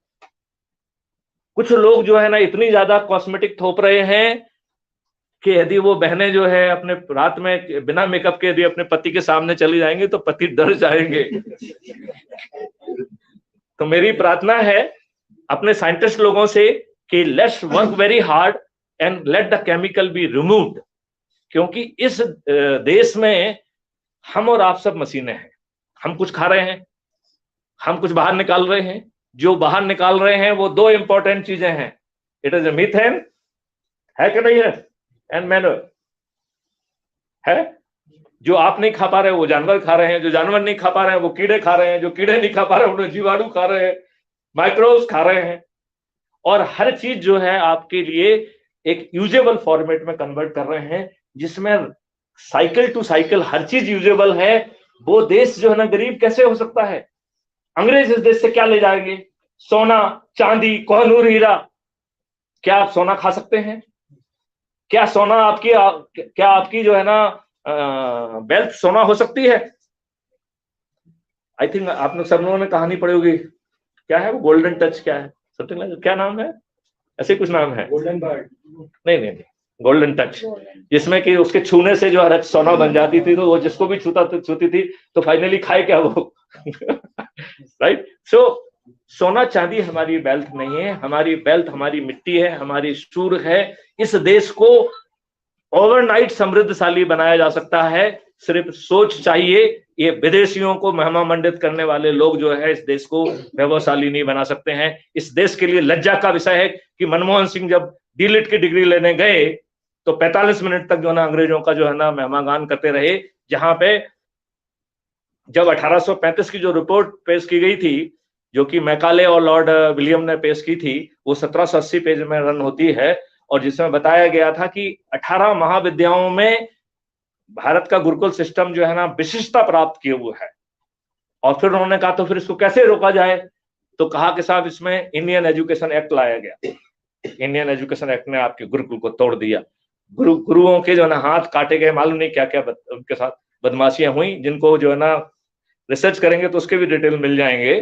कुछ लोग जो है ना इतनी ज्यादा कॉस्मेटिक थोप रहे हैं कि यदि वो बहनें जो है अपने रात में बिना मेकअप के यदि अपने पति के सामने चली जाएंगी तो पति डर जाएंगे। तो मेरी प्रार्थना है अपने साइंटिस्ट लोगों से कि let's work very hard and let the chemical be removed, क्योंकि इस देश में हम और आप सब मशीनें हैं। हम कुछ खा रहे हैं, हम कुछ बाहर निकाल रहे हैं। जो बाहर निकाल रहे हैं वो 2 इंपॉर्टेंट चीजें हैं, इट इज मीथेन है कि नहीं है, एंड मैनर है। जो आप नहीं खा पा रहे वो जानवर खा रहे हैं, जो जानवर नहीं खा पा रहे हैं वो कीड़े खा रहे हैं, जो कीड़े नहीं खा पा रहे हैं उन्हें जीवाणु खा रहे हैं, माइक्रोब्स खा रहे हैं। और हर चीज जो है आपके लिए एक यूजेबल फॉर्मेट में कन्वर्ट कर रहे हैं, जिसमें साइकिल टू साइकिल हर चीज यूजेबल है। वो देश जो है ना गरीब कैसे हो सकता है? अंग्रेज इस देश से क्या ले जाएंगे? सोना, चांदी, कोहिनूर हीरा। क्या आप सोना खा सकते हैं? क्या सोना क्या आपकी जो है ना वेल्थ सोना हो सकती है? आई थिंक आप लोग सब लोगों ने कहानी पढ़ी होगी, क्या है वो गोल्डन टच, क्या है समथिंग लाइक, क्या नाम है, ऐसे कुछ नाम है, गोल्डन बर्ड। नहीं, गोल्डन टच, जिसमें कि उसके छूने से जो है सोना बन जाती थी, तो वो जिसको भी छूती थी तो फाइनली खाए क्या वो राइट। सो सोना चांदी हमारी वेल्थ नहीं है, हमारी वेल्थ हमारी मिट्टी है, हमारी सूर है। इस देश को ओवरनाइट समृद्धशाली बनाया जा सकता है, सिर्फ सोच चाहिए। ये विदेशियों को महिमा मंडित करने वाले लोग जो है इस देश को वैभवशाली नहीं बना सकते हैं। इस देश के लिए लज्जा का विषय है कि मनमोहन सिंह जब डीलिट की डिग्री लेने गए तो 45 मिनट तक जो है ना अंग्रेजों का जो है ना महिमागान करते रहे, जहां पे जब 1835 की जो रिपोर्ट पेश की गई थी, जो कि मैकाले और लॉर्ड विलियम ने पेश की थी, वो 1780 पेज में रन होती है, और जिसमें बताया गया था कि 18 महाविद्यालयों में भारत का गुरुकुल सिस्टम जो है ना विशिष्टता प्राप्त किए हुए है। और फिर उन्होंने कहा तो फिर इसको कैसे रोका जाए? तो कहा कि साहब इसमें इंडियन एजुकेशन एक्ट लाया गया। इंडियन एजुकेशन एक्ट ने आपके गुरुकुल को तोड़ दिया। गुरुओं के जो है ना हाथ काटे गए, मालूम नहीं क्या क्या उनके साथ बदमाशियां हुई, जिनको जो है ना रिसर्च करेंगे तो उसके भी डिटेल मिल जाएंगे।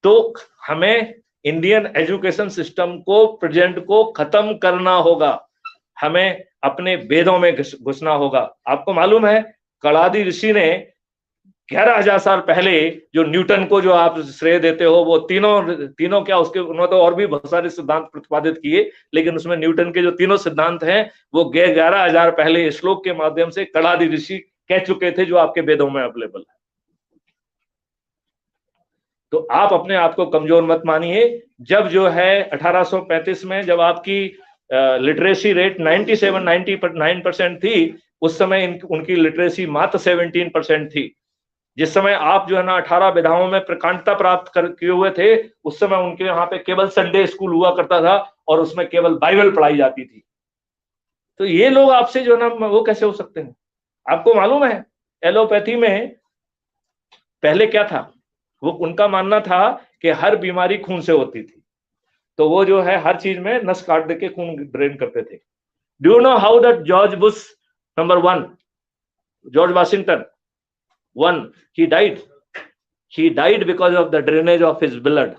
तो हमें इंडियन एजुकेशन सिस्टम को, प्रेजेंट को खत्म करना होगा, हमें अपने वेदों में घुसना होगा। आपको मालूम है कलादी ऋषि ने 11,000 साल पहले जो न्यूटन को जो आप श्रेय देते हो, वो तीनों क्या, उसके उन्होंने तो और भी बहुत सारे सिद्धांत प्रतिपादित किए, लेकिन उसमें न्यूटन के जो तीनों सिद्धांत हैं वो 11,000 पहले श्लोक के माध्यम से कलादी ऋषि कह चुके थे, जो आपके वेदों में अवेलेबल है। तो आप अपने आप को कमजोर मत मानिए। जब जो है 1835 में जब आपकी लिटरेसी रेट 97-99% थी, उस समय उनकी लिटरेसी मात्र 17% थी। जिस समय आप जो है ना 18 विधाओं में प्रकांडता प्राप्त किए हुए थे, उस समय उनके यहाँ पे केवल संडे स्कूल हुआ करता था और उसमें केवल बाइबल पढ़ाई जाती थी। तो ये लोग आपसे जो है ना वो कैसे हो सकते हैं? आपको मालूम है एलोपैथी में पहले क्या था? वो उनका मानना था कि हर बीमारी खून से होती थी, तो वो जो है हर चीज में नस काट देके खून ड्रेन करते थे। Do you know how that George Bush number 1, George Washington 1, he died because of the drainage of his blood।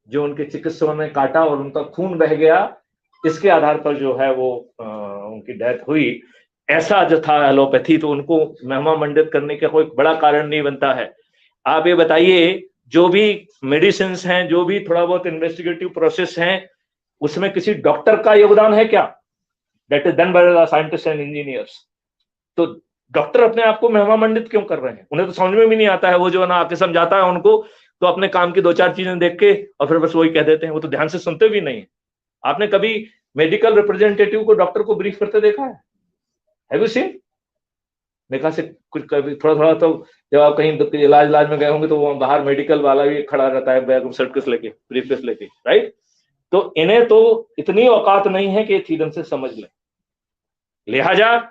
जो उनके चिकित्सकों ने काटा और उनका खून बह गया, इसके आधार पर जो है वो उनकी डेथ हुई। ऐसा जो था एलोपैथी, तो उनको महिमा मंडित करने का कोई बड़ा कारण नहीं बनता है। आप ये बताइए, जो भी मेडिसिन हैं, जो भी थोड़ा बहुत इन्वेस्टिगेटिव प्रोसेस हैं, उसमें किसी डॉक्टर का योगदान है क्या? That is done by the scientist and engineers. तो डॉक्टर अपने आप को महिमा मंडित क्यों कर रहे हैं? उन्हें तो समझ में भी नहीं आता है। वो जो है ना आके समझाता है उनको, तो अपने काम की 2-4 चीजें देख के और फिर बस वही कह देते हैं, वो तो ध्यान से सुनते भी नहीं। आपने कभी मेडिकल रिप्रेजेंटेटिव को डॉक्टर को ब्रीफ करते देखा है? Have you seen? देखा से कुछ कभी थोड़ा तो जब आप कहीं इलाज में गए होंगे तो वो बाहर मेडिकल वाला भी खड़ा रहता है बैग सर्टिफिकेट लेके, ब्रीफकेस लेके, राइट? तो इन्हें तो इतनी औकात नहीं है कि ठीक से समझ लें। लिहाजा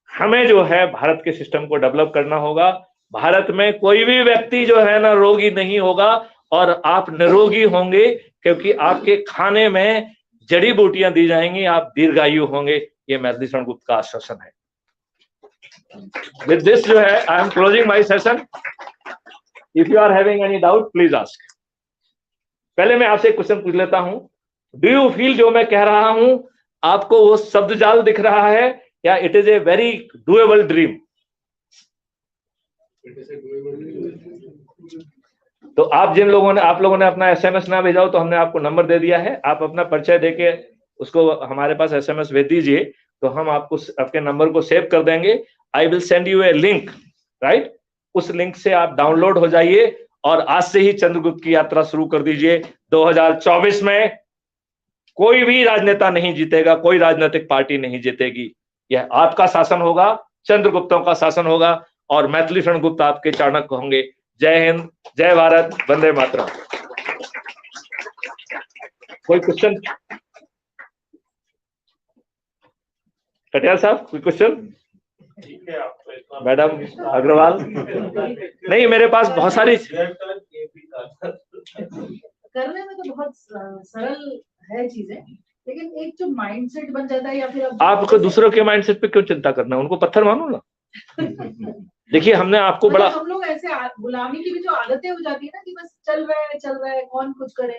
हमें जो है भारत के सिस्टम को डेवलप करना होगा। भारत में कोई भी व्यक्ति जो है ना रोगी नहीं होगा, और आप निरोगी होंगे क्योंकि आपके खाने में जड़ी बूटियां दी जाएंगी, आप दीर्घायु होंगे। ये मैथिली शरण गुप्त का आश्वासन है। With this जो है I am closing my session. If you are having any doubt, please ask. पहले मैं आपसे एक क्वेश्चन पूछ लेता हूं। Do you feel जो मैं कह रहा हूं आपको वो शब्द जाल दिख रहा है, या it is a very doable dream? तो आप लोगों ने अपना SMS ना भेजा हो तो हमने आपको नंबर दे दिया है। आप अपना परिचय देके उसको हमारे पास SMS भेज दीजिए, तो हम आपको आपके नंबर को सेव कर देंगे। I will send U A link, right? उस लिंक से आप डाउनलोड हो जाइए और आज से ही चंद्रगुप्त की यात्रा शुरू कर दीजिए। 2024 में कोई भी राजनेता नहीं जीतेगा, कोई राजनीतिक पार्टी नहीं जीतेगी। यह आपका शासन होगा, चंद्रगुप्तों का शासन होगा, और मैथिली शरण गुप्त आपके चाणक्य होंगे। जय हिंद, जय भारत, वंदे मातरम। कोई क्वेश्चन? कटियार साहब, कोई क्वेश्चन? मैडम अग्रवाल? नहीं, मेरे पास बहुत सारी। करने में तो बहुत सरल है चीजें, लेकिन एक जो माइंडसेट बन जाता है, या फिर आपको दूसरों के माइंडसेट पे क्यों चिंता करना, उनको पत्थर मानो ना। देखिए, हमने आपको बड़ा, हम लोग ऐसे गुलामी की भी जो आदतें हो जाती है ना, कि बस चल रहा है कौन कुछ करे,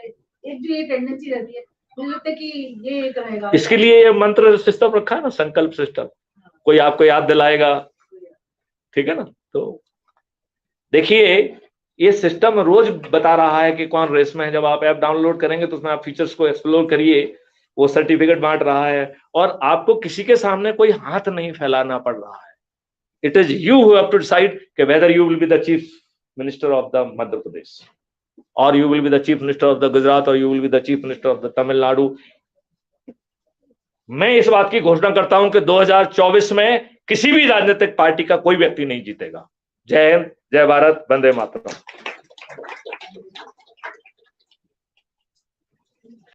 एक जो ये टेंडेंसी रहती है, मुझे लगता है कि ये एक रहेगा। इसके लिए ये मंत्र सिस्टम रखा है ना, संकल्प सिस्टम, कोई आपको याद दिलाएगा, ठीक है ना। तो देखिए, ये सिस्टम रोज बता रहा है कि कौन रेस में है। जब आप ऐप डाउनलोड करेंगे तो उसमें आप फीचर्स को एक्सप्लोर करिए, वो सर्टिफिकेट बांट रहा है, और आपको किसी के सामने कोई हाथ नहीं फैलाना पड़ रहा है। It is you who have to decide कि whether you will be the chief minister of the Madhya Pradesh, और you will be the chief minister of the Gujarat, और you will be the chief minister of the Tamil Nadu. मैं इस बात की घोषणा करता हूं कि 2024 में किसी भी राजनीतिक पार्टी का कोई व्यक्ति नहीं जीतेगा। जय हिंद, जय भारत, वंदे मातरम।